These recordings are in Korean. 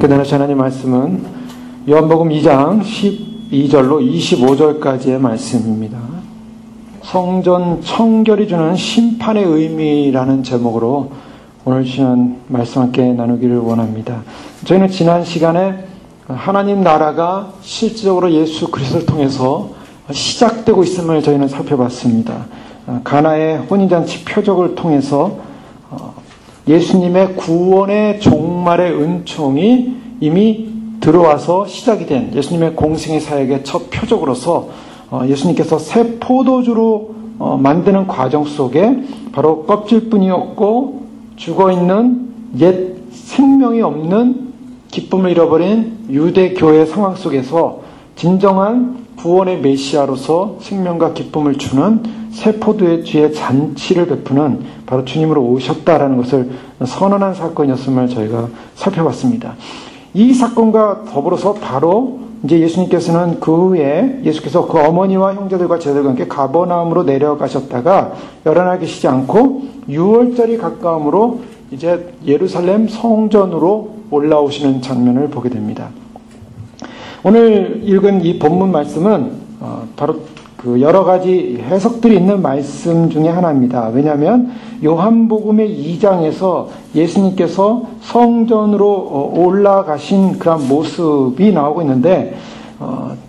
함께 나누신 하나님 말씀은 요한복음 2장 12절로 25절까지의 말씀입니다. 성전 청결이 주는 심판의 의미라는 제목으로 오늘 주신 말씀 함께 나누기를 원합니다. 저희는 지난 시간에 하나님 나라가 실질적으로 예수 그리스도를 통해서 시작되고 있음을 저희는 살펴봤습니다. 가나의 혼인잔치 표적을 통해서 예수님의 구원의 종말의 은총이 이미 들어와서 시작이 된 예수님의 공생의 사역의 첫 표적으로서 예수님께서 새 포도주로 만드는 과정 속에 바로 껍질뿐이었고 죽어있는 옛 생명이 없는 기쁨을 잃어버린 유대교의 상황 속에서 진정한 구원의 메시아로서 생명과 기쁨을 주는 새 포도의 주의 잔치를 베푸는 바로 주님으로 오셨다라는 것을 선언한 사건이었음을 저희가 살펴봤습니다. 이 사건과 더불어서 바로 이제 예수님께서는 그 후에 예수께서 그 어머니와 형제들과 제자들과 함께 가버나움으로 내려가셨다가 열한 날 계시지 않고 6월절이 가까움으로 이제 예루살렘 성전으로 올라오시는 장면을 보게 됩니다. 오늘 읽은 이 본문 말씀은 바로 그 여러 가지 해석들이 있는 말씀 중에 하나입니다. 왜냐하면 요한복음의 2장에서 예수님께서 성전으로 올라가신 그런 모습이 나오고 있는데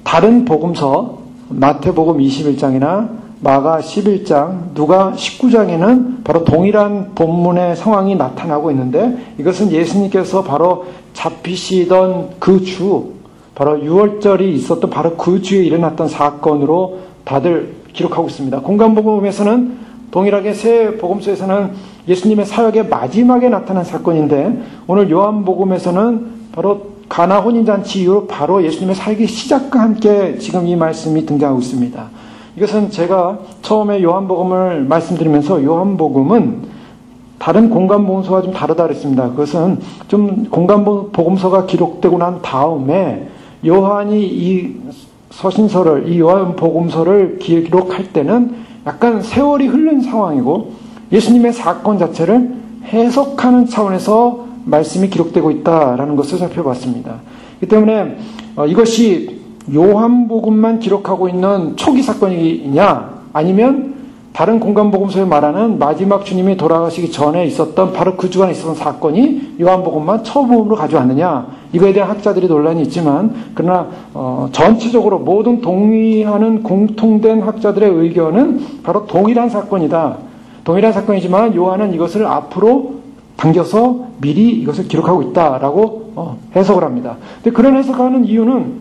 다른 복음서 마태복음 21장이나 마가 11장, 누가 19장에는 바로 동일한 본문의 상황이 나타나고 있는데 이것은 예수님께서 바로 잡히시던 그 주, 바로 6월절이 있었던 바로 그 주에 일어났던 사건으로 다들 기록하고 있습니다. 공관복음에서는 동일하게 새 복음서에서는 예수님의 사역의 마지막에 나타난 사건인데 오늘 요한복음에서는 바로 가나 혼인잔치 이후로 바로 예수님의 사역의 시작과 함께 지금 이 말씀이 등장하고 있습니다. 이것은 제가 처음에 요한복음을 말씀드리면서 요한복음은 다른 공관복음서와 좀 다르다 그랬습니다. 그것은 좀 공관복음서가 기록되고 난 다음에 요한이 이 서신서를, 이 요한복음서를 기록할 때는 약간 세월이 흐른 상황이고 예수님의 사건 자체를 해석하는 차원에서 말씀이 기록되고 있다라는 것을 살펴봤습니다. 그렇기 때문에 이것이 요한복음만 기록하고 있는 초기 사건이냐 아니면 다른 공관복음서에 말하는 마지막 주님이 돌아가시기 전에 있었던 바로 그 주간에 있었던 사건이 요한복음만 처음으로 가져왔느냐, 이거에 대한 학자들이 논란이 있지만 그러나 전체적으로 모든 동의하는 공통된 학자들의 의견은 바로 동일한 사건이다. 동일한 사건이지만 요한은 이것을 앞으로 당겨서 미리 이것을 기록하고 있다라고 해석을 합니다. 근데 그런 해석하는 이유는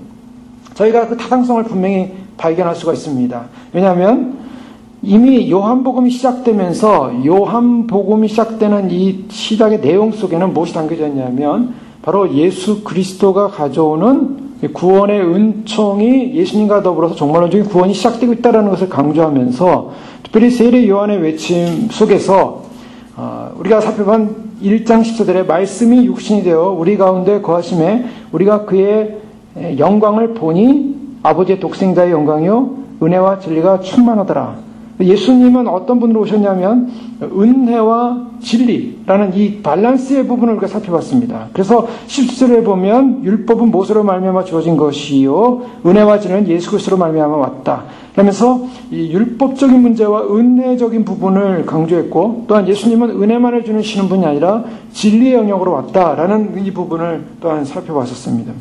저희가 그 타당성을 분명히 발견할 수가 있습니다. 왜냐하면 이미 요한복음이 시작되면서 요한복음이 시작되는 이 시작의 내용 속에는 무엇이 담겨져 있냐면 바로 예수 그리스도가 가져오는 구원의 은총이 예수님과 더불어서 정말론적인 구원이 시작되고 있다는 것을 강조하면서 특별히 세례 요한의 외침 속에서 우리가 살펴본 1장 10절에 말씀이 육신이 되어 우리 가운데 거하심에 우리가 그의 영광을 보니 아버지의 독생자의 영광이요 은혜와 진리가 충만하더라. 예수님은 어떤 분으로 오셨냐면 은혜와 진리라는 이 밸런스의 부분을 우리가 살펴봤습니다. 그래서 17절에 보면 율법은 모세로 말미암아 주어진 것이요 은혜와 진리는 예수 그리스도로 말미암아 왔다. 그러면서 이 율법적인 문제와 은혜적인 부분을 강조했고 또한 예수님은 은혜만을 주시는 분이 아니라 진리의 영역으로 왔다라는 이 부분을 또한 살펴봤었습니다.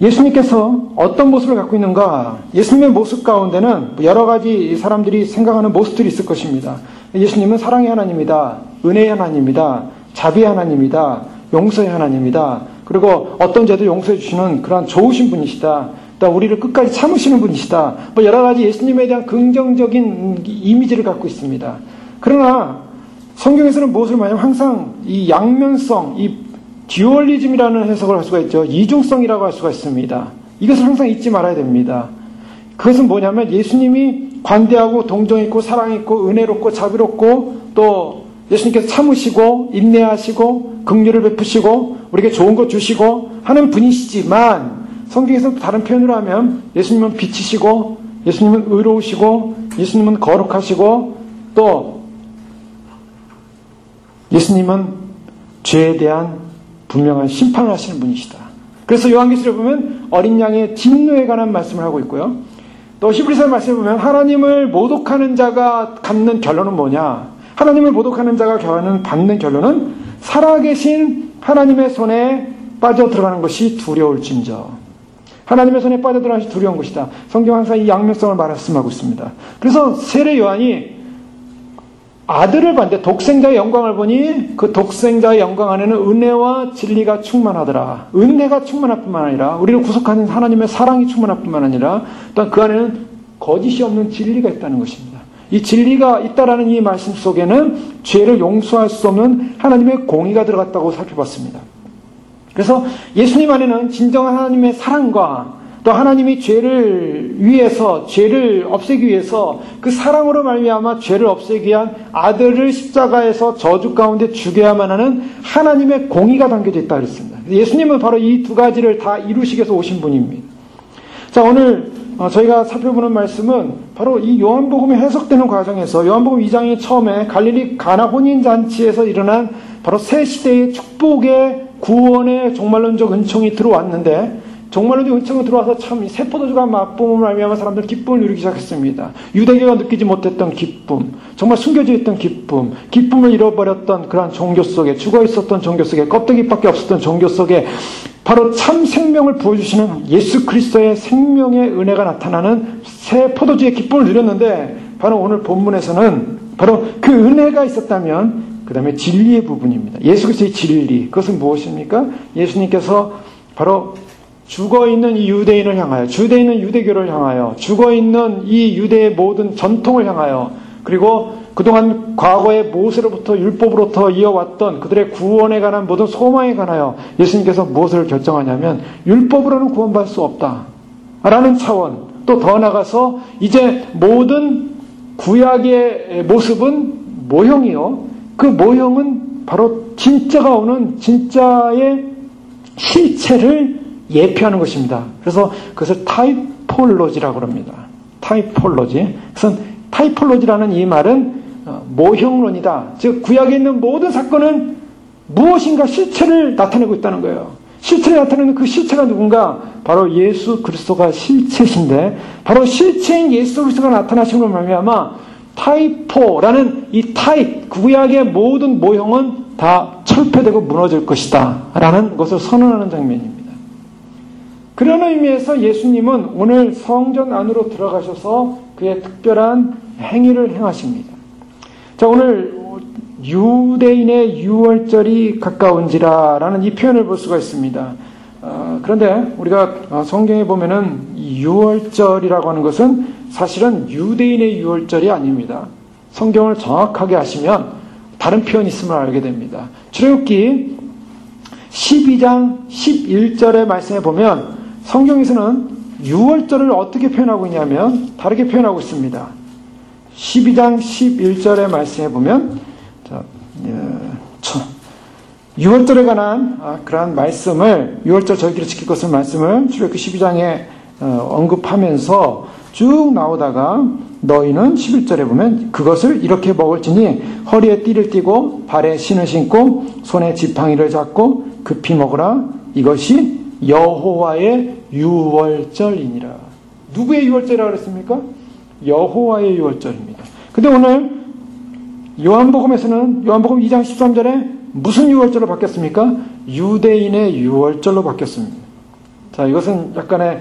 예수님께서 어떤 모습을 갖고 있는가? 예수님의 모습 가운데는 여러 가지 사람들이 생각하는 모습들이 있을 것입니다. 예수님은 사랑의 하나님이다. 은혜의 하나님이다. 자비의 하나님이다. 용서의 하나님이다. 그리고 어떤 죄도 용서해 주시는 그런 좋으신 분이시다. 또 우리를 끝까지 참으시는 분이시다. 뭐 여러 가지 예수님에 대한 긍정적인 이미지를 갖고 있습니다. 그러나 성경에서는 무엇을 말하냐면 항상 이 양면성, 이 듀얼리즘이라는 해석을 할 수가 있죠. 이중성이라고 할 수가 있습니다. 이것을 항상 잊지 말아야 됩니다. 그것은 뭐냐면 예수님이 관대하고 동정있고 사랑있고 은혜롭고 자비롭고 또 예수님께서 참으시고 인내하시고 긍휼을 베푸시고 우리에게 좋은 것 주시고 하는 분이시지만 성경에서 다른 표현으로 하면 예수님은 빛이시고 예수님은 의로우시고 예수님은 거룩하시고 또 예수님은 죄에 대한 분명한 심판을 하시는 분이시다. 그래서 요한계시록에 보면 어린 양의 진노에 관한 말씀을 하고 있고요. 또 히브리서 말씀에 보면 하나님을 모독하는 자가 갖는 결론은 뭐냐? 하나님을 모독하는 자가 받는 결론은 살아계신 하나님의 손에 빠져 들어가는 것이 두려울진저. 하나님의 손에 빠져 들어가는 것이 두려운 것이다. 성경 항상 이 양면성을 말씀하고 있습니다. 그래서 세례 요한이 아들을 봤는데 독생자의 영광을 보니 그 독생자의 영광 안에는 은혜와 진리가 충만하더라. 은혜가 충만할 뿐만 아니라 우리를 구속하는 하나님의 사랑이 충만할 뿐만 아니라 또한 그 안에는 거짓이 없는 진리가 있다는 것입니다. 이 진리가 있다라는 이 말씀 속에는 죄를 용서할 수 없는 하나님의 공의가 들어갔다고 살펴봤습니다. 그래서 예수님 안에는 진정한 하나님의 사랑과 또 하나님이 죄를 없애기 위해서 그 사랑으로 말미암아 죄를 없애기 위한 아들을 십자가에서 저주 가운데 죽여야만 하는 하나님의 공의가 담겨져 있다 그랬습니다. 예수님은 바로 이 두 가지를 다 이루시기 위해서 오신 분입니다. 자, 오늘 저희가 살펴보는 말씀은 바로 이 요한복음이 해석되는 과정에서 요한복음 2장의 처음에 갈릴리 가나 혼인잔치에서 일어난 바로 새 시대의 축복의 구원의 종말론적 은총이 들어왔는데 종말론적 은총이 들어와서 참 새 포도주가 맛봄을 말미암아 사람들 기쁨을 누리기 시작했습니다. 유대교가 느끼지 못했던 기쁨, 정말 숨겨져 있던 기쁨을 잃어버렸던 그러한 종교 속에, 죽어있었던 종교 속에, 껍데기밖에 없었던 종교 속에 바로 참 생명을 부어주시는 예수 그리스도의 생명의 은혜가 나타나는 새 포도주의 기쁨을 누렸는데 바로 오늘 본문에서는 바로 그 은혜가 있었다면 그 다음에 진리의 부분입니다. 예수 그리스도의 진리, 그것은 무엇입니까? 예수님께서 바로 죽어있는 이 유대인을 향하여, 죽어있는 유대교를 향하여, 죽어있는 이 유대의 모든 전통을 향하여, 그리고 그동안 과거의 모세로부터 율법으로부터 이어왔던 그들의 구원에 관한 모든 소망에 관하여 예수님께서 무엇을 결정하냐면 율법으로는 구원받을 수 없다 라는 차원, 또 더 나가서 이제 모든 구약의 모습은 모형이요, 그 모형은 바로 진짜가 오는 진짜의 실체를 예표하는 것입니다. 그래서 그것을 타이폴로지라고 합니다. 타이폴로지. 그래서 타이폴로지라는 이 말은 모형론이다. 즉 구약에 있는 모든 사건은 무엇인가 실체를 나타내고 있다는 거예요. 실체를 나타내는 그 실체가 누군가? 바로 예수 그리스도가 실체신데 바로 실체인 예수 그리스도가 나타나신 걸 말미암아 타이포라는 이 구약의 모든 모형은 다 철폐되고 무너질 것이다 라는 것을 선언하는 장면입니다. 그런 의미에서 예수님은 오늘 성전 안으로 들어가셔서 그의 특별한 행위를 행하십니다. 자, 오늘 유대인의 유월절이 가까운지라 라는 이 표현을 볼 수가 있습니다. 그런데 우리가 성경에 보면은 이 유월절이라고 하는 것은 사실은 유대인의 유월절이 아닙니다. 성경을 정확하게 아시면 다른 표현이 있음을 알게 됩니다. 출애굽기 12장 11절의 말씀에 보면 성경에서는 유월절을 어떻게 표현하고 있냐면 다르게 표현하고 있습니다. 12장 11절의 말씀에 보면 유월절에 관한 그러한 말씀을 유월절 절기를 지킬 것을 말씀을 출애굽기 12장에 언급하면서 쭉 나오다가 너희는 11절에 보면 그것을 이렇게 먹을지니 허리에 띠를 띠고 발에 신을 신고 손에 지팡이를 잡고 급히 먹으라. 이것이 여호와의 유월절이니라. 누구의 유월절이라고 그랬습니까? 여호와의 유월절입니다. 근데 오늘 요한복음에서는 요한복음 2장 13절에 무슨 유월절로 바뀌었습니까? 유대인의 유월절로 바뀌었습니다. 자, 이것은 약간의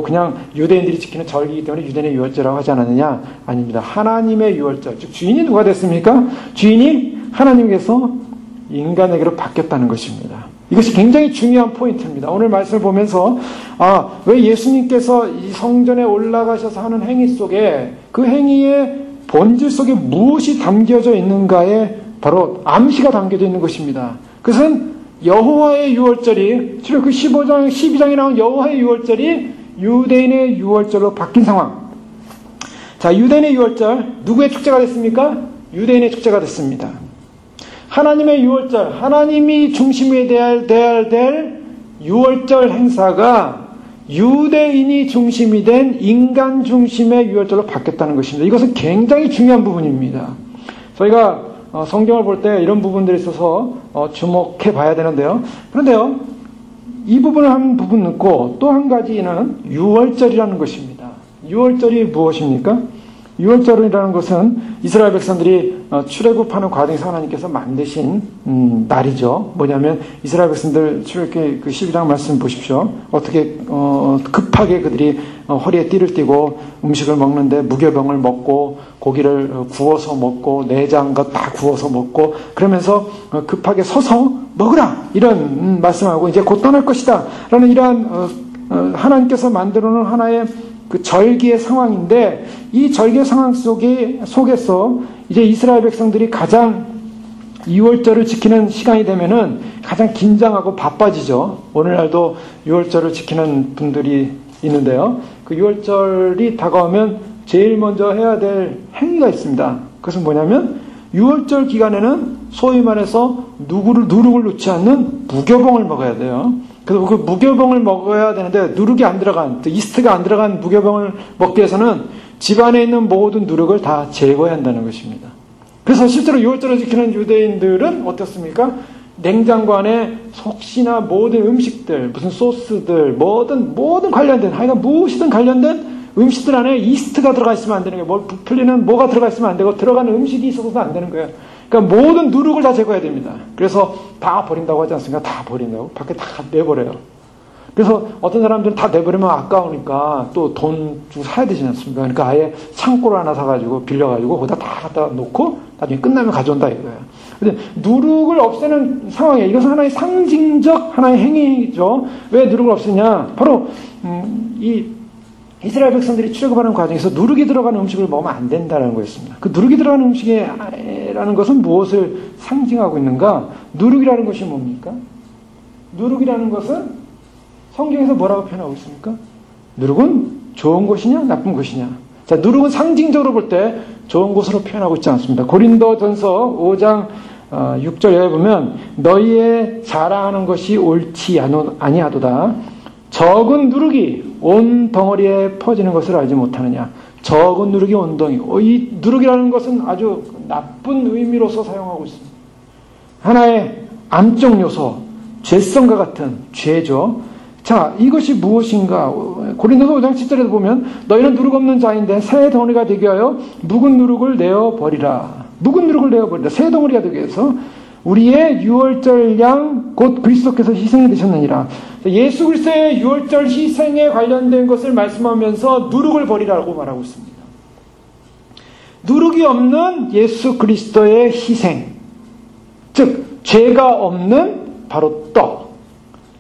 그냥 유대인들이 지키는 절기이기 때문에 유대인의 유월절이라고 하지 않았느냐? 아닙니다. 하나님의 유월절. 즉 주인이 누가 됐습니까? 주인이 하나님께서 인간에게로 바뀌었다는 것입니다. 이것이 굉장히 중요한 포인트입니다. 오늘 말씀을 보면서 왜 예수님께서 이 성전에 올라가셔서 하는 행위 속에 그 행위의 본질 속에 무엇이 담겨져 있는가에 바로 암시가 담겨져 있는 것입니다. 그것은 여호와의 유월절이 출애굽기 15장 12장에 나온 여호와의 유월절이 유대인의 유월절로 바뀐 상황. 자, 유대인의 유월절 누구의 축제가 됐습니까? 유대인의 축제가 됐습니다. 하나님의 유월절, 하나님이 중심이 될 유월절 행사가 유대인이 중심이 된 인간 중심의 유월절로 바뀌었다는 것입니다. 이것은 굉장히 중요한 부분입니다. 저희가 성경을 볼 때 이런 부분들에 있어서 주목해 봐야 되는데요. 그런데요, 이 부분을 한 부분 넣고 또 한 가지는 유월절이라는 것입니다. 유월절이 무엇입니까? 유월절이라는 것은 이스라엘 백성들이 출애굽하는 과정에서 하나님께서 만드신 날이죠. 뭐냐면 이스라엘 백성들 출애굽기 그 12장 말씀 보십시오. 어떻게 급하게 그들이 허리에 띠를 띠고 음식을 먹는데 무교병을 먹고 고기를 구워서 먹고 내장 것 다 구워서 먹고 그러면서 급하게 서서 먹으라 이런 말씀하고 이제 곧 떠날 것이다 라는 이러한 하나님께서 만들어 놓은 하나의 그 절기의 상황인데 이 절기의 상황 속에서 이제 이스라엘 백성들이 가장 6월절을 지키는 시간이 되면은 가장 긴장하고 바빠지죠. 오늘날도 6월절을 지키는 분들이 있는데요. 그 6월절이 다가오면 제일 먼저 해야 될 행위가 있습니다. 그것은 뭐냐면 6월절 기간에는 소위 말해서 누룩을 놓지 않는 무교봉을 먹어야 돼요. 그래서 그 무교병을 먹어야 되는데 누룩이 안 들어간, 이스트가 안 들어간 무교병을 먹기 위해서는 집안에 있는 모든 누룩을 다 제거해야 한다는 것입니다. 그래서 실제로 6월절을 지키는 유대인들은 어떻습니까? 냉장고 안에 혹시나 모든 음식들, 무슨 소스들, 모든 관련된, 하여간 무엇이든 관련된 음식들 안에 이스트가 들어가 있으면 안 되는 거예요. 뭘 부풀리는 뭐가 들어가 있으면 안 되고 들어가는 음식이 있어서도 안 되는 거예요. 그러니까 모든 누룩을 다 제거해야 됩니다. 그래서 다 버린다고 하지 않습니까? 다 버린다고. 밖에 다 내버려요. 그래서 어떤 사람들은 다 내버리면 아까우니까 또 돈 주고 사야 되지 않습니까? 그러니까 아예 창고를 하나 사가지고 빌려가지고 거기다 다 갖다 놓고 나중에 끝나면 가져온다 이거예요. 근데 누룩을 없애는 상황이에요. 이것은 하나의 상징적 하나의 행위죠. 왜 누룩을 없애냐? 바로 이 이스라엘 백성들이 출애굽하는 과정에서 누룩이 들어가는 음식을 먹으면 안 된다는 거였습니다. 그 누룩이 들어가는 음식이라는 것은 무엇을 상징하고 있는가? 누룩이라는 것이 뭡니까? 누룩이라는 것은 성경에서 뭐라고 표현하고 있습니까? 누룩은 좋은 것이냐 나쁜 것이냐? 자, 누룩은 상징적으로 볼 때 좋은 것으로 표현하고 있지 않습니다. 고린도전서 5장 6절에 보면 너희의 자랑하는 것이 옳지 아니하도다. 적은 누룩이 온 덩어리에 퍼지는 것을 알지 못하느냐. 적은 누룩이 온 덩이. 이 누룩이라는 것은 아주 나쁜 의미로서 사용하고 있습니다. 하나의 암적 요소, 죄성과 같은 죄죠. 자, 이것이 무엇인가? 고린도서 5장 7절에도 보면 너희는 누룩 없는 자인데 새 덩어리가 되게 하여 묵은 누룩을 내어버리라. 묵은 누룩을 내어버리라. 새 덩어리가 되게 해서 우리의 유월절 양 곧 그리스도께서 희생이 되셨느니라. 예수 그리스도의 유월절 희생에 관련된 것을 말씀하면서 누룩을 버리라고 말하고 있습니다. 누룩이 없는 예수 그리스도의 희생, 즉 죄가 없는 바로 떡,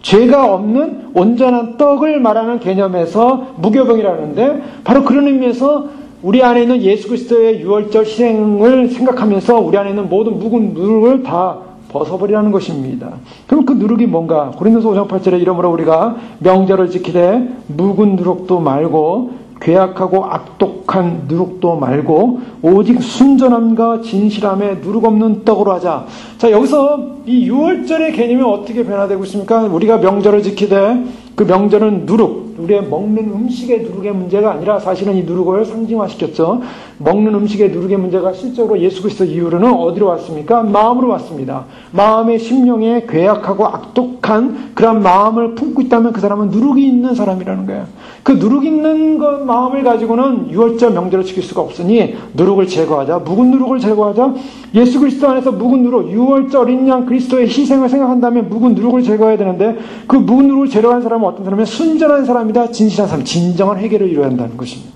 죄가 없는 온전한 떡을 말하는 개념에서 무교병이라는데 바로 그런 의미에서 우리 안에 있는 예수 그리스도의 유월절 희생을 생각하면서 우리 안에 있는 모든 묵은 누룩을 다 벗어버리라는 것입니다. 그럼 그 누룩이 뭔가? 고린도서 5장 8절에 이러므로 우리가 명절을 지키되 묵은 누룩도 말고 괴악하고 악독한 누룩도 말고 오직 순전함과 진실함에 누룩 없는 떡으로 하자. 자, 여기서 이 유월절의 개념이 어떻게 변화되고 있습니까? 우리가 명절을 지키되 그 명절은 누룩, 우리의 먹는 음식의 누룩의 문제가 아니라 사실은 이 누룩을 상징화시켰죠. 먹는 음식의 누룩의 문제가 실제로 예수 그리스도 이후로는 어디로 왔습니까? 마음으로 왔습니다. 마음의 심령에 괴악하고 악독한 그런 마음을 품고 있다면 그 사람은 누룩이 있는 사람이라는 거예요. 그 누룩 있는 것 마음을 가지고는 유월절 명절을 지킬 수가 없으니 누룩을 제거하자. 묵은 누룩을 제거하자. 예수 그리스도 안에서 묵은 누룩, 유월절 어린 양 그리스도의 희생을 생각한다면 묵은 누룩을 제거해야 되는데 그 묵은 누룩을 제거한 사람은 어떤 사람이냐? 순전한 사람이다. 진실한 사람. 진정한 회개를 이루어야 한다는 것입니다.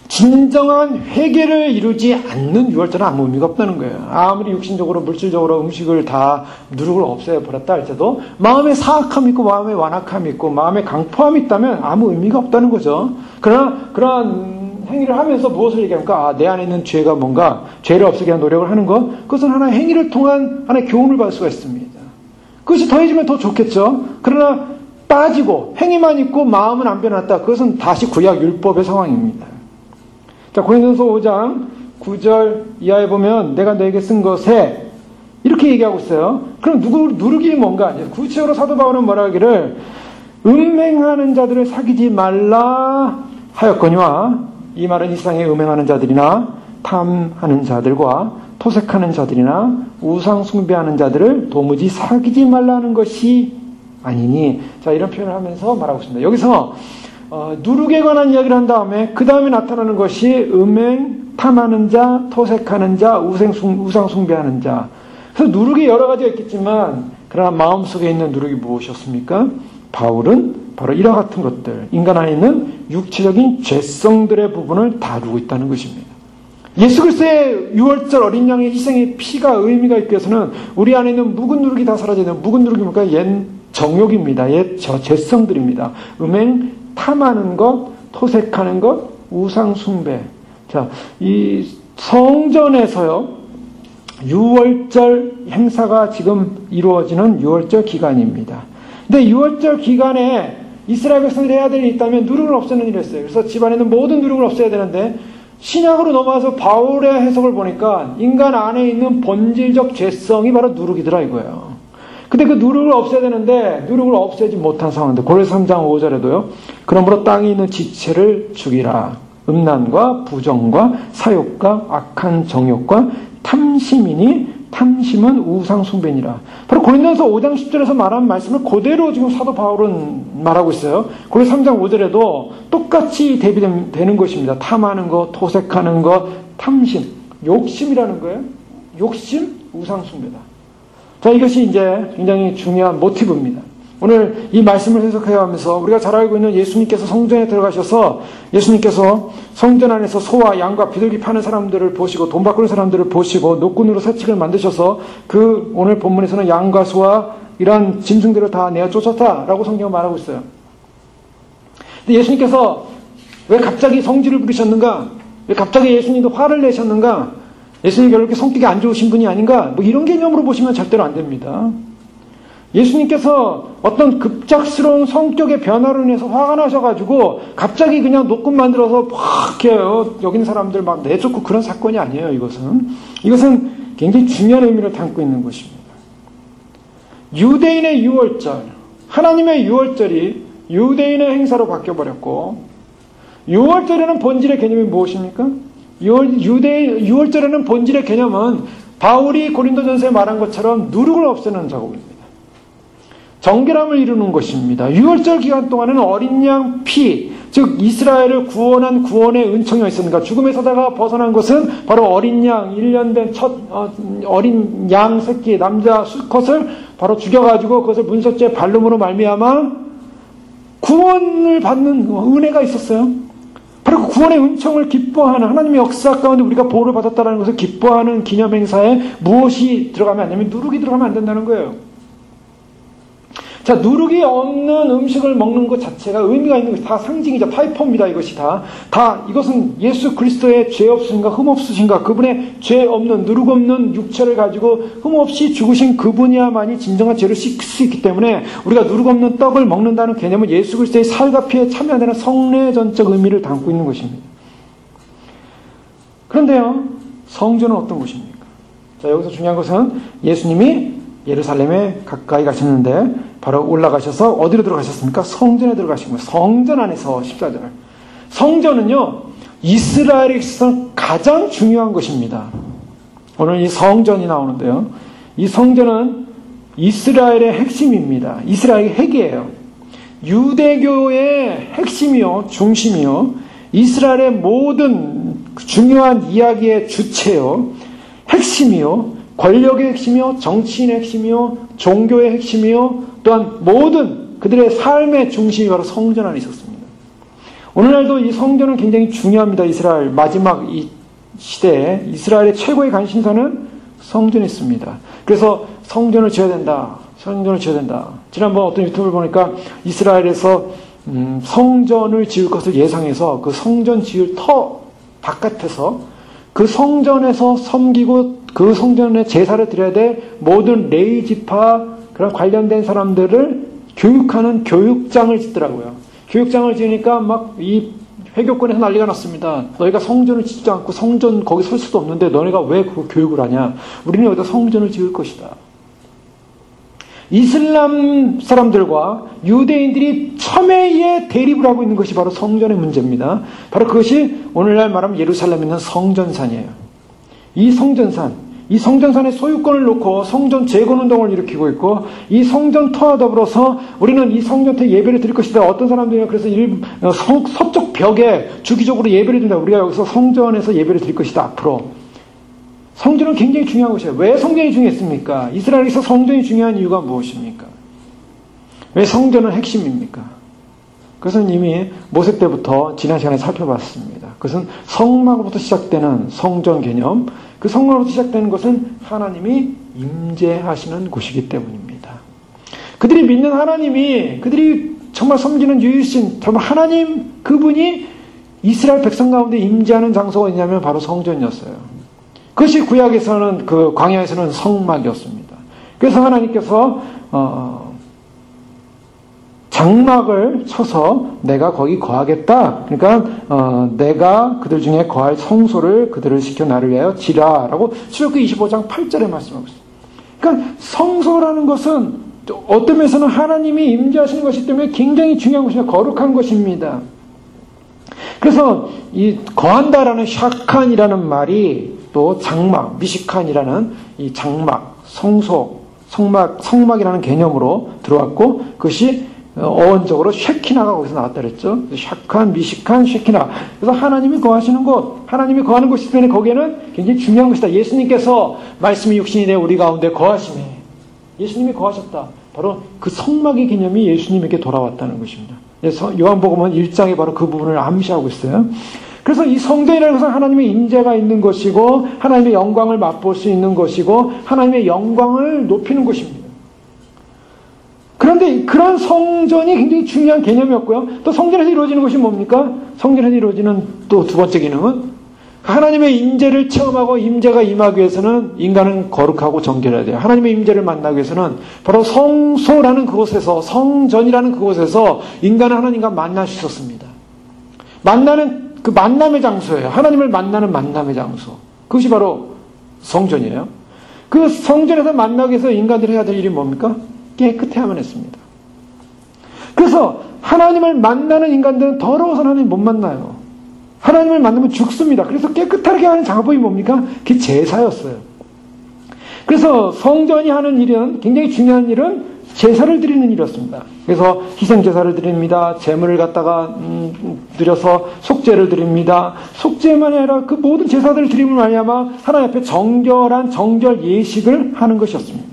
진정한 회개를 이루지 않는 유월절은 아무 의미가 없다는 거예요. 아무리 육신적으로 물질적으로 음식을 다 누룩을 없애버렸다 할지라도 마음에 사악함이 있고 마음에 완악함이 있고 마음에 강포함이 있다면 아무 의미가 없다는 거죠. 그러나 그러한 행위를 하면서 무엇을 얘기합니까? 내 안에 있는 죄가 뭔가 죄를 없애기 위한 노력을 하는 것, 그것은 하나의 행위를 통한 하나의 교훈을 받을 수가 있습니다. 그것이 더해지면 더 좋겠죠. 그러나 빠지고 행위만 있고 마음은 안 변했다. 그것은 다시 구약 율법의 상황입니다. 자, 고린도서 5장 9절 이하에 보면 내가 너에게 쓴 것에 이렇게 얘기하고 있어요. 그럼 누룩이 뭔가? 구체적으로 사도 바울은 뭐라 하기를 음행하는 자들을 사귀지 말라 하였거니와, 이 말은 이 세상에 음행하는 자들이나 탐하는 자들과 토색하는 자들이나 우상 숭배하는 자들을 도무지 사귀지 말라는 것이 아니니. 자, 이런 표현을 하면서 말하고 있습니다. 여기서 누룩에 관한 이야기를 한 다음에 그 다음에 나타나는 것이 음행, 탐하는 자, 토색하는 자, 우상 숭배하는 자. 그래서 누룩이 여러 가지가 있겠지만 그러나 마음속에 있는 누룩이 무엇이었습니까? 바울은 바로 이와 같은 것들, 인간 안에 있는 육체적인 죄성들의 부분을 다루고 있다는 것입니다. 예수 그리스도의 유월절 어린 양의 희생의 피가 의미가 있기 위해서는 우리 안에 있는 묵은 누룩이 다 사라져야 돼요. 묵은 누룩이 뭡니까? 옛 정욕입니다. 옛 죄성들입니다. 음행, 탐하는 것, 토색하는 것, 우상 숭배. 자, 이 성전에서요, 유월절 행사가 지금 이루어지는 유월절 기간입니다. 근데 유월절 기간에 이스라엘 백성들이 해야 될 일이 있다면 누룩을 없애는 일을 했어요. 그래서 집안에 있는 모든 누룩을 없애야 되는데 신약으로 넘어와서 바울의 해석을 보니까 인간 안에 있는 본질적 죄성이 바로 누룩이더라 이거예요. 근데 그 누룩을 없애야 되는데 누룩을 없애지 못한 상황인데 고린도서 3장 5절에도요. 그러므로 땅에 있는 지체를 죽이라. 음란과 부정과 사욕과 악한 정욕과 탐심이니 탐심은 우상 숭배니라. 바로 고린도서 5장 10절에서 말한 말씀을 그대로 지금 사도 바울은 말하고 있어요. 고린도서 3장 5절에도 똑같이 대비되는 것입니다. 탐하는 것, 토색하는 것, 탐심, 욕심이라는 거예요. 욕심, 우상 숭배다. 자, 이것이 이제 굉장히 중요한 모티브입니다. 오늘 이 말씀을 해석해가면서 우리가 잘 알고 있는 예수님께서 성전에 들어가셔서 예수님께서 성전 안에서 소와 양과 비둘기 파는 사람들을 보시고 돈 바꾸는 사람들을 보시고 노끈으로 새칙을 만드셔서 그 오늘 본문에서는 양과 소와 이러한 짐승들을 다 내어 쫓았다라고 성경은 말하고 있어요. 근데 예수님께서 왜 갑자기 성질을 부리셨는가? 왜 갑자기 예수님도 화를 내셨는가? 예수님이 별로 이렇게 성격이 안 좋으신 분이 아닌가? 뭐 이런 개념으로 보시면 절대로 안 됩니다. 예수님께서 어떤 급작스러운 성격의 변화로 인해서 화가 나셔가지고 갑자기 그냥 노끈 만들어서 막 이렇게 여기 있는 사람들 막 내쫓고 그런 사건이 아니에요. 이것은 굉장히 중요한 의미를 담고 있는 것입니다. 유대인의 유월절, 하나님의 유월절이 유대인의 행사로 바뀌어버렸고 유월절에는 본질의 개념이 무엇입니까? 유월절에는 본질의 개념은 바울이 고린도전서에 말한 것처럼 누룩을 없애는 작업입니다. 정결함을 이루는 것입니다. 유월절 기간 동안에는 어린 양 피, 즉 이스라엘을 구원한 구원의 은총이 있었는가. 죽음의 사자가 벗어난 것은 바로 어린 양, 1년 된 첫 어린 양 새끼, 남자 수컷을 바로 죽여가지고 그것을 문석죄 발름으로 말미암아 구원을 받는 은혜가 있었어요. 바로 그 구원의 은총을 기뻐하는 하나님의 역사 가운데 우리가 보호를 받았다는 것을 기뻐하는 기념행사에 무엇이 들어가면 안 되냐면 누룩이 들어가면 안 된다는 거예요. 자, 누룩이 없는 음식을 먹는 것 자체가 의미가 있는 것이 다 상징이자 타이퍼입니다. 이것이 다 이것은 예수 그리스도의 죄 없으신가 흠 없으신가 그분의 죄 없는 누룩 없는 육체를 가지고 흠 없이 죽으신 그분이야만이 진정한 죄를 씻을 수 있기 때문에 우리가 누룩 없는 떡을 먹는다는 개념은 예수 그리스도의 살과 피에 참여하는 성례전적 의미를 담고 있는 것입니다. 그런데요, 성전은 어떤 곳입니까? 자, 여기서 중요한 것은 예수님이 예루살렘에 가까이 가셨는데 바로 올라가셔서 어디로 들어가셨습니까? 성전에 들어가신 거예요. 성전 안에서 14절. 성전은요, 이스라엘에 있어서 가장 중요한 것입니다. 오늘 이 성전이 나오는데요. 이 성전은 이스라엘의 핵심입니다. 이스라엘의 핵이에요. 유대교의 핵심이요, 중심이요. 이스라엘의 모든 중요한 이야기의 주체요. 핵심이요. 권력의 핵심이요, 정치인의 핵심이요, 종교의 핵심이요, 또한 모든 그들의 삶의 중심이 바로 성전 안에 있었습니다. 오늘날도 이 성전은 굉장히 중요합니다. 이스라엘 마지막 이 시대에 이스라엘의 최고의 관심사는 성전에 있습니다. 그래서 성전을 지어야 된다. 성전을 지어야 된다. 지난번 어떤 유튜브를 보니까 이스라엘에서 성전을 지을 것을 예상해서 그 성전 지을 터 바깥에서 그 성전에서 섬기고 그 성전에 제사를 드려야 될 모든 레위 지파 그런 관련된 사람들을 교육하는 교육장을 짓더라고요. 교육장을 지으니까 막 이 회교권에서 난리가 났습니다. 너희가 성전을 짓지 않고 성전 거기 설 수도 없는데 너희가 왜 그 교육을 하냐. 우리는 여기다 성전을 지을 것이다. 이슬람 사람들과 유대인들이 첨예에 대립을 하고 있는 것이 바로 성전의 문제입니다. 바로 그것이 오늘날 말하면 예루살렘에 있는 성전산이에요. 이 성전산의 소유권을 놓고 성전 재건운동을 일으키고 있고, 이 성전터와 더불어서 우리는 이 성전터에 예배를 드릴 것이다. 어떤 사람들이 그래서 서쪽 벽에 주기적으로 예배를 드린다. 우리가 여기서 성전에서 예배를 드릴 것이다. 앞으로. 성전은 굉장히 중요한 것이에요. 왜 성전이 중요했습니까? 이스라엘에서 성전이 중요한 이유가 무엇입니까? 왜 성전은 핵심입니까? 그것은 이미 모세 때부터 지난 시간에 살펴봤습니다. 그것은 성막으로부터 시작되는 성전 개념, 그 성막으로부터 시작되는 것은 하나님이 임재하시는 곳이기 때문입니다. 그들이 믿는 하나님이, 그들이 정말 섬기는 유일신, 정말 하나님 그분이 이스라엘 백성 가운데 임재하는 장소가 있냐면 바로 성전이었어요. 그것이 구약에서는, 그 광야에서는 성막이었습니다. 그래서 하나님께서 장막을 쳐서 내가 거기 거하겠다. 그러니까 내가 그들 중에 거할 성소를 그들을 시켜 나를 위하여 지라라고 출애굽기 25장 8절에 말씀하고 있습니다. 그러니까 성소라는 것은 어떤 면에서는 하나님이 임재하시는 것이기 때문에 굉장히 중요한 것입니다. 거룩한 것입니다. 그래서 이 거한다라는 샤칸이라는 말이 또 장막, 미시칸이라는 이 장막, 성소, 성막이라는 개념으로 들어왔고, 그것이 어원적으로 쉐키나가 거기서 나왔다 그랬죠. 샤칸, 미시칸, 쉐키나. 그래서 하나님이 거하시는 곳, 하나님이 거하는 곳이기 때문에 거기에는 굉장히 중요한 것이다. 예수님께서 말씀이 육신이 되어 우리 가운데 거하시네. 예수님이 거하셨다. 바로 그 성막의 개념이 예수님에게 돌아왔다는 것입니다. 그래서 요한복음은 1장에 바로 그 부분을 암시하고 있어요. 그래서 이 성전이라는 것은 하나님의 임재가 있는 것이고, 하나님의 영광을 맛볼 수 있는 것이고, 하나님의 영광을 높이는 것입니다. 그런데 그런 성전이 굉장히 중요한 개념이었고요. 또 성전에서 이루어지는 것이 뭡니까? 성전에서 이루어지는 또 두 번째 기능은 하나님의 임재를 체험하고 임재가 임하기 위해서는 인간은 거룩하고 정결해야 돼요. 하나님의 임재를 만나기 위해서는 바로 성소라는 그곳에서, 성전이라는 그곳에서 인간은 하나님과 만날 수 있었습니다. 만나는 그 만남의 장소예요. 하나님을 만나는 만남의 장소. 그것이 바로 성전이에요. 그 성전에서 만나기 위해서 인간들이 해야 될 일이 뭡니까? 깨끗해야만 했습니다. 그래서 하나님을 만나는 인간들은 더러워서 하나님 못 만나요. 하나님을 만나면 죽습니다. 그래서 깨끗하게 하는 작업이 뭡니까? 그게 제사였어요. 그래서 성전이 하는 일은, 굉장히 중요한 일은 제사를 드리는 일이었습니다. 그래서 희생제사를 드립니다. 제물을 갖다가 드려서 속죄를 드립니다. 속죄만이 아니라 그 모든 제사들을 드림을 말미암아 하나님 앞에 정결한 정결 예식을 하는 것이었습니다.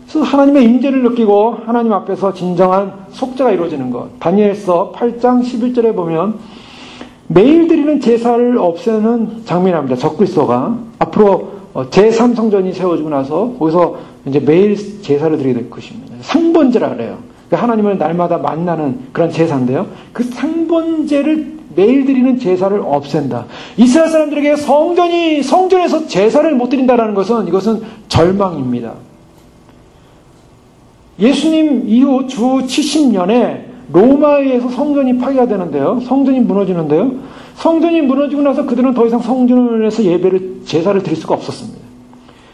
그래서 하나님의 임재를 느끼고 하나님 앞에서 진정한 속죄가 이루어지는 것. 다니엘서 8장 11절에 보면 매일 드리는 제사를 없애는 장면이 나옵니다. 적그리스도가 앞으로 제3성전이 세워지고 나서 거기서 이제 매일 제사를 드리게 될 것입니다. 상번제라 그래요. 그러니까 하나님을 날마다 만나는 그런 제사인데요. 그 상번제를 매일 드리는 제사를 없앤다. 이스라엘 사람들에게 성전에서 제사를 못 드린다라는 것은, 이것은 절망입니다. 예수님 이후 주 70년에 로마에 의해서 성전이 파괴가 되는데요. 성전이 무너지는데요. 성전이 무너지고 나서 그들은 더 이상 성전에서 제사를 드릴 수가 없었습니다.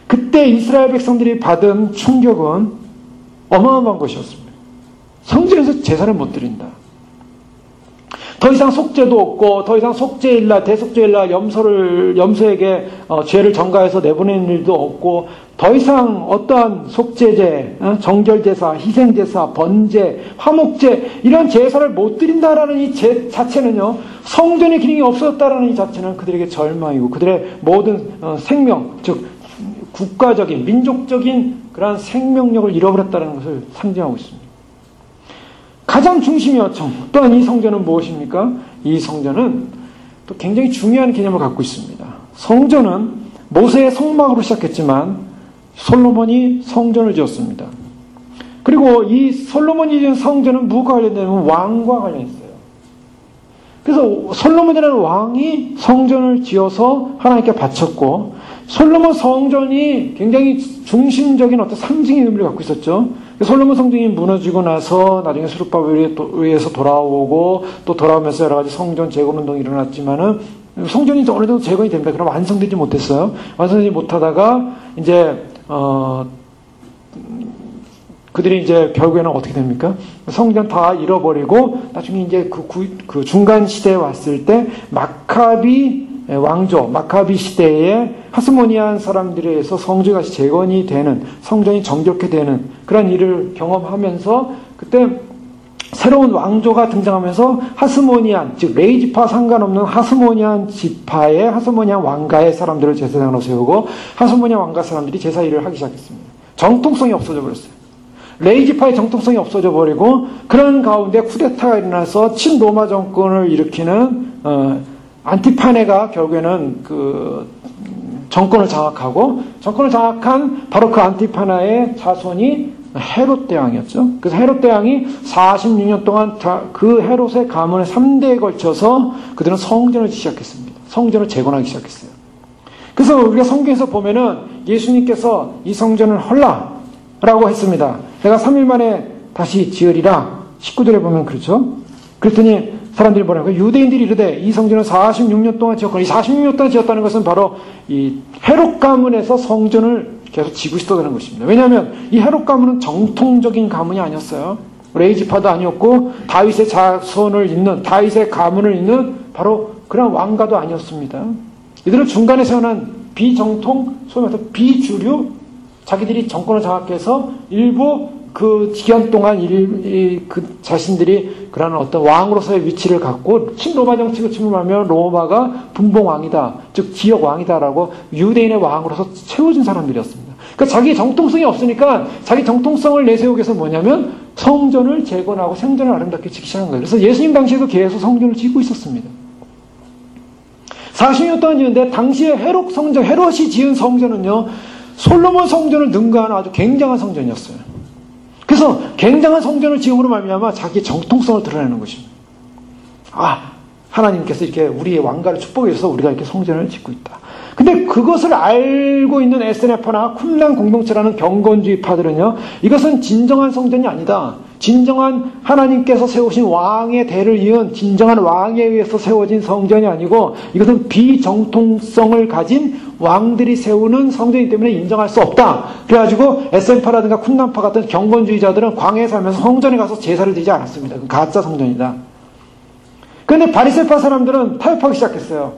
그때 이스라엘 백성들이 받은 충격은 어마어마한 것이었습니다. 성전에서 제사를 못 드린다. 더 이상 속죄도 없고, 더 이상 속죄일날, 대속죄일날 염소에게 죄를 전가해서 내보내는 일도 없고, 더 이상 어떠한 속죄제, 정결제사, 희생제사, 번제, 화목제, 이런 제사를 못 드린다라는 이 자체는요, 성전의 기능이 없어졌다라는 이 자체는 그들에게 절망이고, 그들의 모든 생명, 즉 국가적인, 민족적인 그러한 생명력을 잃어버렸다는 것을 상징하고 있습니다. 가장 중심이었죠. 또한 이 성전은 무엇입니까? 이 성전은 또 굉장히 중요한 개념을 갖고 있습니다. 성전은 모세의 성막으로 시작했지만 솔로몬이 성전을 지었습니다. 그리고 이 솔로몬이 지은 성전은 무엇과 관련되냐면 왕과 관련했어요. 그래서 솔로몬이라는 왕이 성전을 지어서 하나님께 바쳤고, 솔로몬 성전이 굉장히 중심적인 어떤 상징의 의미를 갖고 있었죠. 솔로몬 성전이 무너지고 나서 나중에 수르바벨에 의해서 돌아오고, 또 돌아오면서 여러 가지 성전 재건 운동이 일어났지만은 성전이 어느 정도 재건이 됩니다. 그럼 완성되지 못했어요. 완성되지 못하다가 이제 그들이 이제 결국에는 어떻게 됩니까? 성전 다 잃어버리고 나중에 이제 그 중간 시대에 왔을 때 마카비 왕조, 마카비 시대에 하스모니안 사람들에 의해서 성전이 다시 재건이 되는, 성전이 정결케 되는 그런 일을 경험하면서 그때 새로운 왕조가 등장하면서 하스모니안, 즉 레이지파 상관없는 하스모니안 지파의 하스모니안 왕가의 사람들을 제사장으로 세우고 하스모니안 왕가 사람들이 제사 일을 하기 시작했습니다. 정통성이 없어져 버렸어요. 레이지파의 정통성이 없어져 버리고 그런 가운데 쿠데타가 일어나서 친로마 정권을 일으키는 안티파네가 결국에는 그 정권을 장악하고 정권을 장악한 바로 그 안티파네의 자손이 헤롯 대왕이었죠. 그래서 헤롯 대왕이 46년 동안 그 헤롯의 가문의 3대에 걸쳐서 그들은 성전을 시작했습니다. 성전을 재건하기 시작했어요. 그래서 우리가 성경에서 보면은 예수님께서 이 성전을 헐라라고 했습니다. 내가 3일 만에 다시 지으리라. 19절에 보면 그렇죠. 그랬더니 사람들이 뭐라고? 유대인들이 이르되 이 성전은 46년 동안 지었거나 이 46년 동안 지었다는 것은 바로 이 헤롯 가문에서 성전을 계속 지고 있었다는 것입니다. 왜냐하면 이 헤롯 가문은 정통적인 가문이 아니었어요. 레이지파도 아니었고 다윗의 자손을 잇는 다윗의 가문을 잇는 바로 그런 왕가도 아니었습니다. 이들은 중간에 세워난 비정통, 소위 말해서 비주류, 자기들이 정권을 장악해서 일부 그 기간 동안 그 자신들이 그런 어떤 왕으로서의 위치를 갖고 친로마 정치를 침범하면 로마가 분봉왕이다, 즉 지역 왕이다라고 유대인의 왕으로서 채워진 사람들이었습니다. 그러니까 자기 정통성이 없으니까 자기 정통성을 내세우기 위해서 뭐냐면 성전을 재건하고 생전을 아름답게 짓기 시작한 거예요. 그래서 예수님 당시에도 계속 성전을 짓고 있었습니다. 40년 동안 지었는데 당시에 헤롯이 지은 성전은요, 솔로몬 성전을 능가하는 아주 굉장한 성전이었어요. 그래서 굉장한 성전을 지음으로 말미암아 자기의 정통성을 드러내는 것입니다. 하나님께서 이렇게 우리의 왕가를 축복해 주셔서 우리가 이렇게 성전을 짓고 있다. 근데 그것을 알고 있는 에스네파나 쿰란 공동체라는 경건주의파들은요, 이것은 진정한 성전이 아니다. 진정한 하나님께서 세우신 왕의 대를 이은 진정한 왕에 의해서 세워진 성전이 아니고 이것은 비정통성을 가진 왕들이 세우는 성전이기 때문에 인정할 수 없다. 그래가지고 에센파라든가 쿰란파 같은 경건주의자들은 광야에 살면서 성전에 가서 제사를 드리지 않았습니다. 그건 가짜 성전이다. 그런데 바리새파 사람들은 타협하기 시작했어요.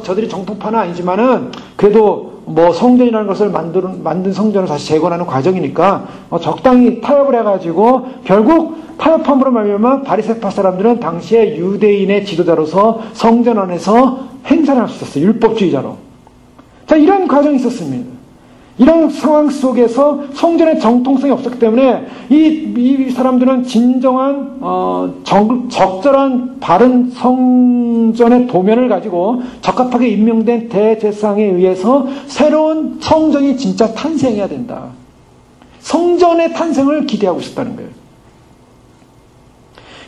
저들이 정통파는 아니지만은 그래도 성전이라는 것을 만든 성전을 다시 재건하는 과정이니까 적당히 타협을 해가지고 결국 타협함으로 말미암아 바리새파 사람들은 당시에 유대인의 지도자로서 성전 안에서 행사를 할 수 있었어요. 율법주의자로. 자, 이런 과정이 있었습니다. 이런 상황 속에서 성전의 정통성이 없었기 때문에 이 사람들은 진정한 적절한 바른 성전의 도면을 가지고 적합하게 임명된 대제사장에 의해서 새로운 성전이 진짜 탄생해야 된다. 성전의 탄생을 기대하고 있었다는 거예요.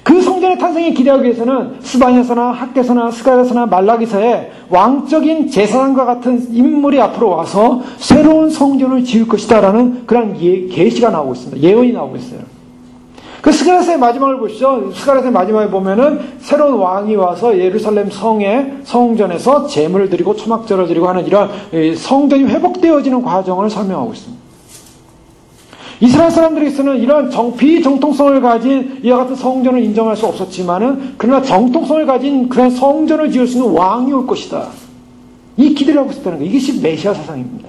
그 성전의 탄생을 기대하기 위해서는 스바냐서나 학개서나 스가랴서나 말라기서에 왕적인 제사장과 같은 인물이 앞으로 와서 새로운 성전을 지을 것이다라는 그런 계시가 나오고 있습니다. 예언이 나오고 있어요. 그 스가랴서의 마지막을 보시죠. 스가랴서의 마지막에 보면은 새로운 왕이 와서 예루살렘 성전에서 제물을 드리고 초막절을 드리고 하는 이런 성전이 회복되어지는 과정을 설명하고 있습니다. 이스라엘 사람들에게서는 이러한 비정통성을 가진 이와 같은 성전을 인정할 수 없었지만은 그러나 정통성을 가진 그런 성전을 지을 수 있는 왕이 올 것이다. 이 기대를 하고 있었다는 거예요. 이것이 메시아 사상입니다.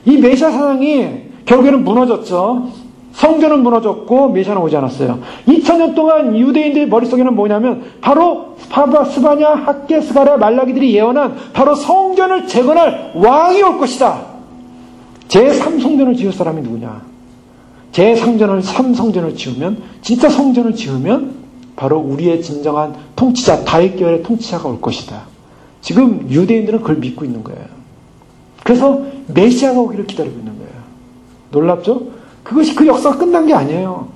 이 메시아 사상이 결국에는 무너졌죠. 성전은 무너졌고 메시아는 오지 않았어요. 2000년 동안 유대인들의 머릿속에는 뭐냐면 바로 스바냐, 학개, 스가랴, 말라기들이 예언한 바로 성전을 재건할 왕이 올 것이다. 제3성전을 지을 사람이 누구냐? 제3성전을 지으면, 진짜 성전을 지으면 바로 우리의 진정한 통치자, 다윗 계열의 통치자가 올 것이다. 지금 유대인들은 그걸 믿고 있는 거예요. 그래서 메시아가 오기를 기다리고 있는 거예요. 놀랍죠? 그것이 그 역사가 끝난 게 아니에요.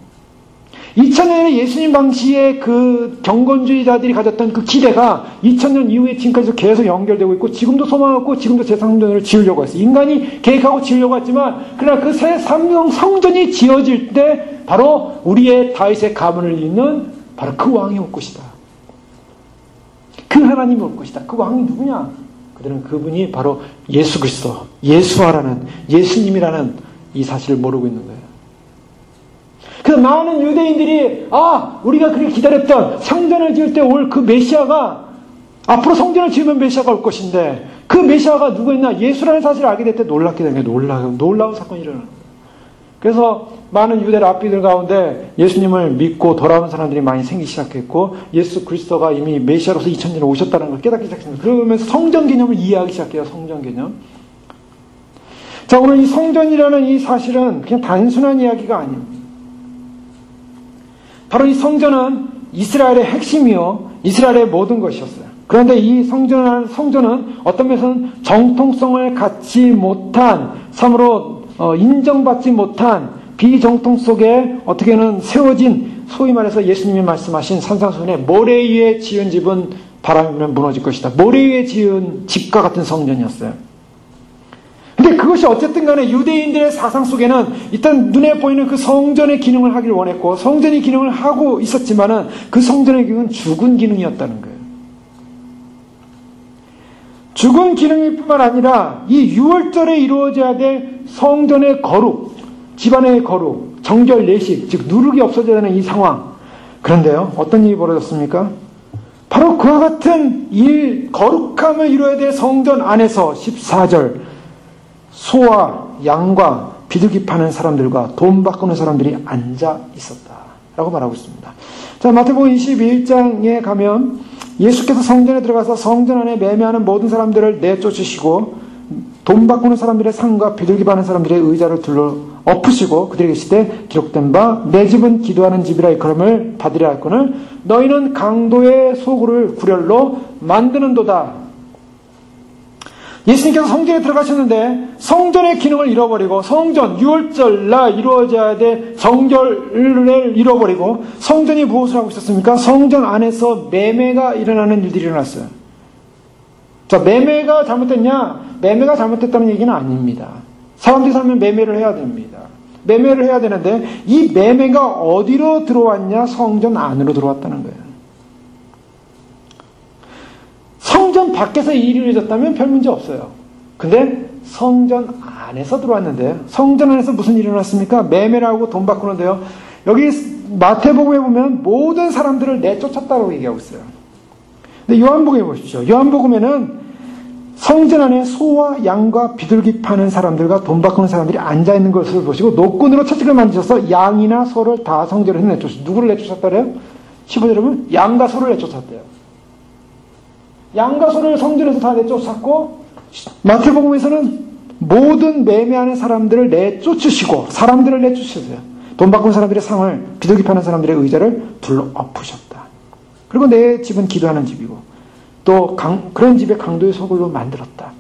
2000년에 예수님 당시에 그 경건주의자들이 가졌던 그 기대가 2000년 이후에 지금까지 계속 연결되고 있고 지금도 소망하고 지금도 제3성전을 지으려고 했어요. 인간이 계획하고 지으려고 했지만 그러나 그 새 성전이 지어질 때 바로 우리의 다윗의 가문을 잇는 바로 그 왕이 올 것이다. 그 하나님이 올 것이다. 그 왕이 누구냐? 그들은 그분이 바로 예수 그리스도, 예수와라는 예수님이라는 이 사실을 모르고 있는 거예요. 그래서 많은 유대인들이 우리가 그렇게 기다렸던 성전을 지을 때 올 그 메시아가 앞으로 성전을 지으면 메시아가 올 것인데 그 메시아가 누구였나 예수라는 사실을 알게 될 때 놀랍게 된 거예요. 놀라운 사건이 일어나는 거예요. 그래서 많은 유대 랍비들 가운데 예수님을 믿고 돌아오는 사람들이 많이 생기기 시작했고 예수 그리스도가 이미 메시아로서 2000년에 오셨다는 걸 깨닫기 시작했습니다. 그러면서 성전 개념을 이해하기 시작해요. 성전 개념. 자, 오늘 이 성전이라는 이 사실은 그냥 단순한 이야기가 아닙니다. 바로 이 성전은 이스라엘의 핵심이요 이스라엘의 모든 것이었어요. 그런데 이 성전은 어떤 면에서는 정통성을 갖지 못한 참으로 인정받지 못한 비정통 속에 어떻게는 세워진 소위 말해서 예수님이 말씀하신 산상수훈에 모래 위에 지은 집은 바람이 불면 무너질 것이다. 모래 위에 지은 집과 같은 성전이었어요. 근데 그것이 어쨌든 간에 유대인들의 사상 속에는 일단 눈에 보이는 그 성전의 기능을 하길 원했고 성전이 기능을 하고 있었지만은 그 성전의 기능은 죽은 기능이었다는 거예요. 죽은 기능일 뿐만 아니라 이 유월절에 이루어져야 될 성전의 거룩, 집안의 거룩, 정결 내식, 즉 누룩이 없어져야 되는 이 상황. 그런데요, 어떤 일이 벌어졌습니까? 바로 그와 같은 거룩함을 이루어야 될 성전 안에서 14절 소와 양과 비둘기 파는 사람들과 돈 바꾸는 사람들이 앉아 있었다 라고 말하고 있습니다. 자, 마태복음 21장에 가면 예수께서 성전에 들어가서 성전 안에 매매하는 모든 사람들을 내쫓으시고 돈 바꾸는 사람들의 상과 비둘기 파는 사람들의 의자를 둘러 엎으시고 그들에게 이르시되 기록된 바 내 집은 기도하는 집이라 일컬음을 받으려 할거늘 너희는 강도의 소굴을 구렬로 만드는도다. 예수님께서 성전에 들어가셨는데 성전의 기능을 잃어버리고 성전, 유월절날 이루어져야 될 정결을 잃어버리고 성전이 무엇을 하고 있었습니까? 성전 안에서 매매가 일어나는 일들이 일어났어요. 자, 매매가 잘못됐냐? 매매가 잘못됐다는 얘기는 아닙니다. 사람들이 살면 매매를 해야 됩니다. 매매를 해야 되는데 이 매매가 어디로 들어왔냐? 성전 안으로 들어왔다는 거예요. 성전 밖에서 이 일이 이루어졌다면 별 문제 없어요. 근데 성전 안에서 들어왔는데 성전 안에서 무슨 일이 일어났습니까? 매매를 하고 돈 바꾸는데요. 여기 마태복음에 보면 모든 사람들을 내쫓았다고 얘기하고 있어요. 근데 요한복음에 보십시오. 요한복음에는 성전 안에 소와 양과 비둘기 파는 사람들과 돈 바꾸는 사람들이 앉아있는 것을 보시고 노끈으로 채찍을 만드셔서 양이나 소를 다 성전에서 내쫓으셨어요. 누구를 내쫓았다래요? 15절 여러분, 양과 소를 내쫓았대요. 양과 소를 성전에서 다 내쫓았고 마태복음에서는 모든 매매하는 사람들을 내쫓으시고 사람들을 내쫓으셨어요. 돈 바꾸는 사람들의 상을 비둘기 파는 사람들의 의자를 둘러 엎으셨다. 그리고 내 집은 기도하는 집이고 또 그런 집에 강도의 소굴로 만들었다.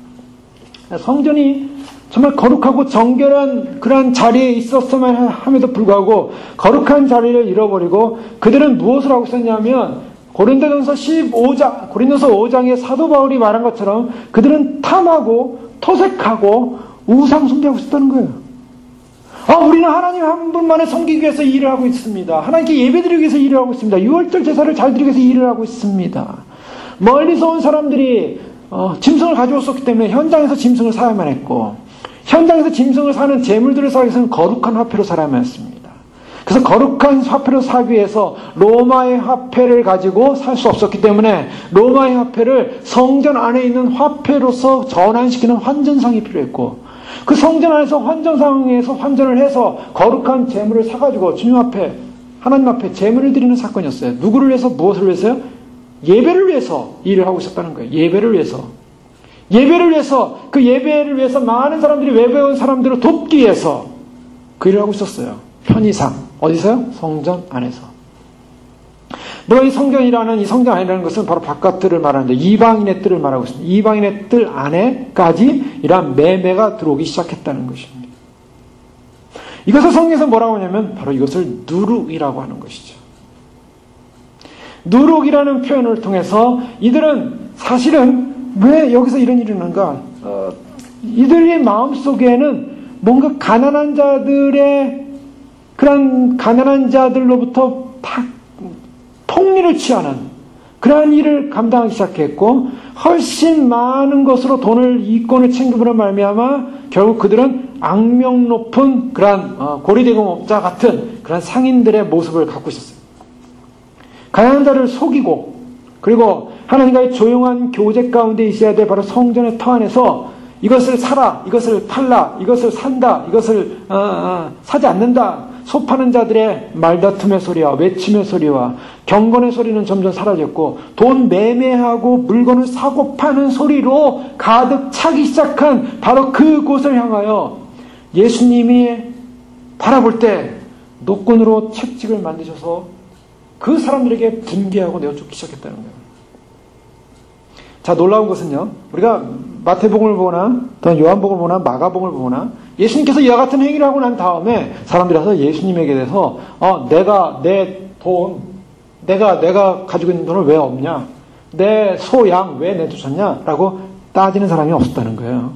성전이 정말 거룩하고 정결한 그런 자리에 있었으면 함에도 불구하고 거룩한 자리를 잃어버리고 그들은 무엇을 하고 있었냐면 고린도전서 5장의 사도 바울이 말한 것처럼 그들은 탐하고 토색하고 우상 숭배하고 있었다는 거예요. 우리는 하나님 한 분만을 섬기기 위해서 일을 하고 있습니다. 하나님께 예배드리기 위해서 일을 하고 있습니다. 유월절 제사를 잘 드리기 위해서 일을 하고 있습니다. 멀리서 온 사람들이 짐승을 가져왔었기 때문에 현장에서 짐승을 사야만 했고 현장에서 짐승을 사는 재물들을 사기 위해서는 거룩한 화폐로 살아야만 했습니다. 그래서 거룩한 화폐로 사기 위해서 로마의 화폐를 가지고 살 수 없었기 때문에 로마의 화폐를 성전 안에 있는 화폐로서 전환시키는 환전상이 필요했고 그 성전 안에서 환전상에서 환전을 해서 거룩한 재물을 사가지고 주님 앞에 하나님 앞에 재물을 드리는 사건이었어요. 누구를 위해서 무엇을 위해서요? 예배를 위해서 일을 하고 있었다는 거예요. 예배를 위해서 그 예배를 위해서 많은 사람들이 외부에 온 사람들을 돕기 위해서 그 일을 하고 있었어요. 편의상 어디서요? 성전 안에서. 물론 이 성전이라는 이 성전 안이라는 것은 바로 바깥들을 말하는데 이방인의 뜰을 말하고 있습니다. 이방인의 뜰 안에까지 이러한 매매가 들어오기 시작했다는 것입니다. 이것을 성경에서 뭐라고 하냐면 바로 이것을 누룩이라고 하는 것이죠. 누룩이라는 표현을 통해서 이들은 사실은 왜 여기서 이런 일이 있는가? 이들의 마음속에는 뭔가 가난한 자들의 그런 가난한 자들로부터 통리를 취하는 그러한 일을 감당하기 시작했고 훨씬 많은 것으로 돈을 이권을 챙김으로 말미암아 결국 그들은 악명 높은 그러한 고리대금업자 같은 그런 상인들의 모습을 갖고 있었어요. 가난한 자를 속이고, 그리고 하나님과의 조용한 교제 가운데 있어야 될 바로 성전의 터 안에서 이것을 사라, 이것을 팔라, 이것을 산다, 이것을 사지 않는다. 소 파는 자들의 말다툼의 소리와 외침의 소리와 경건의 소리는 점점 사라졌고, 돈 매매하고 물건을 사고 파는 소리로 가득 차기 시작한 바로 그곳을 향하여 예수님이 바라볼 때 노끈으로 채찍을 만드셔서 그 사람들에게 분개하고 내어쫓기 시작했다는 거예요. 자, 놀라운 것은요, 우리가 마태복음을 보거나 또는 요한복음을 보거나 마가복음을 보거나 예수님께서 이와 같은 행위를 하고 난 다음에 사람들이 와서 예수님에게 대해서 내가 내 돈, 내가 가지고 있는 돈을 왜 없냐, 내 소, 양 왜 내쫓았냐 라고 따지는 사람이 없었다는 거예요.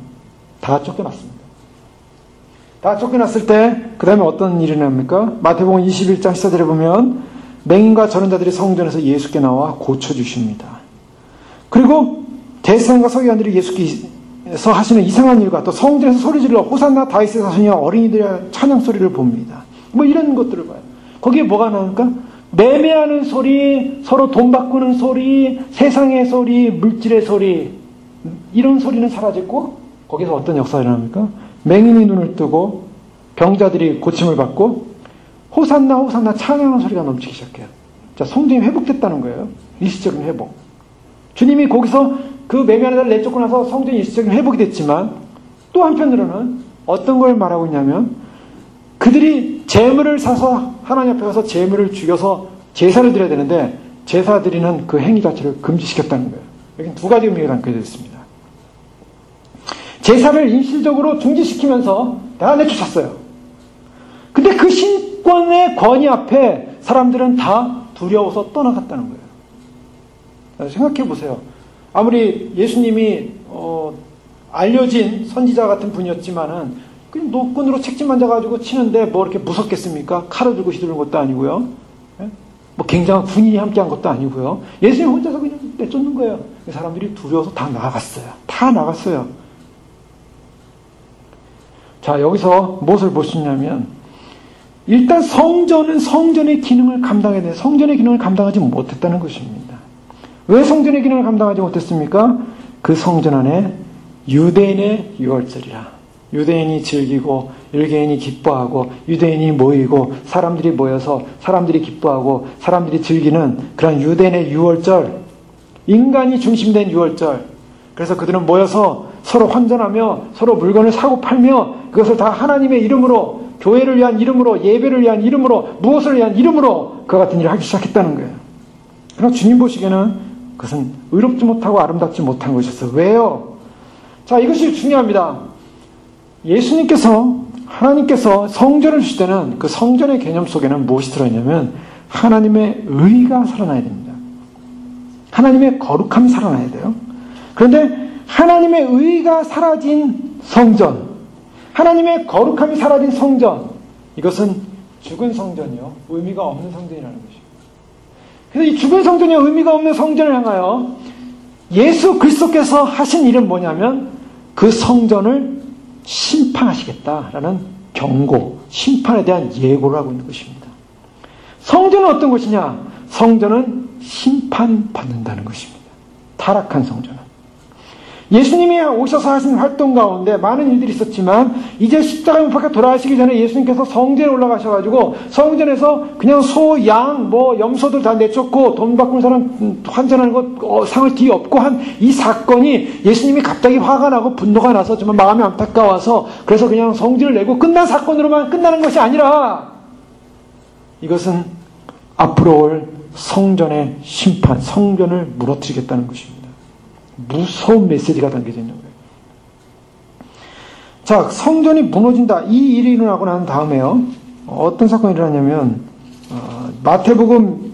다 쫓겨났습니다. 다 쫓겨났을 때 그 다음에 어떤 일이 납니까? 마태복음 21장 14절에 보면 맹인과 저런 자들이 성전에서 예수께 나와 고쳐주십니다. 그리고 대제사장과 서기관들이 예수께서 하시는 이상한 일과 또 성전에서 소리질러 호산나 다윗의 자손이여 어린이들의 찬양 소리를 봅니다. 뭐 이런 것들을 봐요. 거기에 뭐가 나옵니까? 매매하는 소리, 서로 돈 바꾸는 소리, 세상의 소리, 물질의 소리, 이런 소리는 사라졌고 거기서 어떤 역사가 일어납니까? 맹인이 눈을 뜨고 병자들이 고침을 받고 호산나 호산나 찬양하는 소리가 넘치기 시작해요. 자, 성전이 회복됐다는 거예요. 일시적인 회복. 주님이 거기서 그 매매하는 자를 내쫓고 나서 성전이 일시적인 회복이 됐지만 또 한편으로는 어떤 걸 말하고 있냐면 그들이 제물을 사서 하나님 앞에 가서 제물을 죽여서 제사를 드려야 되는데 제사 드리는 그 행위 자체를 금지시켰다는 거예요. 여기 두 가지 의미가 담겨져 있습니다. 제사를 일시적으로 중지시키면서 다 내쫓았어요. 근데 그 신권의 권위 앞에 사람들은 다 두려워서 떠나갔다는 거예요. 생각해 보세요. 아무리 예수님이 알려진 선지자 같은 분이었지만은 그냥 노끈으로 책짓 만져가지고 치는데 뭐 이렇게 무섭겠습니까? 칼을 들고 휘두르는 것도 아니고요. 뭐 굉장한 군인이 함께한 것도 아니고요. 예수님 혼자서 그냥 내쫓는 거예요. 사람들이 두려워서 다 나갔어요. 다 나갔어요. 자, 여기서 무엇을 볼 수 있냐면 일단 성전은 성전의 기능을 감당해야 돼요. 성전의 기능을 감당하지 못했다는 것입니다. 왜 성전의 기능을 감당하지 못했습니까? 그 성전 안에 유대인의 유월절이라. 유대인이 즐기고 율개인이 기뻐하고 유대인이 모이고 사람들이 모여서 사람들이 기뻐하고 사람들이 즐기는 그런 유대인의 유월절, 인간이 중심된 유월절. 그래서 그들은 모여서 서로 환전하며 서로 물건을 사고 팔며 그것을 다 하나님의 이름으로, 교회를 위한 이름으로, 예배를 위한 이름으로, 무엇을 위한 이름으로 그와 같은 일을 하기 시작했다는 거예요. 그러나 주님 보시기에는 그것은 의롭지 못하고 아름답지 못한 것이었어요. 왜요? 자, 이것이 중요합니다. 예수님께서, 하나님께서 성전을 주실 때는 그 성전의 개념 속에는 무엇이 들어있냐면 하나님의 의가 살아나야 됩니다. 하나님의 거룩함이 살아나야 돼요. 그런데 하나님의 의가 사라진 성전, 하나님의 거룩함이 사라진 성전, 이것은 죽은 성전이요, 의미가 없는 성전이라는 것입니다. 그래서 이 죽은 성전이 의미가 없는 성전을 향하여 예수 그리스도께서 하신 일은 뭐냐면 그 성전을 심판하시겠다라는 경고, 심판에 대한 예고를 하고 있는 것입니다. 성전은 어떤 것이냐? 성전은 심판받는다는 것입니다. 타락한 성전은. 예수님이 오셔서 하신 활동 가운데 많은 일들이 있었지만 이제 십자가에 못 박혀 돌아가시기 전에 예수님께서 성전에 올라가셔가지고 성전에서 그냥 소, 양, 뭐 염소들 다 내쫓고 돈 바꾸는 사람 환전하는 것 상을 뒤에 업고 한 이 사건이 예수님이 갑자기 화가 나고 분노가 나서 정말 마음이 안타까워서 그래서 그냥 성질을 내고 끝난 사건으로만 끝나는 것이 아니라 이것은 앞으로 올 성전의 심판, 성전을 무너뜨리겠다는 것입니다. 무서운 메시지가 담겨져 있는 거예요. 자, 성전이 무너진다. 이 일이 일어나고 난 다음에요. 어떤 사건이 일어나냐면 마태복음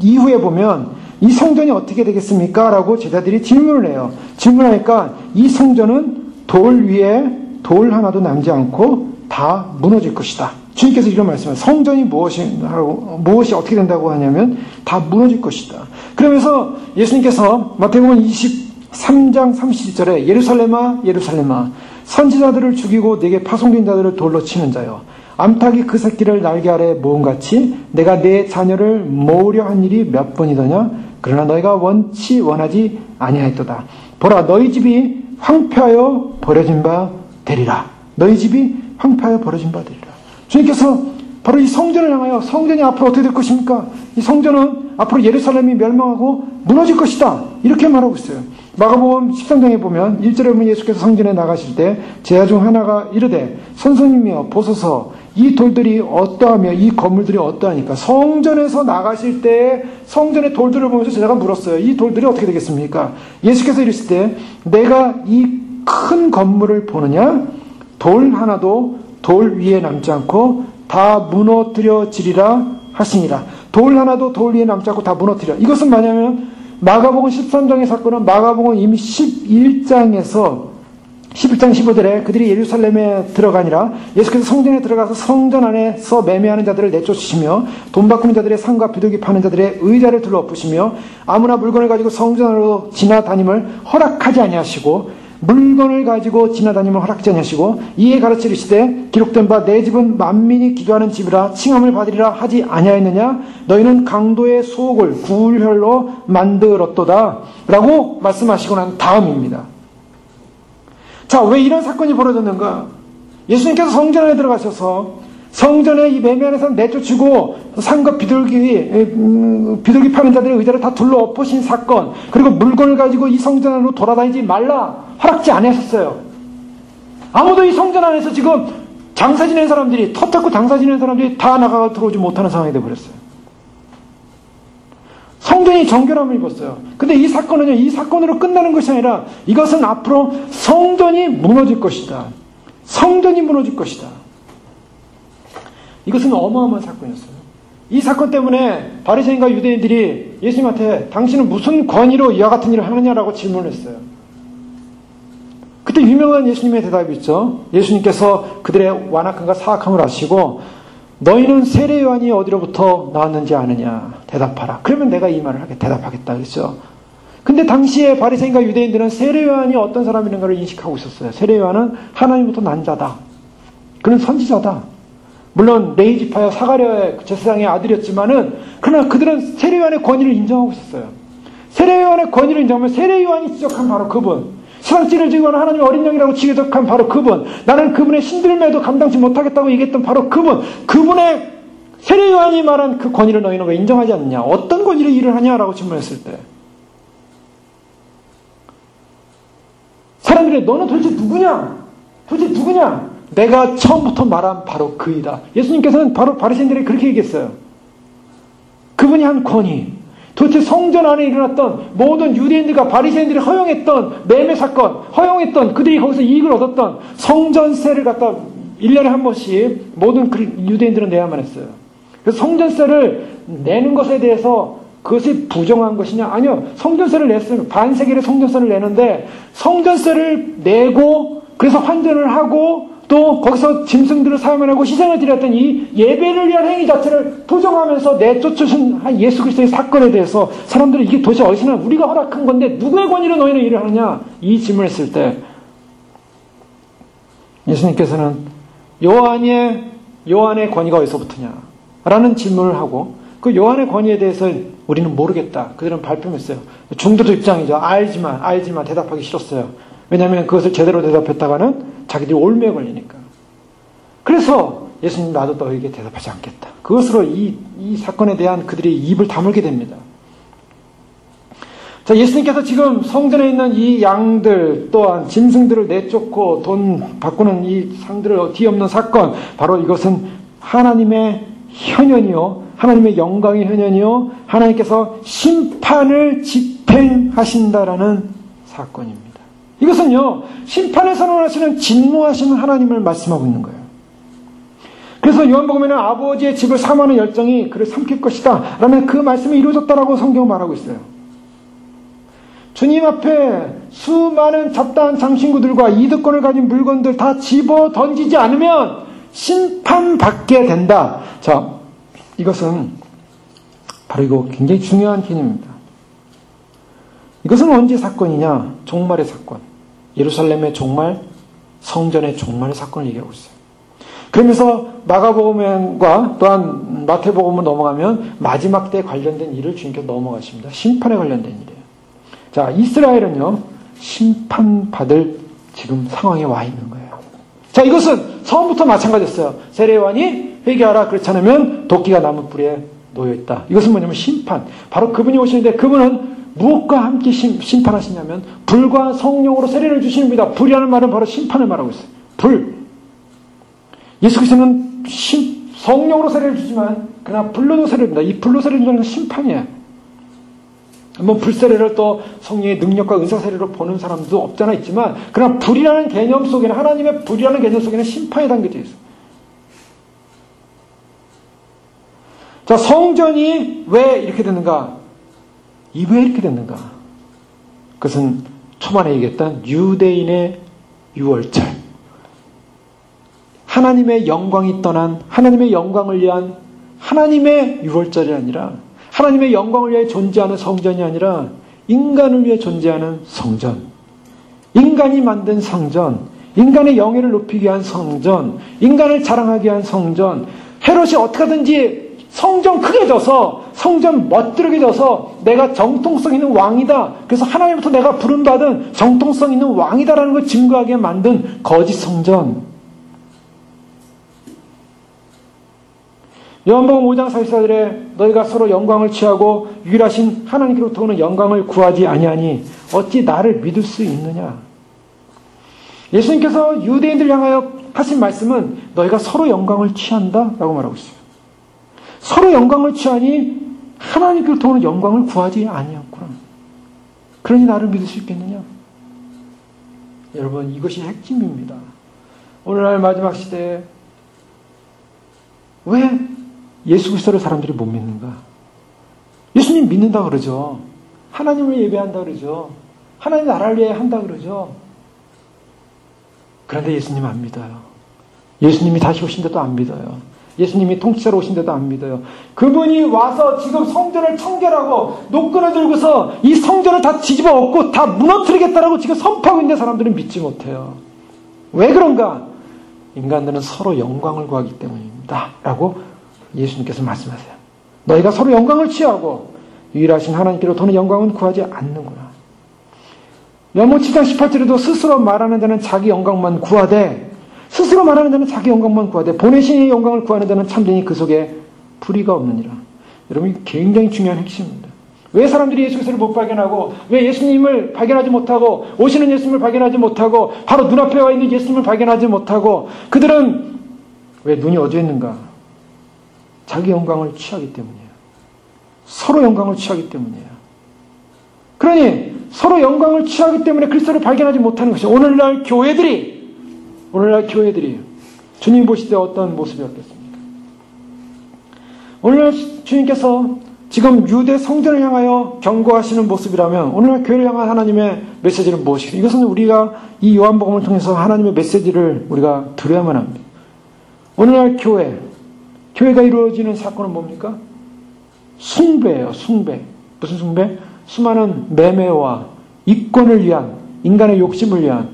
이후에 보면 이 성전이 어떻게 되겠습니까? 라고 제자들이 질문을 해요. 질문하니까 이 성전은 돌 위에 돌 하나도 남지 않고 다 무너질 것이다. 주님께서 이런 말씀하세요. 성전이 무엇이 어떻게 된다고 하냐면 다 무너질 것이다. 그러면서 예수님께서 마태복음 23장 31절에 예루살렘아 예루살렘아 선지자들을 죽이고 내게 파송된 자들을 돌로 치는 자여 암탉이 그 새끼를 날개 아래 모음같이 내가 내 자녀를 모으려 한 일이 몇 번이더냐. 그러나 너희가 원하지 아니하였도다. 보라 너희 집이 황폐하여 버려진 바 되리라. 너희 집이 황폐하여 버려진 바 되리라. 주님께서 바로 이 성전을 향하여 성전이 앞으로 어떻게 될 것입니까? 이 성전은 앞으로 예루살렘이 멸망하고 무너질 것이다. 이렇게 말하고 있어요. 마가복음 13장에 보면 1절에 보면 예수께서 성전에 나가실 때 제자 중 하나가 이르되 선생님이여 보소서 이 돌들이 어떠하며 이 건물들이 어떠하니까. 성전에서 나가실 때 성전의 돌들을 보면서 제자가 물었어요. 이 돌들이 어떻게 되겠습니까? 예수께서 이르실 때 내가 이 큰 건물을 보느냐? 돌 하나도 돌 위에 남지 않고 다 무너뜨려지리라 하시니라. 돌 하나도 돌 위에 남지 않고 다 무너뜨려. 이것은 뭐냐면 마가복음 13장의 사건은 마가복음 이미 11장 15절에 그들이 예루살렘에 들어가니라. 예수께서 성전에 들어가서 성전 안에서 매매하는 자들을 내쫓으시며 돈 바꾸는 자들의 상과 비둘기 파는 자들의 의자를 둘러엎으시며 아무나 물건을 가지고 성전 안으로 지나다님을 허락하지 아니하시고 물건을 가지고 지나다니면 허락하지 아니하시고 이에 가르치시되 기록된 바 내 집은 만민이 기도하는 집이라 칭함을 받으리라 하지 아니하였느냐. 너희는 강도의 속을 굴혈로 만들었도다 라고 말씀하시고 난 다음입니다. 자, 왜 이런 사건이 벌어졌는가? 예수님께서 성전 안에 들어가셔서 성전에 이 매매하는 사람 내쫓으고 상과 비둘기 파는 자들의 의자를 다 둘러엎으신 사건, 그리고 물건을 가지고 이 성전 안으로 돌아다니지 말라 허락지 안 하셨어요. 아무도 이 성전 안에서 지금 장사 지내는 사람들이, 터 닦고 장사 지내는 사람들이 다 나가 들어오지 못하는 상황이 되어버렸어요. 성전이 정결함을 입었어요. 근데 이 사건은요, 이 사건으로 끝나는 것이 아니라 이것은 앞으로 성전이 무너질 것이다. 성전이 무너질 것이다. 이것은 어마어마한 사건이었어요. 이 사건 때문에 바리새인과 유대인들이 예수님한테 당신은 무슨 권위로 이와 같은 일을 하느냐라고 질문을 했어요. 그때 유명한 예수님의 대답이 있죠. 예수님께서 그들의 완악함과 사악함을 아시고 너희는 세례 요한이 어디로부터 나왔는지 아느냐 대답하라. 그러면 내가 이 말을 대답하겠다 그랬죠. 근데 당시에 바리새인과 유대인들은 세례 요한이 어떤 사람이라는 인식하고 있었어요. 세례 요한은 하나님부터 난 자다. 그는 선지자다. 물론 레위 지파여 사가랴의 제사장의 아들이었지만은 그러나 그들은 세례 요한의 권위를 인정하고 있었어요. 세례 요한의 권위를 인정하면 세례 요한이 지적한 바로 그분, 세상지를 지고는 하나님의 어린 양이라고 지적한 바로 그분, 나는 그분의 신들매도 감당치 못하겠다고 얘기했던 바로 그분의 세례 요한이 말한 그 권위를 너희는 왜 인정하지 않느냐, 어떤 권위로 일을 하냐라고 질문했을 때 사람들이 너는 도대체 누구냐? 내가 처음부터 말한 바로 그이다. 예수님께서는 바로 바리새인들에게 그렇게 얘기했어요. 그분이 한 권위, 도대체 성전 안에 일어났던 모든 유대인들과 바리새인들이 허용했던 매매 사건, 허용했던 그들이 거기서 이익을 얻었던 성전세를 갖다 1년에 한 번씩 모든 유대인들은 내야만 했어요. 그래서 성전세를 내는 것에 대해서 그것이 부정한 것이냐? 아니요. 성전세를 냈으면 반세겔의 성전세를 내는데 성전세를 내고 그래서 환전을 하고 또 거기서 짐승들을 사용하고 희생을 드렸던 이 예배를 위한 행위 자체를 부정하면서 내쫓으신 예수 그리스도의 사건에 대해서 사람들은 이게 도대체 어디서 나 우리가 허락한 건데 누구의 권위로 너희는 일을 하느냐? 이 질문을 했을 때 예수님께서는 요한의 권위가 어디서부터냐? 라는 질문을 하고 그 요한의 권위에 대해서 우리는 모르겠다. 그들은 발표했어요. 중도도 입장이죠. 알지만 대답하기 싫었어요. 왜냐하면 그것을 제대로 대답했다가는 자기들이 올매에 걸리니까. 그래서 예수님 나도 너에게 대답하지 않겠다. 그것으로 이 사건에 대한 그들이 입을 다물게 됩니다. 자, 예수님께서 지금 성전에 있는 이 양들 또한 짐승들을 내쫓고 돈 바꾸는 이 상들을 뒤엎는 사건, 바로 이것은 하나님의 현현이요, 하나님의 영광의 현현이요, 하나님께서 심판을 집행하신다라는 사건입니다. 이것은요, 심판을 선언하시는 진노하시는 하나님을 말씀하고 있는 거예요. 그래서 요한복음에는 아버지의 집을 사모하는 열정이 그를 삼킬 것이다 라는 그 말씀이 이루어졌다라고 성경은 말하고 있어요. 주님 앞에 수많은 잡다한 장신구들과 이득권을 가진 물건들 다 집어 던지지 않으면 심판받게 된다. 자, 이것은 바로 이거 굉장히 중요한 개념입니다. 이것은 언제 사건이냐? 종말의 사건. 예루살렘의 종말, 성전의 종말의 사건을 얘기하고 있어요. 그러면서 마가복음과 또한 마태복음을 넘어가면 마지막 때에 관련된 일을 주님께서 넘어가십니다. 심판에 관련된 일이에요. 자, 이스라엘은요, 심판받을 지금 상황에 와 있는 거예요. 자, 이것은 처음부터 마찬가지였어요. 세례요한이 회개하라 그렇지 않으면 도끼가 나무뿌리에 놓여있다. 이것은 뭐냐면 심판. 바로 그분이 오시는데 그분은 무엇과 함께 심판하시냐면 불과 성령으로 세례를 주십니다. 불이라는 말은 바로 심판을 말하고 있어요. 불. 예수 그리스도는 성령으로 세례를 주지만 그러나 불로도 세례를 줍니다. 이 불로 세례를 주는 건 심판이에요. 뭐 불세례를 또 성령의 능력과 은사 세례로 보는 사람도 없잖아 있지만 그러나 불이라는 개념 속에는 하나님의 불이라는 개념 속에는 심판이 담겨져 있어요. 자, 성전이 왜 이렇게 됐는가? 왜 이렇게 됐는가? 그것은 초반에 얘기했던 유대인의 유월절. 하나님의 영광이 떠난 하나님의 영광을 위한 하나님의 유월절이 아니라 하나님의 영광을 위해 존재하는 성전이 아니라 인간을 위해 존재하는 성전. 인간이 만든 성전. 인간의 영예를 높이기 위한 성전. 인간을 자랑하기 위한 성전. 헤롯이 어떻게 하든지 성전 크게 져서 성전 멋들게 져서 내가 정통성 있는 왕이다. 그래서 하나님부터 내가 부름받은 정통성 있는 왕이다라는 걸 증거하게 만든 거짓 성전. 요한복음 5장 44절에 너희가 서로 영광을 취하고 유일하신 하나님께로부터 오는 영광을 구하지 아니하니 어찌 나를 믿을 수 있느냐. 예수님께서 유대인들 향하여 하신 말씀은 너희가 서로 영광을 취한다 라고 말하고 있어요. 서로 영광을 취하니 하나님께로부터 오는 영광을 구하지 아니하였구나. 그러니 나를 믿을 수 있겠느냐. 여러분, 이것이 핵심입니다. 오늘날 마지막 시대에 왜 예수 그리스도를 사람들이 못 믿는가? 예수님 믿는다 그러죠. 하나님을 예배한다 그러죠. 하나님 나라를 위해 한다 그러죠. 그런데 예수님 안 믿어요. 예수님이 다시 오신데도 안 믿어요. 예수님이 통치자로 오신데도 안 믿어요. 그분이 와서 지금 성전을 청결하고 노끈을 들고서 이 성전을 다 뒤집어 엎고 다 무너뜨리겠다라고 지금 선포하고 있는데 사람들은 믿지 못해요. 왜 그런가? 인간들은 서로 영광을 구하기 때문입니다. 라고 예수님께서 말씀하세요. 너희가 서로 영광을 취하고 유일하신 하나님께로 도는 영광은 구하지 않는구나. 요한복음 7장 18절에도 스스로 말하는 자는 자기 영광만 구하되 스스로 말하는 자는 자기 영광만 구하되 보내신 이의 영광을 구하는 자는 참되니 그 속에 불의가 없느니라. 여러분, 굉장히 중요한 핵심입니다. 왜 사람들이 예수 그리스도를 못 발견하고 왜 예수님을 발견하지 못하고 오시는 예수님을 발견하지 못하고 바로 눈앞에 와 있는 예수님을 발견하지 못하고 그들은 왜 눈이 어두웠는가? 자기 영광을 취하기 때문이에요. 서로 영광을 취하기 때문이에요. 그러니 서로 영광을 취하기 때문에 그리스도를 발견하지 못하는 것이죠. 오늘날 교회들이 주님 보실 때 어떤 모습이었겠습니까? 오늘날 주님께서 지금 유대 성전을 향하여 경고하시는 모습이라면 오늘날 교회를 향한 하나님의 메시지는 무엇이겠어요? 이것은 우리가 이 요한복음을 통해서 하나님의 메시지를 우리가 들어야만 합니다. 오늘날 교회가 이루어지는 사건은 뭡니까? 숭배예요. 숭배. 무슨 숭배? 수많은 매매와 이권을 위한 인간의 욕심을 위한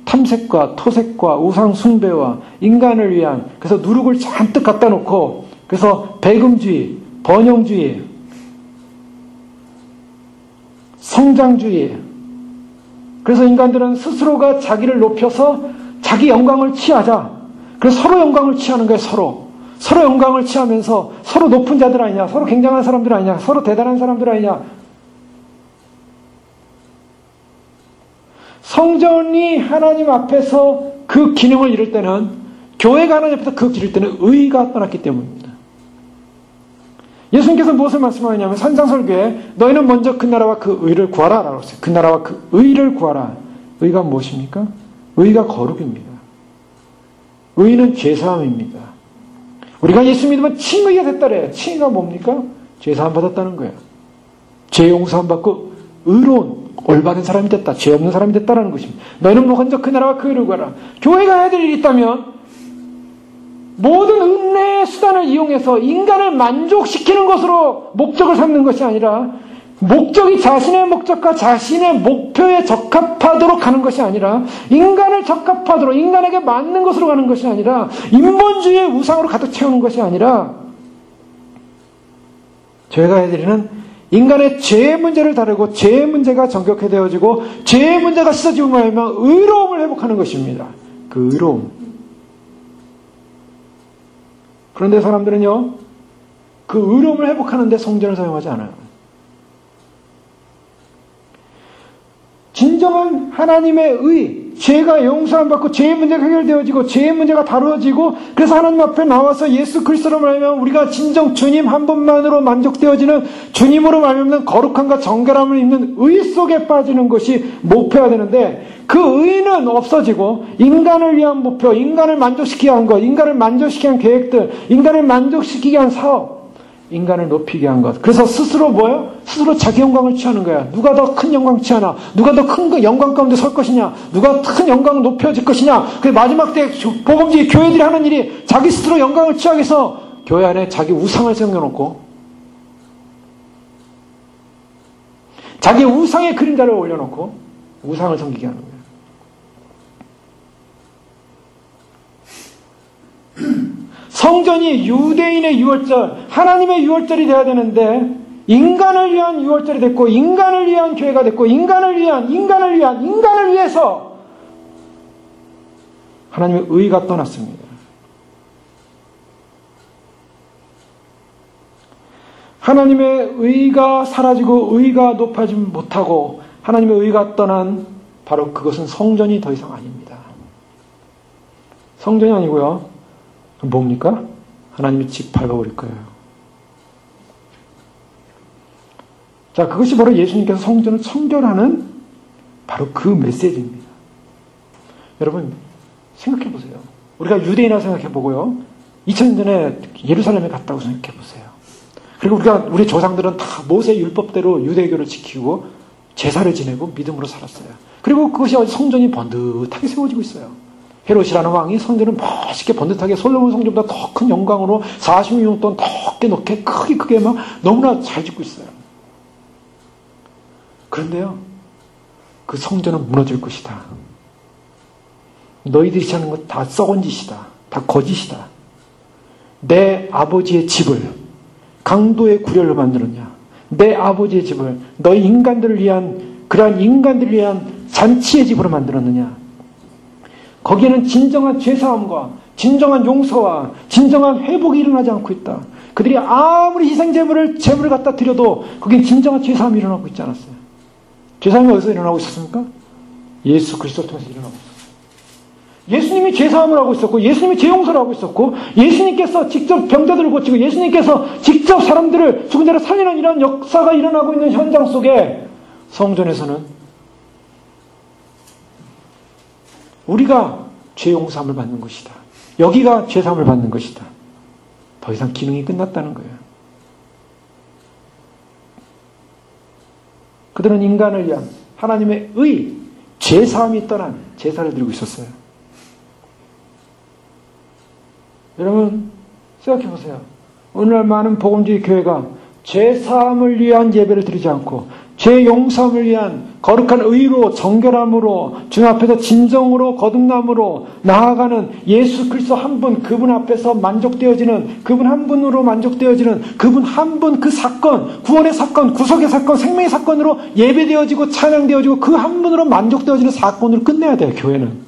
탐색과 토색과 우상 숭배와 인간을 위한 그래서 누룩을 잔뜩 갖다 놓고 그래서 배금주의, 번영주의, 성장주의. 그래서 인간들은 스스로가 자기를 높여서 자기 영광을 취하자. 그래서 서로 영광을 취하는 거예요. 서로 영광을 취하면서 서로 높은 자들 아니냐, 서로 굉장한 사람들 아니냐, 서로 대단한 사람들 아니냐. 성전이 하나님 앞에서 그 기능을 이룰 때는, 교회가 하나님 앞에서 그 기를 때는 의가 떠났기 때문입니다. 예수님께서 무엇을 말씀하느냐면 산상설교에 너희는 먼저 그 나라와 그 의를 구하라 라고 했어요. 그 나라와 그 의를 구하라. 의가 무엇입니까? 의가 거룩입니다. 의는 죄사함입니다. 우리가 예수 믿으면 칭의가 됐다래요. 칭의가 뭡니까? 죄사함 받았다는 거예요. 죄 용서함 받고 의로운 올바른 사람이 됐다. 죄 없는 사람이 됐다라는 것입니다. 너희는 먼저 그 나라와 그 의를 구하라. 교회가 해야 될 일이 있다면 모든 은혜의 수단을 이용해서 인간을 만족시키는 것으로 목적을 삼는 것이 아니라, 목적이 자신의 목적과 자신의 목표에 적합하도록 하는 것이 아니라, 인간을 적합하도록 인간에게 맞는 것으로 가는 것이 아니라, 인본주의의 우상으로 가득 채우는 것이 아니라, 저희가 해드리는 인간의 죄의 문제를 다루고 죄의 문제가 정격해 되어지고 죄의 문제가 씻어지고 말면 의로움을 회복하는 것입니다. 그 의로움. 그런데 사람들은요, 그 의로움을 회복하는데 성전을 사용하지 않아요. 진정한 하나님의 의, 죄가 용서함 받고 죄의 문제가 해결되어지고 죄의 문제가 다루어지고, 그래서 하나님 앞에 나와서 예수 그리스도로 말하면 우리가 진정 주님 한 분만으로 만족되어지는, 주님으로 말하면 거룩함과 정결함을 입는 의 속에 빠지는 것이 목표가 되는데, 그 의는 없어지고 인간을 위한 목표, 인간을 만족시키게 한 것, 인간을 만족시키게 한 계획들, 인간을 만족시키게 한 사업, 인간을 높이게 한 것. 그래서 스스로 뭐예요? 스스로 자기 영광을 취하는 거야. 누가 더 큰 영광 취하나? 누가 더 큰 영광 가운데 설 것이냐? 누가 큰 영광 높여질 것이냐? 그 마지막 때 복음주의 교회들이 하는 일이 자기 스스로 영광을 취하기 위해서 교회 안에 자기 우상을 세워놓고 자기 우상의 그림자를 올려놓고 우상을 섬기게 하는 거예요. 성전이 유대인의 유월절, 하나님의 유월절이 되어야 되는데 인간을 위한 유월절이 됐고, 인간을 위한 교회가 됐고, 인간을 위해서 하나님의 의가 떠났습니다. 하나님의 의가 사라지고 의가 높아지지 못하고 하나님의 의가 떠난 바로 그것은 성전이 더 이상 아닙니다. 성전이 아니고요. 뭡니까? 하나님이 집 밟아버릴 거예요. 자, 그것이 바로 예수님께서 성전을 청결하는 바로 그 메시지입니다. 여러분, 생각해 보세요. 우리가 유대인이라 생각해 보고요. 2000년 전에 예루살렘에 갔다고 생각해 보세요. 그리고 우리 조상들은 다 모세 율법대로 유대교를 지키고 제사를 지내고 믿음으로 살았어요. 그리고 그것이 성전이 번듯하게 세워지고 있어요. 헤롯이라는 왕이 성전을 멋있게 번듯하게 솔로몬 성전보다 더 큰 영광으로 46년 동안 더 높게 크게 막 너무나 잘 짓고 있어요. 그런데요, 그 성전은 무너질 것이다. 너희들이 하는 것 다 썩은 짓이다. 다 거짓이다. 내 아버지의 집을 강도의 구렬로 만들었냐? 내 아버지의 집을 너희 인간들을 위한, 그러한 인간들을 위한 잔치의 집으로 만들었느냐? 거기에는 진정한 죄사함과 진정한 용서와 진정한 회복이 일어나지 않고 있다. 그들이 아무리 희생제물을 갖다 드려도 거기에 진정한 죄사함이 일어나고 있지 않았어요. 죄사함이 어디서 일어나고 있었습니까? 예수 그리스도를 통해서 일어나고 있었어요. 예수님이 죄사함을 하고 있었고, 예수님이 죄용서를 하고 있었고, 예수님께서 직접 병자들을 고치고, 예수님께서 직접 사람들을 죽은 자를 살리는 이런 역사가 일어나고 있는 현장 속에 성전에서는 우리가 죄용서함을 받는 것이다. 여기가 죄사함을 받는 것이다. 더 이상 기능이 끝났다는 거예요. 그들은 인간을 위한 하나님의 의, 죄사함이 떠난 제사를 드리고 있었어요. 여러분 생각해 보세요. 오늘날 많은 복음주의 교회가 죄사함을 위한 예배를 드리지 않고 죄 용서함을 위한 거룩한 의로 정결함으로 주님 앞에서 진정으로 거듭남으로 나아가는 예수 그리스도 한 분, 그분 앞에서 만족되어지는, 그분 한 분으로 만족되어지는, 그분 한 분 그 사건, 구원의 사건, 구속의 사건, 생명의 사건으로 예배되어지고 찬양되어지고 그 한 분으로 만족되어지는 사건으로 끝내야 돼요. 교회는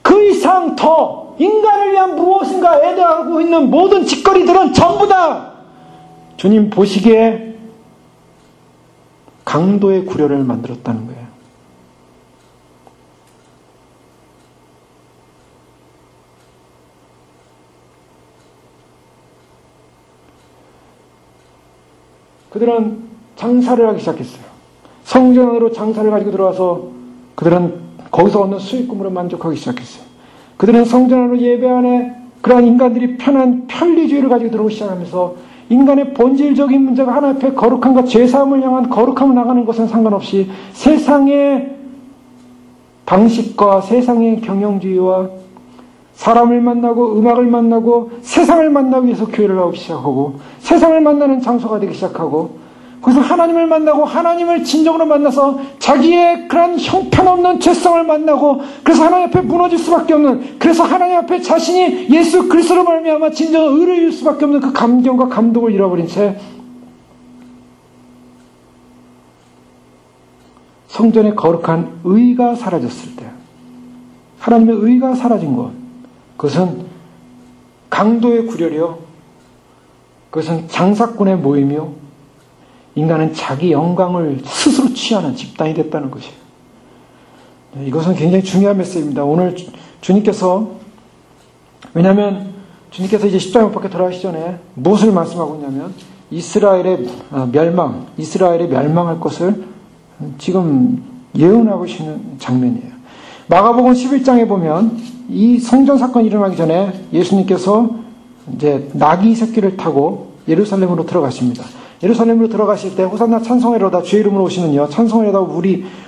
그 이상 더 인간을 위한 무엇인가 애대하고 있는 모든 짓거리들은 전부 다 주님 보시기에 강도의 구려를 만들었다는 거예요. 그들은 장사를 하기 시작했어요. 성전 안으로 장사를 가지고 들어와서 그들은 거기서 얻는 수익금으로 만족하기 시작했어요. 그들은 성전 안으로 예배 안에 그러한 인간들이 편한 편리주의를 가지고 들어오기 시작하면서 인간의 본질적인 문제가 하나 앞에 거룩함과 죄사함을 향한 거룩함을 나가는 것은 상관없이 세상의 방식과 세상의 경영주의와 사람을 만나고 음악을 만나고 세상을 만나기 위해서 교회를 나오기 시작하고 세상을 만나는 장소가 되기 시작하고 그래서 하나님을 만나고 하나님을 진정으로 만나서 자기의 그런 형편없는 죄성을 만나고 그래서 하나님 앞에 무너질 수밖에 없는 그래서 하나님 앞에 자신이 예수 그리스도로 말미암아 진정한 의를 이룰 수밖에 없는 그 감경과 감동을 잃어버린 채 성전의 거룩한 의가 사라졌을 때 하나님의 의가 사라진 것 그것은 강도의 구렬이요 그것은 장사꾼의 모임이요 인간은 자기 영광을 스스로 취하는 집단이 됐다는 것이에요. 이것은 굉장히 중요한 메시지입니다. 오늘 주님께서 왜냐하면 주님께서 이제 십자가에 못 박혀 돌아가시기 전에 무엇을 말씀하고 있냐면 이스라엘의 멸망할 것을 지금 예언하고 계시는 장면이에요. 마가복음 11장에 보면 이 성전 사건이 일어나기 전에 예수님께서 이제 나귀 새끼를 타고 예루살렘으로 들어가십니다. 예루살렘으로 들어가실 때 호산나 찬송하리로다 주의 이름으로 오시는요 찬송하리로다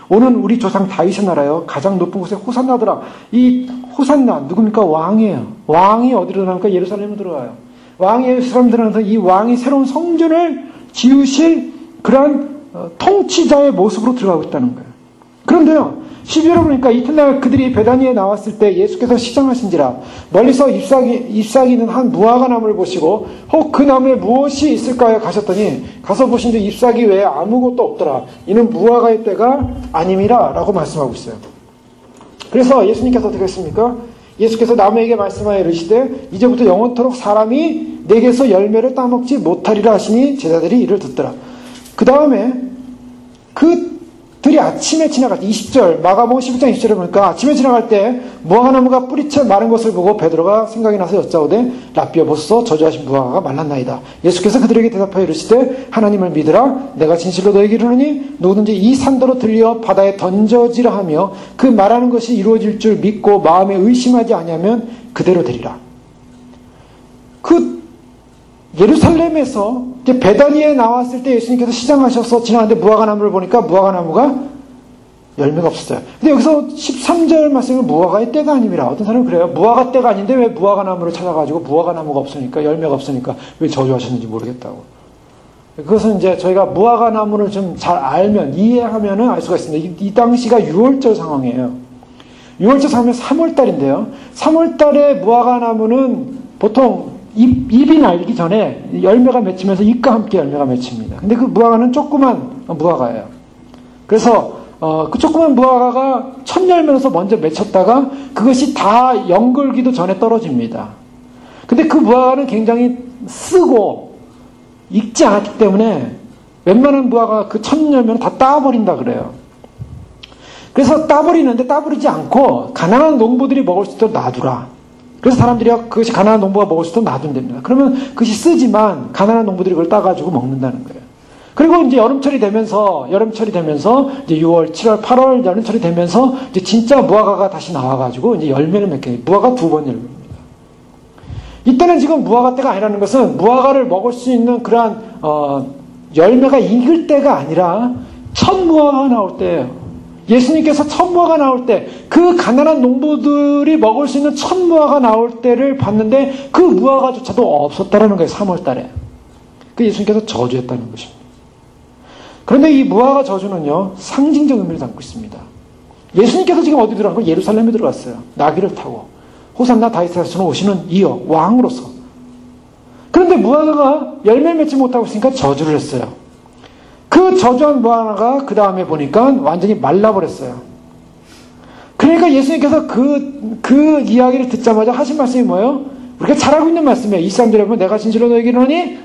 오는 우리 조상 다윗의 나라요 가장 높은 곳에 호산나더라. 이 호산나 누굽니까? 왕이에요. 왕이 어디로 들어갑니까? 예루살렘으로 들어가요. 왕이 예루살렘 들어가서 이 왕이 새로운 성전을 지으실 그러한 통치자의 모습으로 들어가고 있다는 거예요. 그런데요 12절을 보니까 이튿날 그들이 베다니에 나왔을 때 예수께서 시장하신지라 멀리서 잎사귀는 한 무화과 나무를 보시고 혹 그 나무에 무엇이 있을까요? 가셨더니 가서 보신즉 잎사귀 외에 아무것도 없더라. 이는 무화과의 때가 아님이라 라고 말씀하고 있어요. 그래서 예수님께서 어떻게 했습니까? 예수께서 나무에게 말씀하여 이르시되 이제부터 영원토록 사람이 내게서 열매를 따먹지 못하리라 하시니 제자들이 이를 듣더라. 그 다음에 그들이 아침에 지나갈 때 20절 마가복음 11장 20절에 보니까 아침에 지나갈 때 무화과나무가 뿌리채 마른 것을 보고 베드로가 생각이 나서 여짜오되 라삐어 보소서 저주하신 무화과가 말랐나이다. 예수께서 그들에게 대답하여 이르시되 하나님을 믿으라. 내가 진실로 너에게 이르노니 누구든지 이 산더러 들려 바다에 던져지라 하며 그 말하는 것이 이루어질 줄 믿고 마음에 의심하지 아니하면 그대로 되리라. 그 예루살렘에서 이제 베다니에 나왔을 때 예수님께서 시장하셔서 지나갔는데 무화과나무를 보니까 무화과나무가 열매가 없었어요. 근데 여기서 13절 말씀은 무화과의 때가 아닙니다. 어떤 사람은 그래요. 무화과 때가 아닌데 왜 무화과나무를 찾아가지고 무화과나무가 없으니까 열매가 없으니까 왜 저주하셨는지 모르겠다고. 그것은 이제 저희가 무화과나무를 좀 잘 알면 이해하면은 알 수가 있습니다. 이 당시가 6월절 상황이에요. 6월절 상황이면 3월달인데요. 3월달에 무화과나무는 보통 잎이 날기 전에 열매가 맺히면서 잎과 함께 열매가 맺힙니다. 근데 그 무화과는 조그만 무화과예요. 그래서 그 조그만 무화과가 첫 열매로서 먼저 맺혔다가 그것이 다 연글기도 전에 떨어집니다. 근데 그 무화과는 굉장히 쓰고 익지 않았기 때문에 웬만한 무화과가 그 첫 열매는 다 따버린다 그래요. 그래서 따버리는데 따버리지 않고 가난한 농부들이 먹을 수 있도록 놔두라. 그래서 사람들이 그것이 가난한 농부가 먹을 수 있도록 놔둔답니다. 그러면 그것이 쓰지만 가난한 농부들이 그걸 따가지고 먹는다는 거예요. 그리고 이제 여름철이 되면서 이제 6월, 7월, 8월 여름철이 되면서 이제 진짜 무화과가 다시 나와가지고 이제 열매를 맺게 무화과 2번 열매입니다. 이때는 지금 무화과 때가 아니라는 것은 무화과를 먹을 수 있는 그러한 열매가 익을 때가 아니라 첫 무화과가 나올 때예요. 예수님께서 첫 무화과 나올 때 그 가난한 농부들이 먹을 수 있는 첫 무화과 나올 때를 봤는데 그 무화과조차도 없었다라는 거예요. 3월 달에. 그 예수님께서 저주했다는 것입니다. 그런데 이 무화과 저주는요 상징적 의미를 담고 있습니다. 예수님께서 지금 어디 들어간 거예요? 예루살렘에 들어갔어요. 나귀를 타고 호산나 다윗의 자손으로 오시는 이어 왕으로서. 그런데 무화과가 열매를 맺지 못하고 있으니까 저주를 했어요. 그 저주한 무화과가 그 다음에 보니까 완전히 말라버렸어요. 그러니까 예수님께서 그 이야기를 듣자마자 하신 말씀이 뭐예요? 우리가 잘 알고 있는 말씀이에요. 23절에 보면 내가 진실로 너에게 이르노니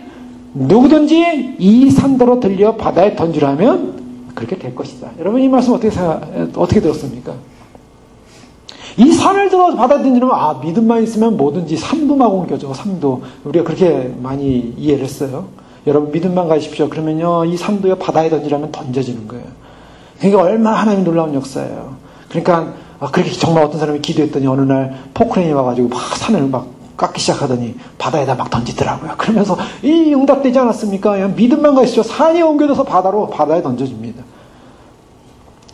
누구든지 이 산더러 들려 바다에 던지라면 그렇게 될 것이다. 여러분 이 말씀 어떻게 들었습니까? 이 산을 들어 바다에 던지면 믿음만 있으면 뭐든지 삼두마고 옮겨져. 삼두. 우리가 그렇게 많이 이해를 했어요. 여러분 믿음만 가십시오. 그러면요 이 산도요 바다에 던지라면 던져지는 거예요. 그러니까 얼마나 하나님 놀라운 역사예요. 그러니까 그렇게 정말 어떤 사람이 기도했더니 어느 날 포크레인이 와가지고 막 산을 막 깎기 시작하더니 바다에다 막 던지더라고요. 그러면서 이 응답되지 않았습니까? 그냥 믿음만 가십시오. 산이 옮겨져서 바다에 던져집니다.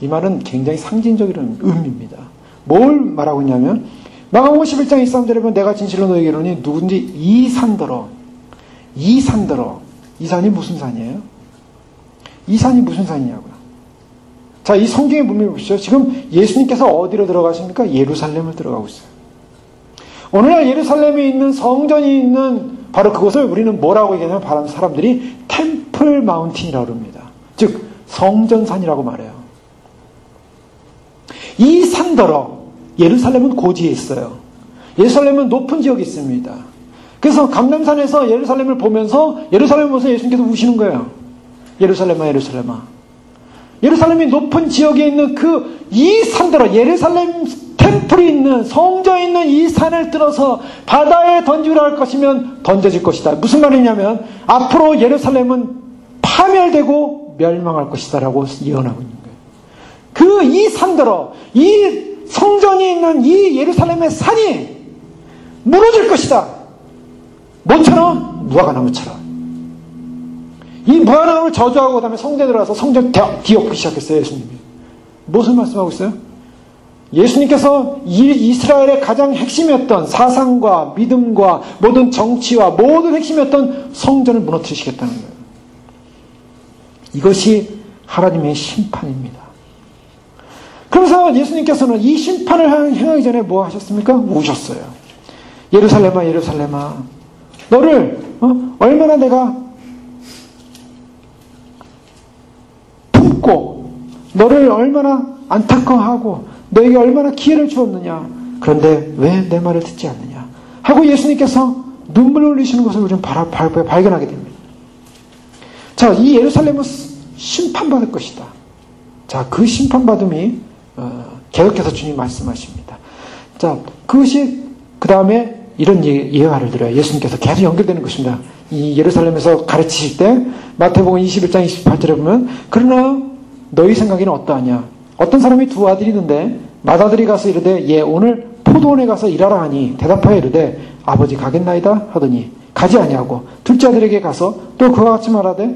이 말은 굉장히 상징적인 의미입니다. 뭘 말하고 있냐면 마가복음 11장 23절에 보면 내가 진실로 너에게 이르노니 누군지 이 산더러. 이 산이 무슨 산이에요? 이 산이 무슨 산이냐고요. 자, 이 성경의 문맥을 보시죠. 지금 예수님께서 어디로 들어가십니까? 예루살렘을 들어가고 있어요. 오늘날 예루살렘에 있는 성전이 있는 바로 그것을 우리는 뭐라고 얘기하냐면 바로 사람들이 템플 마운틴이라고 합니다. 즉 성전산이라고 말해요. 이 산더러 예루살렘은 고지에 있어요. 예루살렘은 높은 지역에 있습니다. 그래서 감람산에서 예루살렘을 보면서 예수님께서 우시는 거예요. 예루살렘아 예루살렘아. 예루살렘이 높은 지역에 있는 이 산더러 예루살렘 템플이 있는 성전이 있는 이 산을 뜯어서 바다에 던지라 할 것이면 던져질 것이다. 무슨 말이냐면 앞으로 예루살렘은 파멸되고 멸망할 것이다 라고 예언하고 있는 거예요. 이 산더러 이 성전이 있는 이 예루살렘의 산이 무너질 것이다. 뭐처럼? 무화과나무처럼. 이 무화과나무를 저주하고 그 다음에 성전에 들어가서 성전 뒤엎기 시작했어요. 예수님이. 무슨 말씀하고 있어요? 예수님께서 이스라엘의 가장 핵심이었던 사상과 믿음과 모든 정치와 모든 핵심이었던 성전을 무너뜨리시겠다는 거예요. 이것이 하나님의 심판입니다. 그래서 예수님께서는 이 심판을 행하기 전에 뭐 하셨습니까? 우셨어요. 예루살렘아 예루살렘아 너를 얼마나 내가 품고 너를 얼마나 안타까워하고 너에게 얼마나 기회를 주었느냐. 그런데 왜 내 말을 듣지 않느냐 하고 예수님께서 눈물을 흘리시는 것을 우리는 발견하게 됩니다. 자, 이 예루살렘은 심판받을 것이다. 자, 그 심판받음이 계속해서 주님 말씀하십니다. 자, 그것이 그 다음에 이런 예화를 들어요. 예수님께서 계속 연결되는 것입니다. 이 예루살렘에서 가르치실 때 마태복음 21장 28절에 보면 그러나 너희 생각에는 어떠하냐. 어떤 사람이 두 아들이 있는데 맏아들이 가서 이르되 예 오늘 포도원에 가서 일하라 하니 대답하여 이르되 아버지 가겠나이다 하더니 가지 아니하고 둘째 아들에게 가서 또 그와 같이 말하되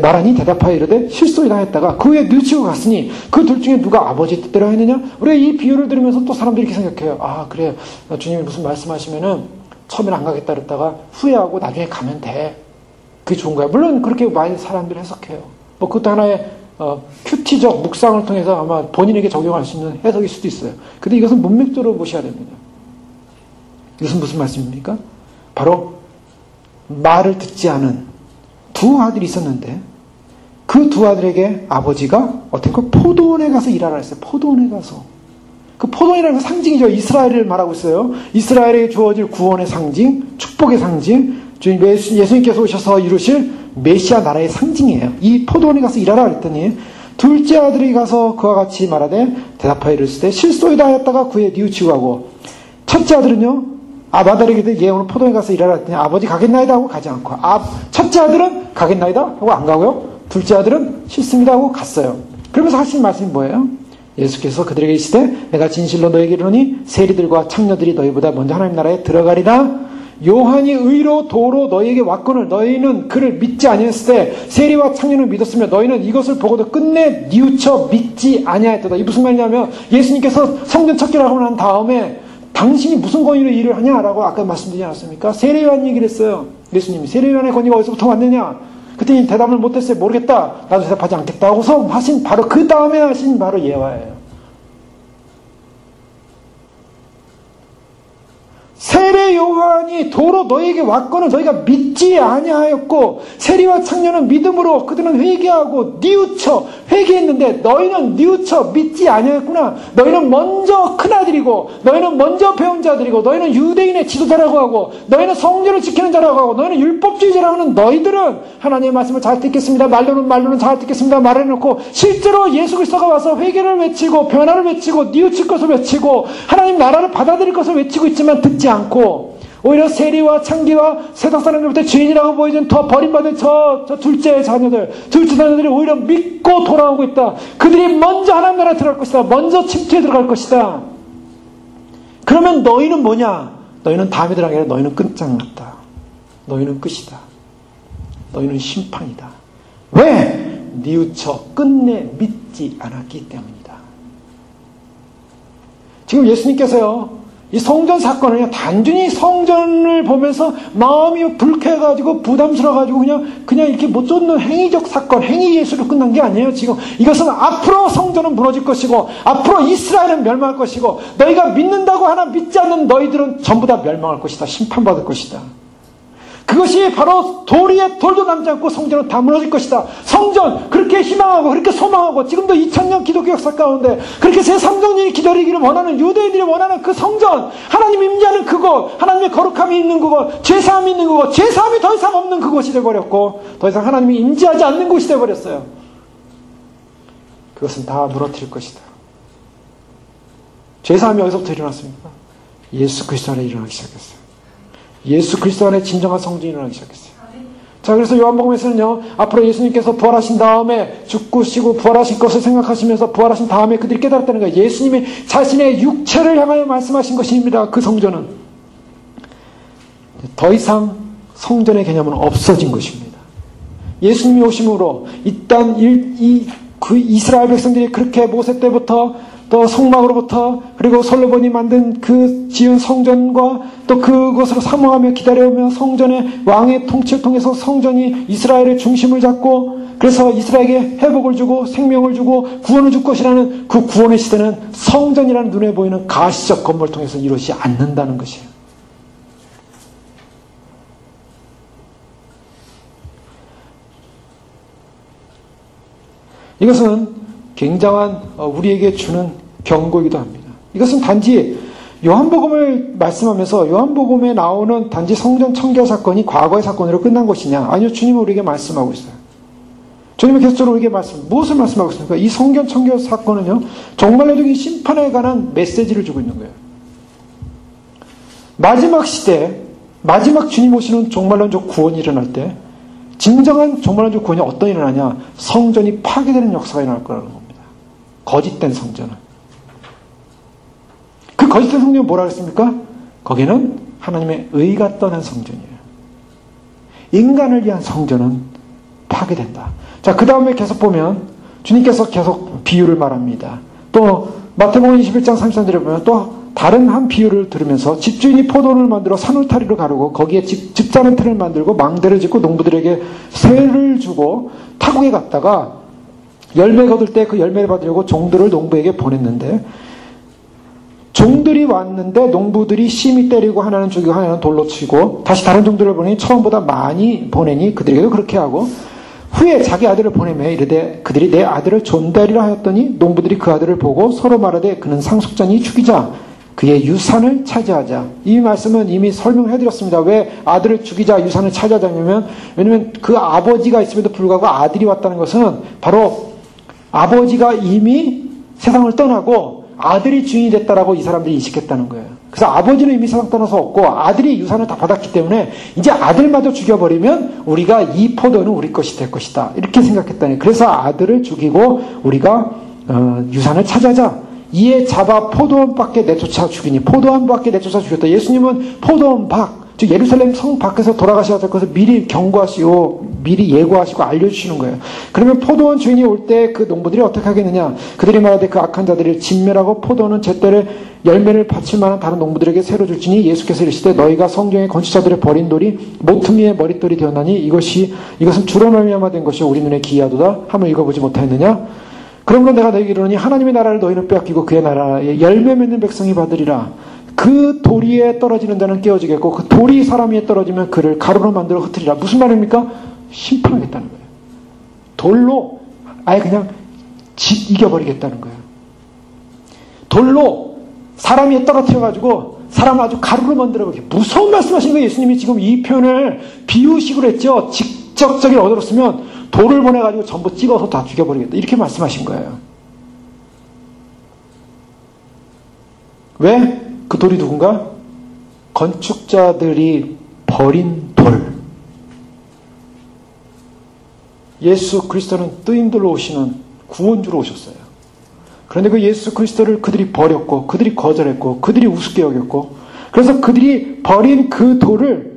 말하니 대답하여 이르되 실소이다 했다가 그 후에 뉘우치고 갔으니 그 둘 중에 누가 아버지 뜻대로 했느냐? 우리가 이 비유를 들으면서 또 사람들이 이렇게 생각해요. 아 그래 주님이 무슨 말씀하시면은 처음에는 안 가겠다 그랬다가 후회하고 나중에 가면 돼. 그게 좋은 거야. 물론 그렇게 많이 사람들이 해석해요. 뭐 그것도 하나의 큐티적 묵상을 통해서 아마 본인에게 적용할 수 있는 해석일 수도 있어요. 근데 이것은 문맥적으로 보셔야 됩니다. 이것은 무슨 말씀입니까? 바로 말을 듣지 않은 두 아들이 있었는데 그 두 아들에게 아버지가 어떻게 포도원에 가서 일하라 했어요. 포도원에 가서. 그 포도원이라는 건 상징이죠. 이스라엘을 말하고 있어요. 이스라엘에 주어질 구원의 상징, 축복의 상징, 예수님께서 오셔서 이루실 메시아 나라의 상징이에요. 이 포도원에 가서 일하라 그랬더니 둘째 아들이 가서 그와 같이 말하되 대답하여 이르시되 실소이다 하였다가 그에 뉘우치고 가고 첫째 아들은요 맏아들에게 예 오늘 포도원에 가서 일하라 했더니 아버지 가겠나이다 하고 가지 않고 첫째 아들은 가겠나이다 하고 안 가고요 둘째 아들은 싫습니다 하고 갔어요. 그러면서 하신 말씀이 뭐예요? 예수께서 그들에게 이르시되 내가 진실로 너에게 이르노니 세리들과 창녀들이 너희보다 먼저 하나님 나라에 들어가리라. 요한이 의로 도로 너희에게 왔거늘 너희는 그를 믿지 아니했을 때 세리와 창녀는 믿었으며 너희는 이것을 보고도 끝내 뉘우쳐 믿지 아니하였도다. 이 무슨 말이냐면 예수님께서 성전 척기를 하고 난 다음에 당신이 무슨 권위로 일을 하냐라고 아까 말씀드리지 않았습니까? 세례요한 얘기를 했어요. 예수님이 세례요한의 권위가 어디서부터 왔느냐? 그때 대답을 못했어요. 모르겠다. 나도 대답하지 않겠다 하고서 하신 바로 그 다음에 하신 바로 예화예요. 세례 요한이 도로 너에게 왔거늘 너희가 믿지 아니하였고 세리와 창녀는 믿음으로 그들은 회개하고 뉘우쳐 회개했는데 너희는 뉘우쳐 믿지 아니하였구나. 너희는 먼저 큰아들이고 너희는 먼저 배운 자들이고 너희는 유대인의 지도자라고 하고 너희는 성전을 지키는 자라고 하고 너희는 율법주의자라고 하는 너희들은 하나님의 말씀을 잘 듣겠습니다. 말로는 잘 듣겠습니다. 말해놓고 실제로 예수 그리스도가 와서 회개를 외치고 변화를 외치고 뉘우칠 것을 외치고 하나님 나라를 받아들일 것을 외치고 있지만 듣지 않고 오히려 세리와 창기와 세상 사람들부터 죄인이라고 보이는 더 버림받은 저 둘째 자녀들이 오히려 믿고 돌아오고 있다. 그들이 먼저 하나님 나라에 들어갈 것이다. 먼저 침투에 들어갈 것이다. 그러면 너희는 뭐냐? 너희는 다음에 들어가게 아니라 너희는 끝장났다. 너희는 끝이다. 너희는 심판이다. 왜? 뉘우쳐 끝내 믿지 않았기 때문이다. 지금 예수님께서요, 이 성전 사건을 단순히 성전을 보면서 마음이 불쾌해가지고 부담스러워가지고 그냥 이렇게 못 쫓는 행위적 사건, 행위 예수로 끝난 게 아니에요. 지금 이것은 앞으로 성전은 무너질 것이고, 앞으로 이스라엘은 멸망할 것이고, 너희가 믿는다고 하나 믿지 않는 너희들은 전부 다 멸망할 것이다. 심판받을 것이다. 그것이 바로 돌 위에 돌도 남지 않고 성전은 다 무너질 것이다. 성전, 그렇게 희망하고 그렇게 소망하고 지금도 2000년 기독교 역사 가운데 그렇게 제3성전이 기다리기를 원하는, 유대인들이 원하는 그 성전, 하나님 임재하는 그곳, 하나님의 거룩함이 있는 그곳, 죄사함이 있는 그곳, 죄사함이 더 이상 없는 그곳이 되어버렸고, 더 이상 하나님이 임재하지 않는 곳이 되어버렸어요. 그것은 다 무너뜨릴 것이다. 죄사함이 어디서부터 일어났습니까? 예수 그리스도 안에 일어나기 시작했어요. 예수 그리스도 안에 진정한 성전이 일어나기 시작했어요. 자, 그래서 요한복음에서는요, 앞으로 예수님께서 부활하신 다음에 죽으시고 부활하신 것을 생각하시면서 부활하신 다음에 그들이 깨달았다는 거예요. 예수님이 자신의 육체를 향하여 말씀하신 것입니다. 그 성전은 더 이상 성전의 개념은 없어진 것입니다. 예수님이 오심으로 일단 그 이스라엘 백성들이 그렇게 모세 때부터 또 성막으로부터, 그리고 솔로몬이 만든 그 지은 성전과 또 그것으로 사모하며 기다려오며 성전의 왕의 통치를 통해서 성전이 이스라엘의 중심을 잡고, 그래서 이스라엘에게 회복을 주고 생명을 주고 구원을 줄 것이라는 그 구원의 시대는 성전이라는 눈에 보이는 가시적 건물을 통해서 이루어지지 않는다는 것이에요. 이것은 굉장한 우리에게 주는 경고이기도 합니다. 이것은 단지 요한복음을 말씀하면서 요한복음에 나오는 단지 성전 청결 사건이 과거의 사건으로 끝난 것이냐? 아니요, 주님은 우리에게 말씀하고 있어요. 주님은 계속적으로 우리에게 무엇을 말씀하고 있습니까? 이 성전 청결 사건은요, 종말론적인 심판에 관한 메시지를 주고 있는 거예요. 마지막 시대, 마지막 주님 오시는 종말론적 구원이 일어날 때, 진정한 종말론적 구원이 어떤 일이 일어나냐? 성전이 파괴되는 역사가 일어날 거라는 겁니다. 거짓된 성전은. 그 거짓된 성전은 뭐라 그랬습니까? 거기는 하나님의 의가 떠난 성전이에요. 인간을 위한 성전은 파괴된다. 자, 그 다음에 계속 보면 주님께서 계속 비유를 말합니다. 또 마태복음 21장 33절에 보면 또 다른 한 비유를 들으면서 집주인이 포도원을 만들어 산울타리로 가르고 거기에 집자는 틀을 만들고 망대를 짓고 농부들에게 세를 주고 타국에 갔다가 열매 거둘 때 그 열매를 받으려고 종들을 농부에게 보냈는데, 종들이 왔는데 농부들이 심히 때리고 하나는 죽이고 하나는 돌로 치고 다시 다른 종들을 보내니 처음보다 많이 보내니 그들에게도 그렇게 하고, 후에 자기 아들을 보내며 이르되 그들이 내 아들을 존대하리라 하였더니 농부들이 그 아들을 보고 서로 말하되 그는 상속자니 죽이자, 그의 유산을 차지하자. 이 말씀은 이미 설명해드렸습니다. 왜 아들을 죽이자, 유산을 차지하자냐면, 왜냐면 그 아버지가 있음에도 불구하고 아들이 왔다는 것은 바로 아버지가 이미 세상을 떠나고 아들이 주인이 됐다라고 이 사람들이 인식했다는 거예요. 그래서 아버지는 이미 세상 떠나서 없고 아들이 유산을 다 받았기 때문에 이제 아들마저 죽여버리면 우리가 이 포도는 우리 것이 될 것이다, 이렇게 생각했다니. 그래서 아들을 죽이고 우리가 유산을 차지하자. 이에 잡아 포도원 밖에 내쫓아 죽이니, 포도원 밖에 내쫓아 죽였다. 예수님은 포도원 밖, 즉 예루살렘 성 밖에서 돌아가셔야 될 것을 미리 경고하시고 미리 예고하시고 알려주시는 거예요. 그러면 포도원 주인이 올 때 그 농부들이 어떻게 하겠느냐? 그들이 말하되 그 악한 자들을 진멸하고 포도원은 제때를 열매를 바칠 만한 다른 농부들에게 새로 줄지니, 예수께서 이르시되 너희가 성경의 건축자들의 버린 돌이 모퉁이의 머릿돌이 되었나니 이것은 주로 말미암아 된 것이요 우리 눈에 기이하도다 함을 읽어보지 못하였느냐? 그러므로 내가 너희에게 이르노니 하나님의 나라를 너희는 빼앗기고 그의 나라에 열매 맺는 백성이 받으리라. 그 돌 위에 떨어지는 자는 깨어지겠고 그 돌이 사람 위에 떨어지면 그를 가루로 만들어 흩으리라. 무슨 말입니까? 심판하겠다는 거예요. 돌로 아예 그냥 이겨버리겠다는 거예요. 돌로 사람 위에 떨어뜨려가지고 사람을 아주 가루로 만들어버리게. 무서운 말씀하신 거예요. 예수님이 지금 이 표현을 비유식으로 했죠. 직접적인 언어로 쓰면 돌을 보내가지고 전부 찍어서 다 죽여버리겠다, 이렇게 말씀하신 거예요. 왜? 그 돌이 누군가? 건축자들이 버린 돌. 예수 그리스도는 뜨임돌로 오시는 구원주로 오셨어요. 그런데 그 예수 그리스도를 그들이 버렸고 그들이 거절했고 그들이 우습게 여겼고, 그래서 그들이 버린 그 돌을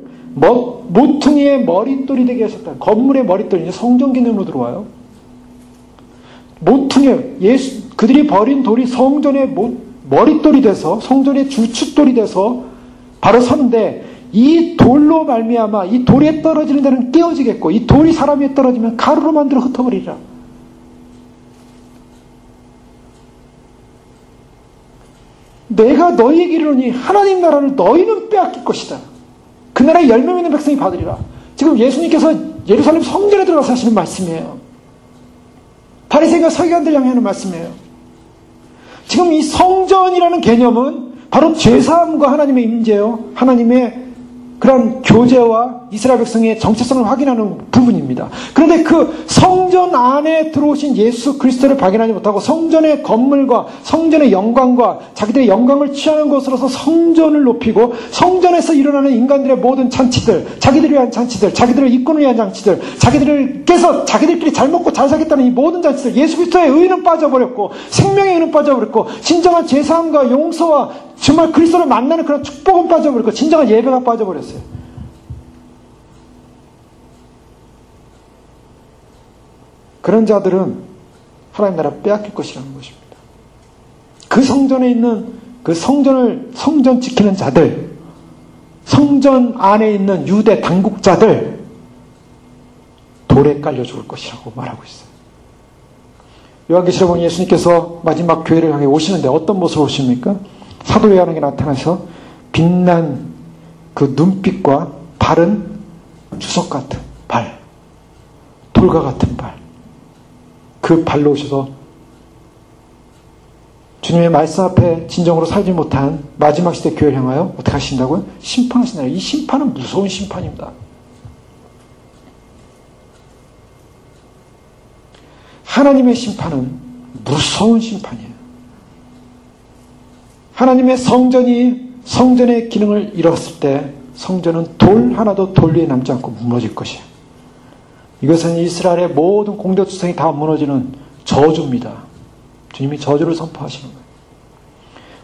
모퉁이의 머릿돌이 되게 하셨다. 건물의 머릿돌이 이제 성전 개념으로 들어와요. 모퉁이, 그들이 버린 돌이 성전의 머릿돌이 돼서 성전의 주춧돌이 돼서 바로 서는데 이 돌로 말미암아 이 돌에 떨어지는 데는 깨어지겠고 이 돌이 사람 위에 떨어지면 가루로 만들어 흩어버리리라. 내가 너희에게 이르노니 하나님 나라를 너희는 빼앗길 것이다. 그 나라에 열매 맺는 백성이 받으리라. 지금 예수님께서 예루살렘 성전에 들어가서 하시는 말씀이에요. 바리새인과 서기관들 향해 하는 말씀이에요. 지금 이 성전이라는 개념은 바로 죄사함과 하나님의 임재요, 하나님의 그런 교제와 이스라엘 백성의 정체성을 확인하는 부분입니다. 그런데 그 성전 안에 들어오신 예수 그리스도를 발견하지 못하고 성전의 건물과 성전의 영광과 자기들의 영광을 취하는 것으로서 성전을 높이고 성전에서 일어나는 인간들의 모든 잔치들, 자기들을 위한 잔치들, 자기들을 이끌기 위한 잔치들, 자기들께서 자기들끼리 잘 먹고 잘 살겠다는 이 모든 잔치들, 예수 그리스도의 의는 빠져버렸고 생명의 의는 빠져버렸고 진정한 제사함과 용서와 정말 그리스도를 만나는 그런 축복은 빠져버렸고 진정한 예배가 빠져버렸어요. 그런 자들은 하나님 나라 빼앗길 것이라는 것입니다. 그 성전에 있는 그 성전 지키는 자들, 성전 안에 있는 유대 당국자들 돌에 깔려 죽을 것이라고 말하고 있어요. 요한계시록에 보면 예수님께서 마지막 교회를 향해 오시는데 어떤 모습으로 오십니까? 사도 요한에게 나타나서 빛난 그 눈빛과 발은 주석 같은 발, 돌과 같은 발, 그 발로 오셔서 주님의 말씀 앞에 진정으로 살지 못한 마지막 시대 교회를 향하여 어떻게 하신다고요? 심판하신다. 이 심판은 무서운 심판입니다. 하나님의 심판은 무서운 심판이에요. 하나님의 성전의 기능을 잃었을 때 성전은 돌 하나도 돌 위에 남지 않고 무너질 것이에요. 이것은 이스라엘의 모든 공덕주성이 다 무너지는 저주입니다. 주님이 저주를 선포하시는 거예요.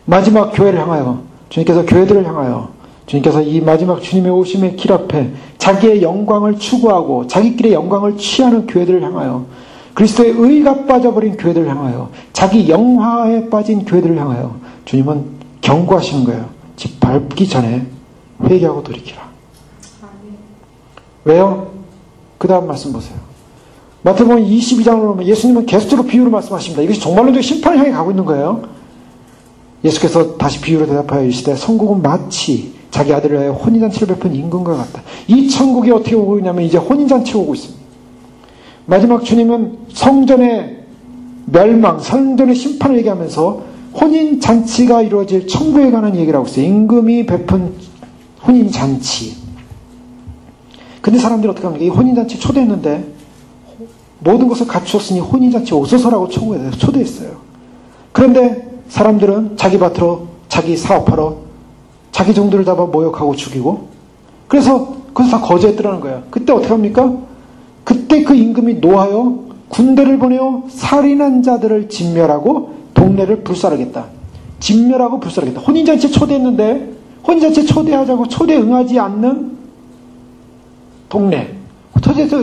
마지막 교회를 향하여 주님께서 교회들을 향하여 주님께서 이 마지막 주님의 오심의 길 앞에 자기의 영광을 추구하고 자기끼리의 영광을 취하는 교회들을 향하여 그리스도의 의가 빠져버린 교회들을 향하여 자기 영화에 빠진 교회들을 향하여 주님은 경고하시는 거예요. 집 밟기 전에 회개하고 돌이키라. 왜요? 그 다음 말씀 보세요. 마태복음 22장으로 보면 예수님은 계속적으로 비유로 말씀하십니다. 이것이 종말론적 심판을 향해 가고 있는 거예요. 예수께서 다시 비유로 대답하여 이르시되 천국은 마치 자기 아들을 위하여 혼인잔치를 베푼 임금과 같다. 이 천국이 어떻게 오고 있냐면 이제 혼인잔치가 오고 있습니다. 마지막 주님은 성전의 멸망, 성전의 심판을 얘기하면서 혼인잔치가 이루어질 천국에 관한 얘기를 하고 있어요. 임금이 베푼 혼인잔치. 근데 사람들이 어떻게 합니까? 이 혼인잔치 초대했는데 모든 것을 갖추었으니 혼인잔치 오소서라고 초대했어요. 그런데 사람들은 자기 밭으로 자기 사업하러 자기 종들을 잡아 모욕하고 죽이고 그래서 그것을 다 거절했더라는 거예요. 그때 어떻게 합니까? 그때 그 임금이 노하여 군대를 보내어 살인한 자들을 진멸하고 동네를 불살하겠다. 진멸하고 불살하겠다. 혼인잔치에 초대했는데 혼인잔치에 초대하자고 초대에 응하지 않는 동네,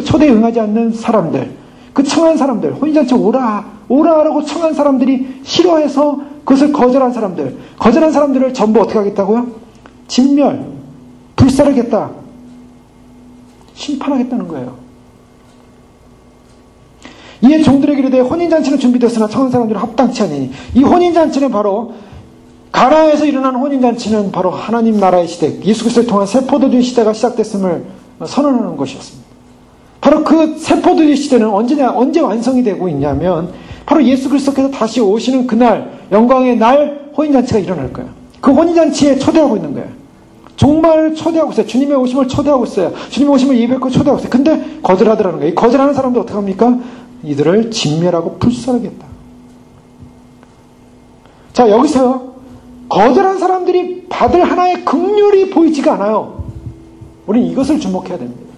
초대에 응하지 않는 사람들, 그 청한 사람들, 혼인잔치 오라라고 청한 사람들이 싫어해서 그것을 거절한 사람들을 전부 어떻게 하겠다고요? 진멸, 불살하겠다. 심판하겠다는 거예요. 이에 종들에게 이르되 혼인잔치는 준비되었으나 청한 사람들은 합당치 아니니. 이 혼인잔치는 바로 가나에서 일어난 혼인잔치는 바로 하나님 나라의 시대, 예수 그리스도를 통한 새 포도주의 시대가 시작됐음을 선언하는 것이었습니다. 바로 그 새 포도주의 시대는 언제 완성이 되고 있냐면 바로 예수 그리스도께서 다시 오시는 그날 영광의 날 혼인잔치가 일어날 거예요. 그 혼인잔치에 초대하고 있는 거예요. 정말 초대하고 있어요. 주님의 오심을 초대하고 있어요. 주님의 오심을 예배하고 초대하고 있어요. 근데 거절하더라는 거예요. 이 거절하는 사람들 어떻게 합니까? 이들을 진멸하고 불살하겠다. 자, 여기서 거절한 사람들이 받을 하나의 긍휼이 보이지가 않아요. 우리는 이것을 주목해야 됩니다.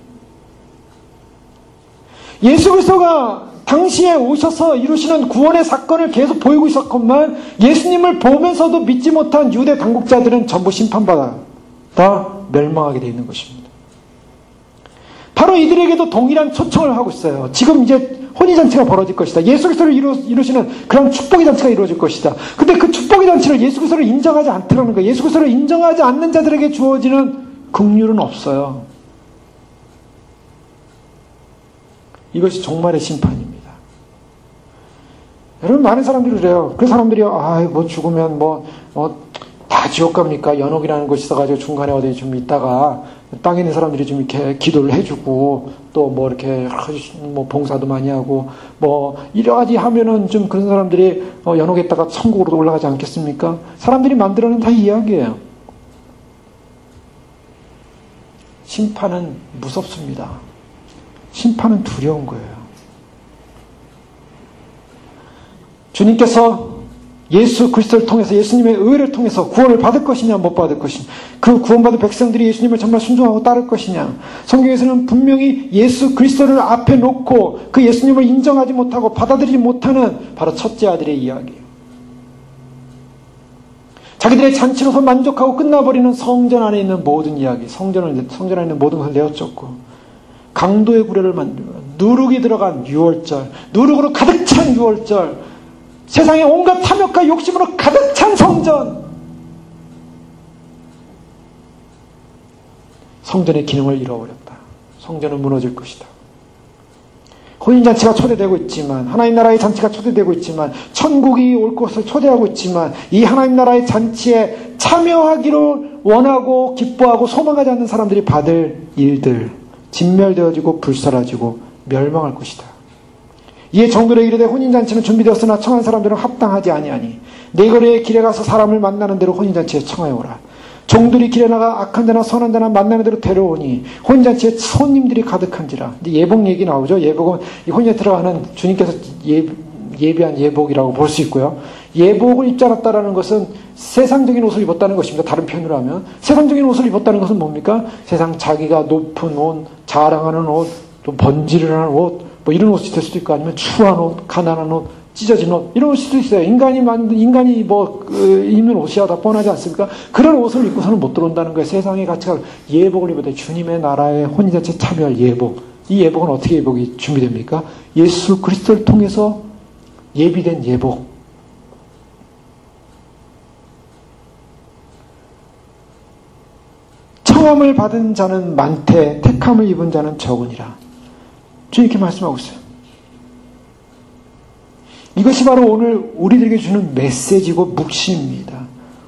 예수 그리스도가 당시에 오셔서 이루시는 구원의 사건을 계속 보이고 있었건만 예수님을 보면서도 믿지 못한 유대 당국자들은 전부 심판받아 다 멸망하게 되어 있는 것입니다. 바로 이들에게도 동일한 초청을 하고 있어요. 지금 이제 혼인잔치가 벌어질 것이다. 예수 그리스도를 이루시는 그런 축복의 잔치가 이루어질 것이다. 근데 그 축복의 잔치를 예수 그리스도를 인정하지 않더라는 거예요. 예수 그리스도를 인정하지 않는 자들에게 주어지는 긍휼은 없어요. 이것이 종말의 심판입니다. 여러분, 많은 사람들이 그래요. 그 사람들이 죽으면 다 지옥 갑니까? 연옥이라는 곳이 있어가지고 중간에 어디 좀 있다가 땅에 있는 사람들이 좀 이렇게 기도를 해주고 또 이렇게 봉사도 많이 하고 여러 가지 하면은 좀 그런 사람들이 연옥에 있다가 천국으로 올라가지 않겠습니까? 사람들이 만들어낸 다 이야기예요. 심판은 무섭습니다. 심판은 두려운 거예요. 주님께서 예수 그리스도를 통해서 예수님의 의를 통해서 구원을 받을 것이냐 못 받을 것이냐, 그 구원받은 백성들이 예수님을 정말 순종하고 따를 것이냐. 성경에서는 분명히 예수 그리스도를 앞에 놓고 그 예수님을 인정하지 못하고 받아들이지 못하는 바로 첫째 아들의 이야기예요. 자기들의 잔치로서 만족하고 끝나버리는 성전 안에 있는 모든 이야기, 성전 안에 있는 모든 것을 내어쫓고 강도의 구례를 만들고 누룩이 들어간 유월절, 누룩으로 가득 찬 유월절, 세상에 온갖 탐욕과 욕심으로 가득 찬 성전, 성전의 기능을 잃어버렸다. 성전은 무너질 것이다. 혼인잔치가 초대되고 있지만, 하나님 나라의 잔치가 초대되고 있지만, 천국이 올 것을 초대하고 있지만, 이 하나님 나라의 잔치에 참여하기를 원하고 기뻐하고 소망하지 않는 사람들이 받을 일들, 진멸되어지고 불사라지고 멸망할 것이다. 이에 정들에 이르되 혼인잔치는 준비되었으나 청한 사람들은 합당하지 아니하니 네거리의 길에 가서 사람을 만나는 대로 혼인잔치에 청하여오라. 종들이 길에 나가 악한 자나 선한 자나 만나는 대로 데려오니 혼인잔치에 손님들이 가득한지라. 이제 예복 얘기 나오죠. 예복은 혼인에 들어가는 주님께서 예비한 예복이라고 볼 수 있고요. 예복을 입지 않았다라는 것은 세상적인 옷을 입었다는 것입니다. 다른 표현으로 하면 세상적인 옷을 입었다는 것은 뭡니까? 세상 자기가 높은 옷, 자랑하는 옷, 또 번지르는 옷, 이런 옷이 될 수도 있고, 아니면 추한 옷, 가난한 옷, 찢어진 옷, 이런 옷일 수도 있어요. 인간이 입는 옷이야 다 뻔하지 않습니까? 그런 옷을 입고서는 못 들어온다는 거예요. 세상의 가치가 예복을 입어도 주님의 나라의 혼인잔치에 참여할 예복. 이 예복은 어떻게 예복이 준비됩니까? 예수 그리스도를 통해서 예비된 예복. 청함을 받은 자는 많되 택함을 입은 자는 적으니라. 주님 이렇게 말씀하고 있어요. 이것이 바로 오늘 우리들에게 주는 메시지고 묵시입니다.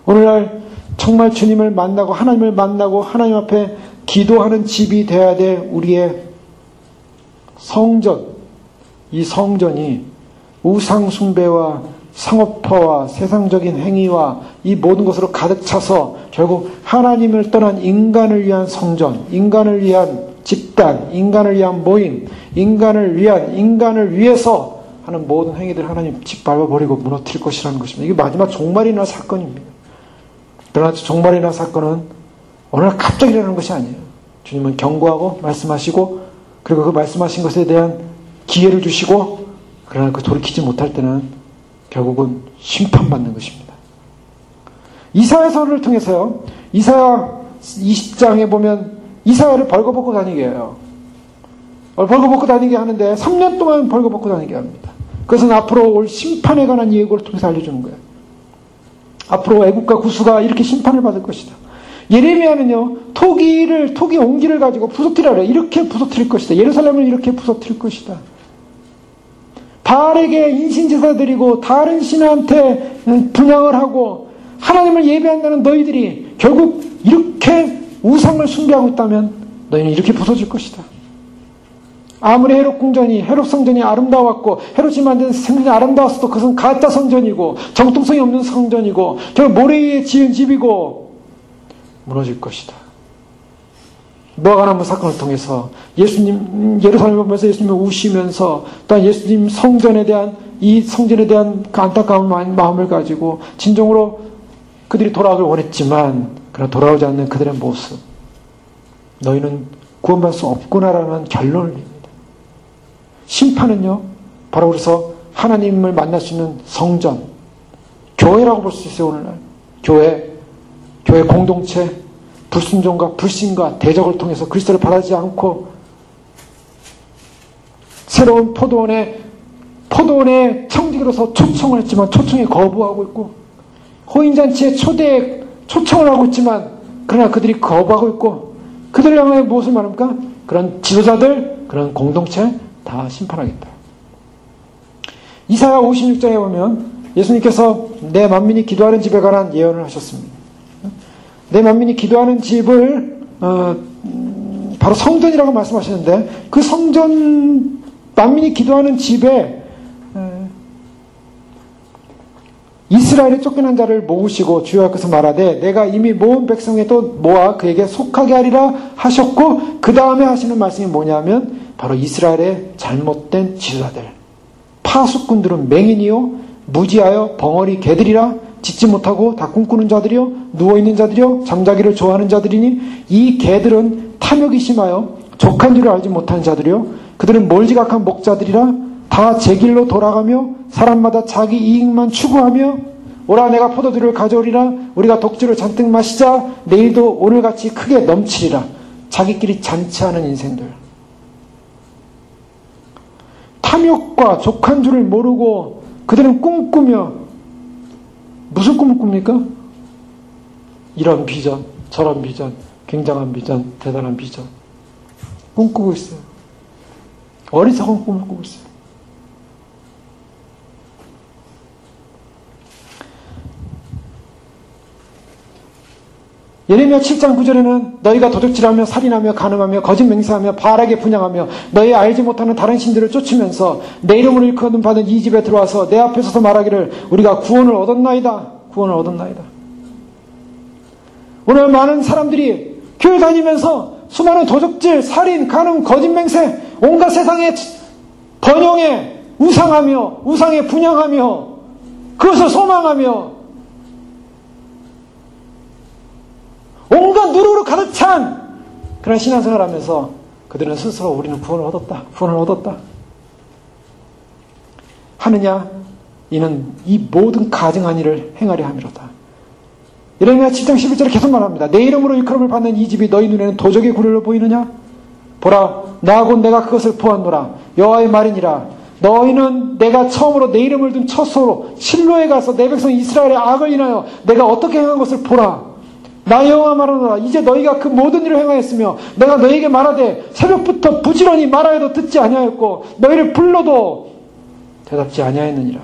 오늘날 정말 주님을 만나고 하나님을 만나고 하나님 앞에 기도하는 집이 되어야 될 우리의 성전. 이 성전이 우상 숭배와 상업화와 세상적인 행위와 이 모든 것으로 가득 차서 결국 하나님을 떠난 인간을 위한 성전, 인간을 위한 집단, 인간을 위한 모임, 인간을 위해서 하는 모든 행위들 하나님 짓밟아버리고 무너뜨릴 것이라는 것입니다. 이게 마지막 종말이 날 사건입니다. 그러나 종말이 날 사건은 어느 날 갑자기 일어나는 것이 아니에요. 주님은 경고하고 말씀하시고 그리고 그 말씀하신 것에 대한 기회를 주시고 그러나 그 돌이키지 못할 때는 결국은 심판받는 것입니다. 이사야서를 통해서요. 이사야 20장에 보면 이사야를 벌거벗고 다니게 해요. 벌거벗고 다니게 하는데 3년 동안 벌거벗고 다니게 합니다. 그것은 앞으로 올 심판에 관한 예고를 통해서 알려주는 거예요. 앞으로 애국과 구수가 이렇게 심판을 받을 것이다. 예레미야는요, 토기 옹기를 가지고 부서뜨리라 그래요. 이렇게 부서뜨릴 것이다. 예루살렘을 이렇게 부서뜨릴 것이다. 바알에게 인신제사 드리고 다른 신한테 분향을 하고 하나님을 예배한다는 너희들이 결국 이렇게 우상을 숭배하고 있다면 너희는 이렇게 부서질 것이다. 아무리 헤롯 성전이 아름다웠고 헤롯이 만든 성전이 아름다웠어도 그것은 가짜 성전이고 정통성이 없는 성전이고 결국 모래 위에 지은 집이고 무너질 것이다. 노아가나무 사건을 통해서 예수님 예루살렘을 보면서 예수님을 우시면서 또한 예수님 성전에 대한 그 안타까운 마음을 가지고 진정으로 그들이 돌아오길 원했지만 그러나 돌아오지 않는 그들의 모습, 너희는 구원받을 수 없구나라는 결론을 냅니다. 심판은요, 바로 그래서 하나님을 만날 수 있는 성전, 교회라고 볼 수 있어요. 오늘날 교회 공동체, 불순종과 불신과 대적을 통해서 그리스도를 바라지 않고 새로운 포도원에 청지기로서 초청을 했지만 초청에 거부하고 있고, 호인잔치에 초청을 하고 있지만 그러나 그들이 거부하고 있고, 그들을 향해 무엇을 말합니까? 그런 지도자들, 그런 공동체 다 심판하겠다. 이사야 56장에 보면 예수님께서 내 만민이 기도하는 집에 관한 예언을 하셨습니다. 내 만민이 기도하는 집을 바로 성전이라고 말씀하시는데, 그 성전, 만민이 기도하는 집에 이스라엘의 쫓겨난 자를 모으시고 주여께서 말하되 내가 이미 모은 백성에 또 모아 그에게 속하게 하리라 하셨고, 그 다음에 하시는 말씀이 뭐냐면 바로 이스라엘의 잘못된 지도자들, 파수꾼들은 맹인이요 무지하여 벙어리 개들이라, 짖지 못하고 다 꿈꾸는 자들이요 누워있는 자들이요 잠자기를 좋아하는 자들이니, 이 개들은 탐욕이 심하여 족한 줄을 알지 못하는 자들이요 그들은 몰지각한 목자들이라, 다 제 길로 돌아가며 사람마다 자기 이익만 추구하며, 오라 내가 포도주를 가져오리라, 우리가 독주를 잔뜩 마시자, 내일도 오늘같이 크게 넘치리라. 자기끼리 잔치하는 인생들, 탐욕과 족한 줄을 모르고 그들은 꿈꾸며, 무슨 꿈을 꿉니까? 이런 비전, 저런 비전, 굉장한 비전, 대단한 비전 꿈꾸고 있어요. 어리석은 꿈을 꾸고 있어요. 예레미야 7장 9절에는 너희가 도둑질하며 살인하며 간음하며 거짓 맹세하며 바알에게 분향하며 너희 알지 못하는 다른 신들을 쫓으면서 내 이름을 일컫는 받은 이 집에 들어와서 내 앞에 서서 말하기를 우리가 구원을 얻었나이다. 구원을 얻었나이다. 오늘 많은 사람들이 교회 다니면서 수많은 도둑질, 살인, 간음, 거짓 맹세, 온갖 세상의 번영에 우상하며 우상에 분향하며 그것을 소망하며 온갖 누룩으로 가득 찬 그런 신앙생활을 하면서 그들은 스스로 우리는 구원을 얻었다. 구원을 얻었다. 하느냐? 이는 이 모든 가증한 일을 행하려 함이로다. 예레미야 7장 11절에 계속 말합니다. 내 이름으로 일컬음을 받는 이 집이 너희 눈에는 도적의 구류로 보이느냐? 보라, 나 곧 내가 그것을 보았노라. 여호와의 말이니라. 너희는 내가 처음으로 내 이름을 둔 처소로 실로에 가서 내 백성 이스라엘의 악을 인하여 내가 어떻게 행한 것을 보라. 나 여호와 말하노라. 이제 너희가 그 모든 일을 행하였으며 내가 너희에게 말하되 새벽부터 부지런히 말하여도 듣지 아니하였고 너희를 불러도 대답지 아니하였느니라.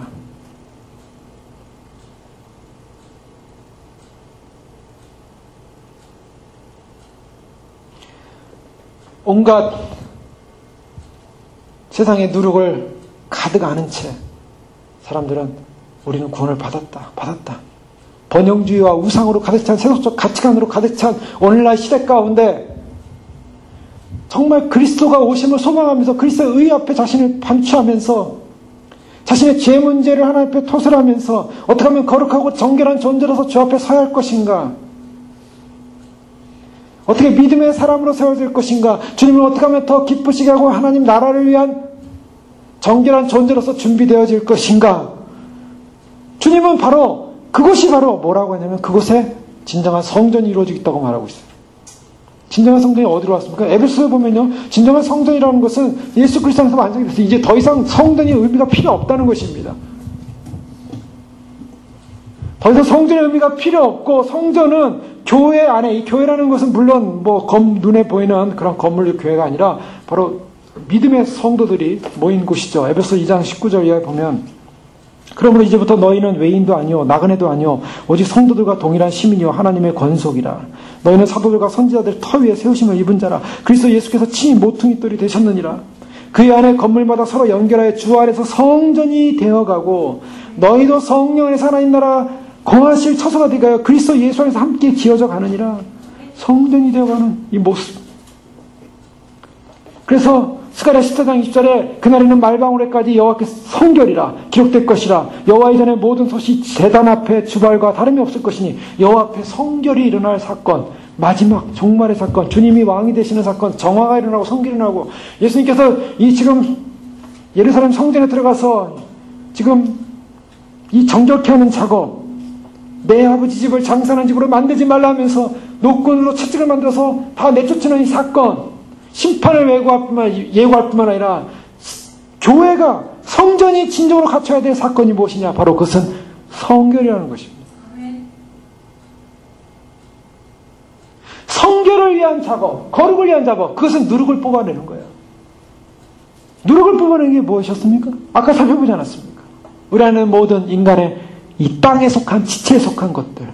온갖 세상의 누룩을 가득 아는 채 사람들은 우리는 구원을 받았다. 번영주의와 우상으로 가득 찬, 세속적 가치관으로 가득 찬 오늘날 시대 가운데 정말 그리스도가 오심을 소망하면서 그리스도의 의 앞에 자신을 반추하면서 자신의 죄 문제를 하나님 앞에 토설하면서 어떻게 하면 거룩하고 정결한 존재로서 주 앞에 서야 할 것인가, 어떻게 믿음의 사람으로 세워질 것인가, 주님을 어떻게 하면 더 기쁘시게 하고 하나님 나라를 위한 정결한 존재로서 준비되어질 것인가. 주님은 바로 그것이 바로 뭐라고 하냐면 그곳에 진정한 성전이 이루어지겠다고 말하고 있어요. 진정한 성전이 어디로 왔습니까? 에베소에 보면요, 진정한 성전이라는 것은 예수 그리스도 안에서 완성이 됐어요. 이제 더 이상 성전의 의미가 필요 없다는 것입니다. 더 이상 성전의 의미가 필요 없고, 성전은 교회 안에, 이 교회라는 것은 물론 눈에 보이는 그런 건물 교회가 아니라 바로 믿음의 성도들이 모인 곳이죠. 에베소 2장 19절 이하에 보면 그러므로 이제부터 너희는 외인도 아니요 나그네도 아니요 오직 성도들과 동일한 시민이요 하나님의 권속이라. 너희는 사도들과 선지자들 터 위에 세우심을 입은 자라. 그리스도 예수께서 친히 모퉁이 돌이 되셨느니라. 그 안에 건물마다 서로 연결하여 주 안에서 성전이 되어가고 너희도 성령 안에서 하나님 나라 거하실 처소가 되어 그리스도 예수 안에서 함께 지어져 가느니라. 성전이 되어가는 이 모습. 그래서 스가랴 14장 20절에 그날에는 말방울에까지 여호와께서 성결이라 기록될 것이라. 여호와 이전의 모든 솥이 제단 앞에 주발과 다름이 없을 것이니 여호와 앞에 성결이 일어날 사건, 마지막 종말의 사건, 주님이 왕이 되시는 사건, 정화가 일어나고 성결이 일어나고, 예수님께서 이 지금 예루살렘 성전에 들어가서 지금 이 정결케 하는 작업, 내 아버지 집을 장사하는 집으로 만들지 말라 하면서 노건으로 채찍을 만들어서 다 내쫓는 이 사건, 심판을 예고할 뿐만 아니라 교회가 성전이 진정으로 갖춰야 될 사건이 무엇이냐? 바로 그것은 성결이라는 것입니다. 성결을 위한 작업, 거룩을 위한 작업, 그것은 누룩을 뽑아내는 거예요. 누룩을 뽑아내는 게 무엇이었습니까? 아까 살펴보지 않았습니까? 우리 안에는 모든 인간의 이 땅에 속한 지체에 속한 것들.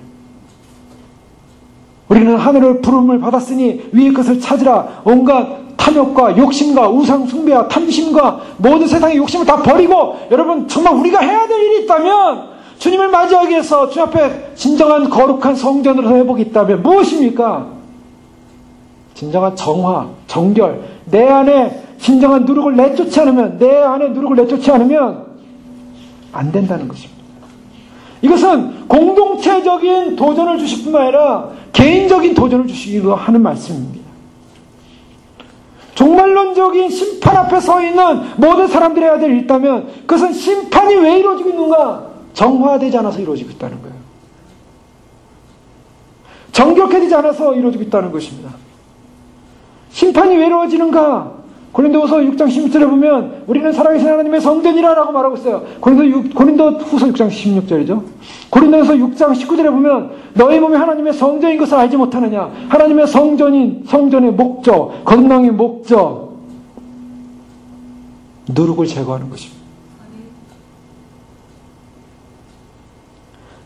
우리는 하늘을 부름을 받았으니 위의 것을 찾으라. 온갖 탐욕과 욕심과 우상 숭배와 탐심과 모든 세상의 욕심을 다 버리고, 여러분 정말 우리가 해야 될 일이 있다면, 주님을 맞이하기 위해서 주님 앞에 진정한 거룩한 성전으로 회복이 있다면 무엇입니까? 진정한 정화, 정결, 내 안에 진정한 누룩을 내쫓지 않으면, 내 안에 누룩을 내쫓지 않으면 안 된다는 것입니다. 이것은 공동체적인 도전을 주실 뿐만 아니라 개인적인 도전을 주시기도 하는 말씀입니다. 종말론적인 심판 앞에 서 있는 모든 사람들이 해야 될 일이 있다면 그것은 심판이 왜 이루어지고 있는가? 정화되지 않아서 이루어지고 있다는 거예요. 정결해지지 않아서 이루어지고 있다는 것입니다. 심판이 왜 이루어지는가? 고린도후서 6장 16절에 보면 우리는 살아계신 하나님의 성전이라고 말하고 있어요. 고린도후서 6장 16절이죠. 고린도후서 6장 19절에 보면 너희 몸이 하나님의 성전인 것을 알지 못하느냐. 하나님의 성전의 목적, 건강의 목적, 누룩을 제거하는 것입니다.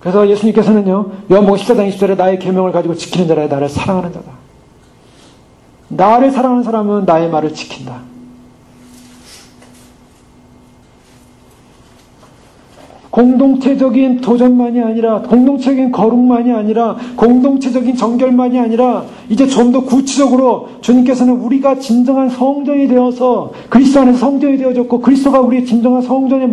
그래서 예수님께서는요, 요한복음 14장 20절에 나의 계명을 가지고 지키는 자라 나를 사랑하는 자다. 나를 사랑하는 사람은 나의 말을 지킨다. 공동체적인 도전만이 아니라, 공동체적인 거룩만이 아니라, 공동체적인 정결만이 아니라, 이제 좀 더 구체적으로 주님께서는 우리가 진정한 성전이 되어서 그리스도 안에서 성전이 되어졌고, 그리스도가 우리의 진정한 성전의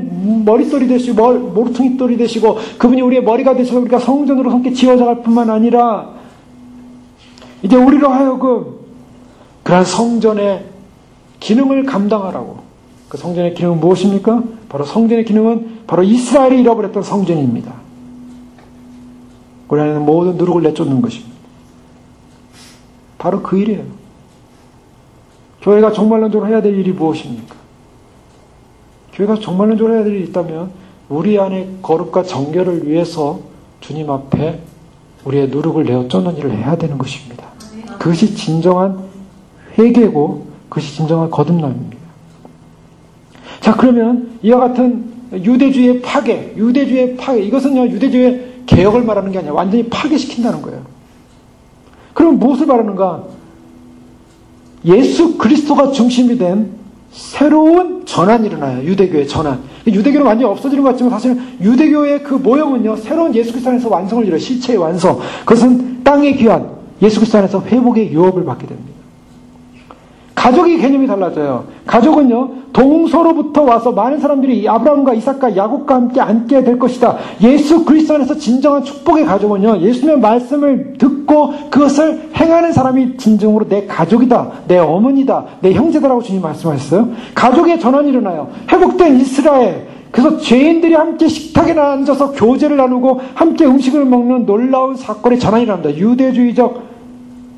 머릿돌이 되시고 모퉁이돌이 되시고, 그분이 우리의 머리가 되셔서 우리가 성전으로 함께 지어져갈 뿐만 아니라, 이제 우리로 하여금 그러한 성전의 기능을 감당하라고. 그 성전의 기능은 무엇입니까? 바로 성전의 기능은 바로 이스라엘이 잃어버렸던 성전입니다. 우리 안에는 모든 누룩을 내쫓는 것입니다. 바로 그 일이에요. 교회가 정말론적으로 해야 될 일이 무엇입니까? 교회가 정말론적으로 해야 될 일이 있다면 우리 안에 거룩과 정결을 위해서 주님 앞에 우리의 누룩을 내어쫓는 일을 해야 되는 것입니다. 그것이 진정한 회개고 그것이 진정한 거듭남입니다. 자, 그러면 이와 같은 유대주의의 파괴, 이것은요, 유대주의의 개혁을 말하는 게 아니라 완전히 파괴시킨다는 거예요. 그럼 무엇을 말하는가? 예수 그리스도가 중심이 된 새로운 전환이 일어나요. 유대교의 전환. 유대교는 완전히 없어지는 것 같지만 사실은 유대교의 그 모형은요, 새로운 예수 그리스도 안에서 완성을 이뤄요. 실체의 완성. 그것은 땅의 귀환, 예수 그리스도 안에서 회복의 유업을 받게 됩니다. 가족의 개념이 달라져요. 가족은요, 동서로부터 와서 많은 사람들이 아브라함과 이삭과 야곱과 함께 앉게 될 것이다. 예수 그리스도 안에서 진정한 축복의 가족은요, 예수님의 말씀을 듣고 그것을 행하는 사람이 진정으로 내 가족이다, 내 어머니다, 내 형제다라고 주님 말씀하셨어요. 가족의 전환이 일어나요. 회복된 이스라엘, 그래서 죄인들이 함께 식탁에 앉아서 교제를 나누고 함께 음식을 먹는 놀라운 사건의 전환이 일어납니다. 유대주의적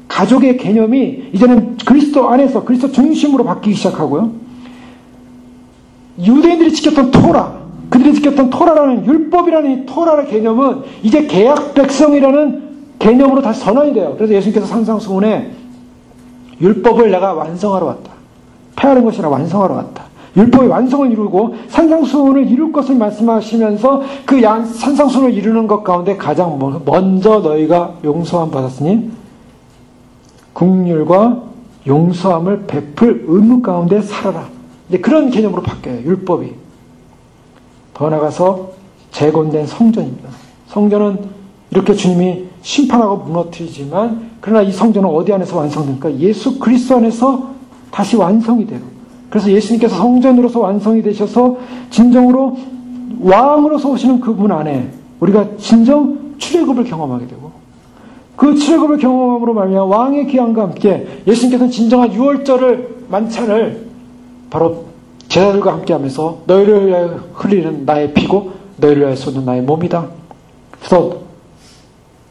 가족의 개념이 이제는 그리스도 안에서 그리스도 중심으로 바뀌기 시작하고요. 유대인들이 지켰던 토라, 그들이 지켰던 토라라는 율법이라는 이 토라의 개념은 이제 계약 백성이라는 개념으로 다시 전환이 돼요. 그래서 예수님께서 산상수훈에 율법을 내가 완성하러 왔다. 폐하는 것이 아니라 완성하러 왔다. 율법의 완성을 이루고 산상수훈을 이룰 것을 말씀하시면서 그 산상수훈을 이루는 것 가운데 가장 먼저 너희가 용서함 받았으니 긍휼과 용서함을 베풀 의무 가운데 살아라. 이제 그런 개념으로 바뀌어요. 율법이. 더 나아가서 재건된 성전입니다. 성전은 이렇게 주님이 심판하고 무너뜨리지만 그러나 이 성전은 어디 안에서 완성됩니까? 예수 그리스도 안에서 다시 완성이 돼요. 그래서 예수님께서 성전으로서 완성이 되셔서 진정으로 왕으로서 오시는 그분 안에 우리가 진정 출애굽을 경험하게 되고 그 출애굽을 경험함으로 말미암아 왕의 귀환과 함께 예수님께서는 진정한 유월절을 만찬을 바로 제자들과 함께 하면서 너희를 위하여 흘리는 나의 피고 너희를 위하여 쏟는 나의 몸이다. 그래서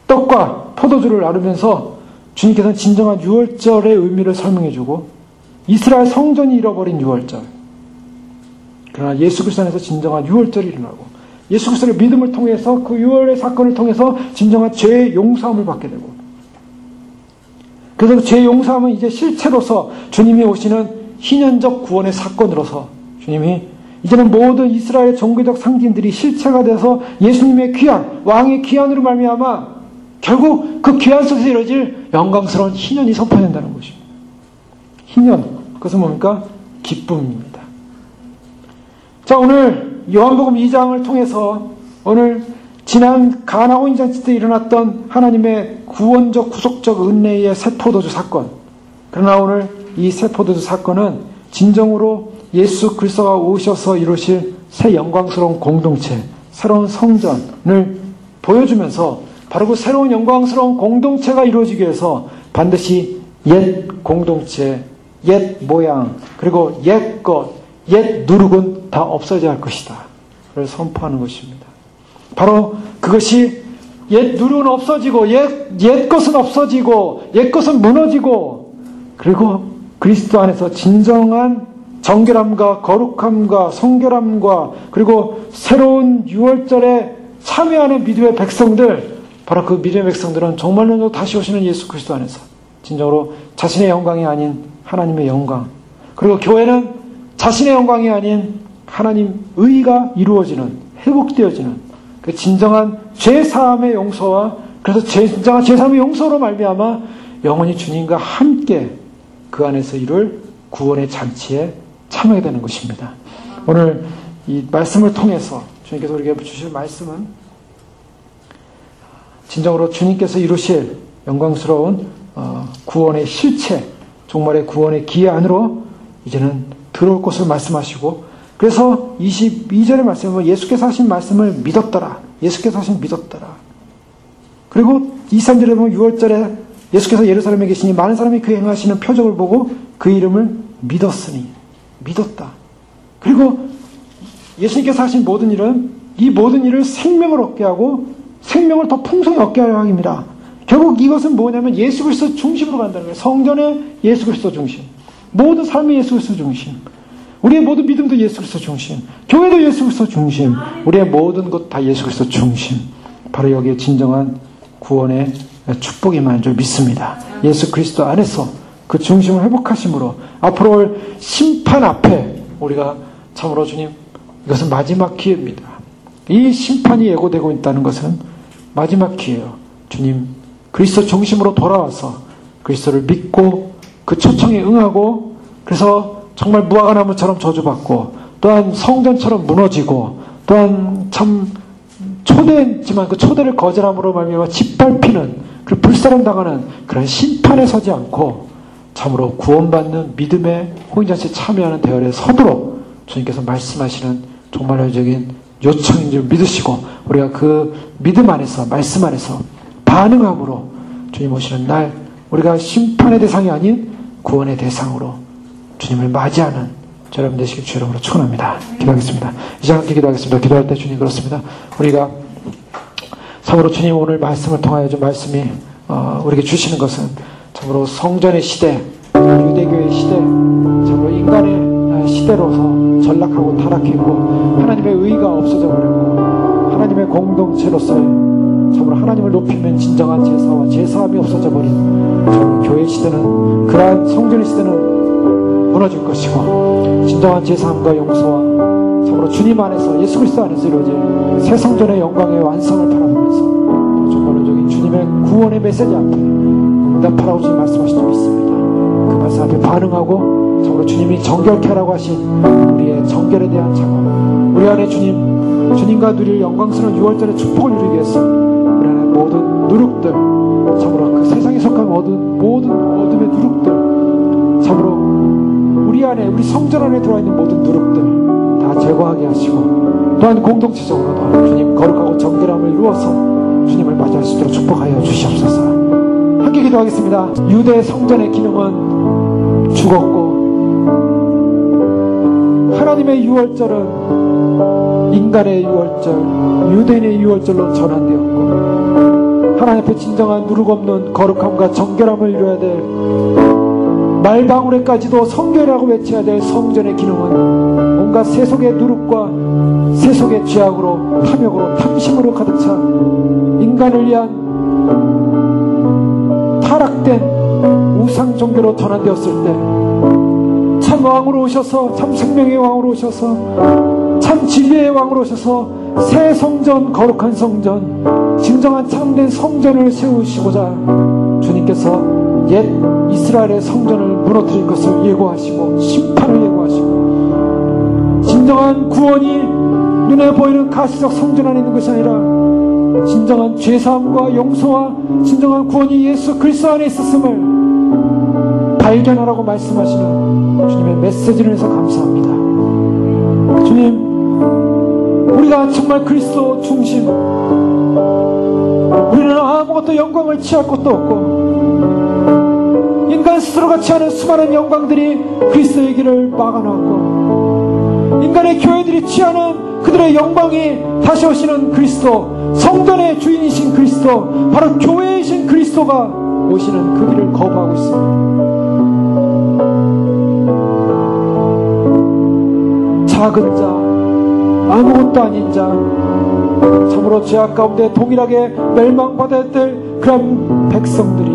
떡과 포도주를 나누면서 주님께서는 진정한 유월절의 의미를 설명해주고 이스라엘 성전이 잃어버린 유월절, 그러나 예수 그리스도 안에서 진정한 유월절이 일어나고 예수 그리스도의 믿음을 통해서 그 유월의 사건을 통해서 진정한 죄의 용서함을 받게 되고 그래서 죄의 용서함은 이제 실체로서 주님이 오시는 희년적 구원의 사건으로서 주님이 이제는 모든 이스라엘 종교적 상징들이 실체가 돼서 예수님의 귀한 왕의 귀한으로 말미암아 결국 그 귀한 속에서 이루어질 영광스러운 희년이 선포된다는 것입니다. 희년, 그것은 뭡니까? 기쁨입니다. 자, 오늘 요한복음 2장을 통해서 오늘 지난 가나 혼인잔치 때 일어났던 하나님의 구원적 구속적 은혜의 새포도주 사건, 그러나 오늘 이 새포도주 사건은 진정으로 예수 그리스도가 오셔서 이루실 새 영광스러운 공동체, 새로운 성전을 보여주면서 바로 그 새로운 영광스러운 공동체가 이루어지기 위해서 반드시 옛 공동체, 옛 모양, 그리고 옛 것, 옛 누룩은 다 없어져야 할 것이다. 를 선포하는 것입니다. 바로 그것이 옛 누룩은 없어지고 옛 것은 없어지고 옛 것은 무너지고 그리고 그리스도 안에서 진정한 정결함과 거룩함과 성결함과 그리고 새로운 유월절에 참여하는 믿음의 백성들, 바로 그 믿음의 백성들은 정말로 다시 오시는 예수 그리스도 안에서 진정으로 자신의 영광이 아닌 하나님의 영광, 그리고 교회는 자신의 영광이 아닌 하나님 의가 이루어지는, 회복되어지는 그 진정한 죄사함의 용서와 그래서 진정한 죄사함의 용서로 말미암아 영원히 주님과 함께 그 안에서 이룰 구원의 잔치에 참여하게 되는 것입니다. 오늘 이 말씀을 통해서 주님께서 우리에게 주실 말씀은 진정으로 주님께서 이루실 영광스러운 구원의 실체, 종말의 구원의 기회 안으로 이제는 들어올 것을 말씀하시고, 그래서 22절의 말씀은 예수께서 하신 말씀을 믿었더라. 예수께서 하신 믿었더라. 그리고 23절에 보면 6월절에 예수께서 예루살렘에 계시니 많은 사람이 그 행하시는 표적을 보고 그 이름을 믿었으니, 믿었다. 그리고 예수님께서 하신 모든 일은 이 모든 일을 생명을 얻게 하고 생명을 더 풍성히 얻게 하려 합니다. 결국 이것은 뭐냐면 예수 그리스도 중심으로 간다는 거예요. 성전의 예수 그리스도 중심, 모든 삶의 예수 그리스도 중심, 우리의 모든 믿음도 예수 그리스도 중심, 교회도 예수 그리스도 중심, 우리의 모든 것 다 예수 그리스도 중심. 바로 여기에 진정한 구원의 축복이 임하는 줄 믿습니다. 예수 그리스도 안에서 그 중심을 회복하심으로 앞으로 올 심판 앞에 우리가 참으로 주님, 이것은 마지막 기회입니다. 이 심판이 예고되고 있다는 것은 마지막 기회예요. 주님, 그리스도 중심으로 돌아와서 그리스도를 믿고 그 초청에 응하고, 그래서 정말 무화과 나무처럼 저주받고 또한 성전처럼 무너지고 또한 참 초대했지만 그 초대를 거절함으로 말미암아 짓밟히는, 그 불사람당하는 그런 심판에 서지 않고 참으로 구원받는 믿음의 혼인잔치에 참여하는 대열에 서도록 주님께서 말씀하시는 종말론적인 요청인 줄 믿으시고, 우리가 그 믿음 안에서, 말씀 안에서 반응함으로 주님 오시는 날 우리가 심판의 대상이 아닌 구원의 대상으로 주님을 맞이하는 저 여러분 되시길 주 이름으로 축원합니다. 기도하겠습니다. 이제 함께 기도하겠습니다. 기도할 때 주님, 그렇습니다. 우리가 참으로 주님 오늘 말씀을 통하여 좀 말씀이 우리에게 주시는 것은 참으로 성전의 시대, 유대교의 시대, 참으로 인간의 시대로서 전락하고 타락했고 하나님의 의가 없어져 버렸고 하나님의 공동체로서의 참으로 하나님을 높이면 진정한 제사와 제사함이 없어져 버린 참으로 교회 시대는, 그러한 성전의 시대는 무너질 것이고 진정한 제사함과 용서와 참으로 주님 안에서 예수 그리스도 안에서 이루어질 새 성전의 영광의 완성을 바라보면서 정말로 주님의 구원의 메시지 앞에 응답하라고 주님 말씀하신 적이 있습니다. 그 말씀 앞에 반응하고 참으로 주님이 정결케 하라고 하신 우리의 정결에 대한 작업, 우리 안에 주님과 누릴 영광스러운 6월절의 축복을 누리기 위해서 우리 안에 모든 누룩들, 참으로 그 세상에 속한 모든 어둠의 누룩들, 참으로 우리 안에, 우리 성전 안에 들어있는 모든 누룩들 다 제거하게 하시고, 또한 공동체적으로도 주님 거룩하고 정결함을 이루어서 주님을 맞이할 수 있도록 축복하여 주시옵소서. 함께 기도하겠습니다. 유대 성전의 기능은 죽었고 하나님의 유월절은 인간의 유월절, 유대인의 유월절로 전환되었고, 하나님 앞에 진정한 누룩 없는 거룩함과 정결함을 이루어야 될 말방울에까지도 성결하고 외쳐야 될 성전의 기능은 온갖 세속의 누룩과 세속의 죄악으로, 탐욕으로, 탐심으로 가득 찬 인간을 위한 타락된 우상 종교로 전환되었을 때 참 왕으로 오셔서, 참 생명의 왕으로 오셔서, 참 진리의 왕으로 오셔서 새 성전, 거룩한 성전, 진정한 참된 성전을 세우시고자 주님께서 옛 이스라엘의 성전을 무너뜨릴 것을 예고하시고 심판을 예고하시고, 진정한 구원이 눈에 보이는 가시적 성전 안에 있는 것이 아니라 진정한 죄사함과 용서와 진정한 구원이 예수 그리스도 안에 있었음을 발견하라고 말씀하시는 주님의 메시지를 해서 감사합니다. 주님, 우리가 정말 그리스도 중심, 우리는 아무것도 영광을 취할 것도 없고 인간 스스로가 취하는 수많은 영광들이 그리스도의 길을 막아놨고, 인간의 교회들이 취하는 그들의 영광이 다시 오시는 그리스도, 성전의 주인이신 그리스도, 바로 교회이신 그리스도가 오시는 그 길을 거부하고 있습니다. 작은 자, 아무것도 아닌 자, 참으로 죄악 가운데 동일하게 멸망받아야 될 그런 백성들이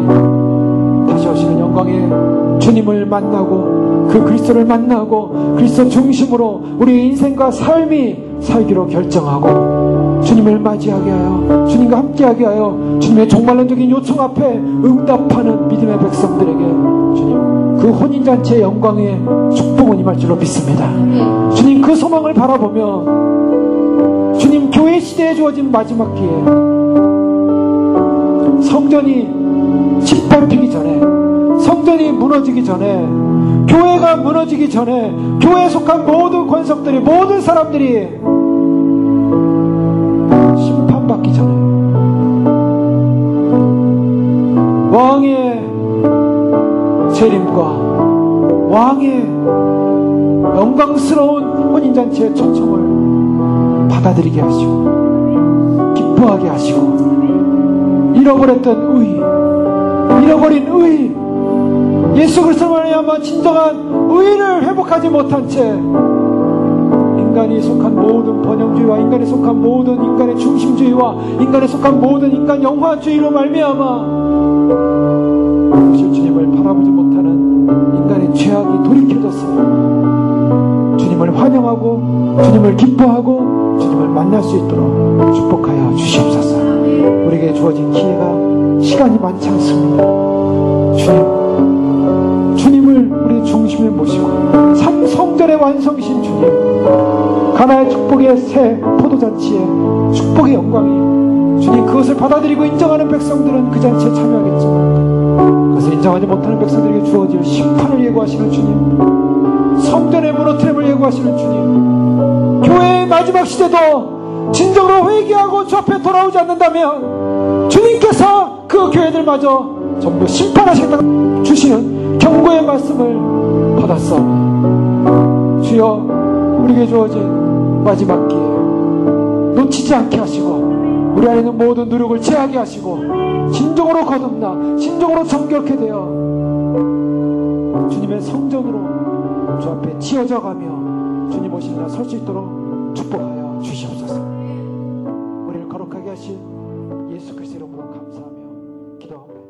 다시 오시는 영광의 주님을 만나고 그 그리스도를 만나고 그리스도 중심으로 우리 인생과 삶이 살기로 결정하고 주님을 맞이하게 하여 주님과 함께하게 하여 주님의 종말론적인 요청 앞에 응답하는 믿음의 백성들에게 주님 그 혼인잔치의 영광의 축복은 임할 줄로 믿습니다. 주님, 그 소망을 바라보며 주님, 교회 시대에 주어진 마지막 기회, 성전이 짓밟히기 전에, 성전이 무너지기 전에, 교회가 무너지기 전에, 교회에 속한 모든 권속들이, 모든 사람들이 심판받기 전에 왕의 재림과 왕의 영광스러운 혼인잔치의 초청을 받아들이게 하시고 기뻐하게 하시고, 잃어버렸던 의, 잃어버린 의, 예수 그리스도로 말미암아 진정한 의를 회복하지 못한 채 인간이 속한 모든 번영주의와 인간에 속한 모든 인간의 중심주의와 인간에 속한 모든 인간 영화주의로 말미암아 오실 주님을 바라보지 못하는 인간의 죄악이 돌이켜져서 주님을 환영하고 주님을 기뻐하고 주님을 만날 수 있도록 축복하여 주시옵소서. 우리에게 주어진 기회가 시간이 많지 않습니다. 주님을 우리 중심에 모시고 참 성전의 완성이신 주님, 가나의 축복의 새 포도잔치의 축복의 영광이 주님, 그것을 받아들이고 인정하는 백성들은 그 잔치에 참여하겠지만 그것을 인정하지 못하는 백성들에게 주어질 심판을 예고하시는 주님, 성전의 무너뜨림을 예고하시는 주님, 교회의 마지막 시대도 진정으로 회개하고 주 앞에 돌아오지 않는다면 주님께서 그 교회들마저 전부 심판하시겠다고 주시는 경고의 말씀을 받았사오니 주여, 우리에게 주어진 마지막 기회 놓치지 않게 하시고 우리 안에 있는 모든 노력을 제하게 하시고 진정으로 거듭나 진정으로 정결케 되어 주님의 성전으로 주 앞에 지어져 가며 주님 오시는 날 설 수 있도록 축복하여 주시옵소서. 우리를 거룩하게 하신 예수 그리스도 이름으로 감사하며 기도합니다.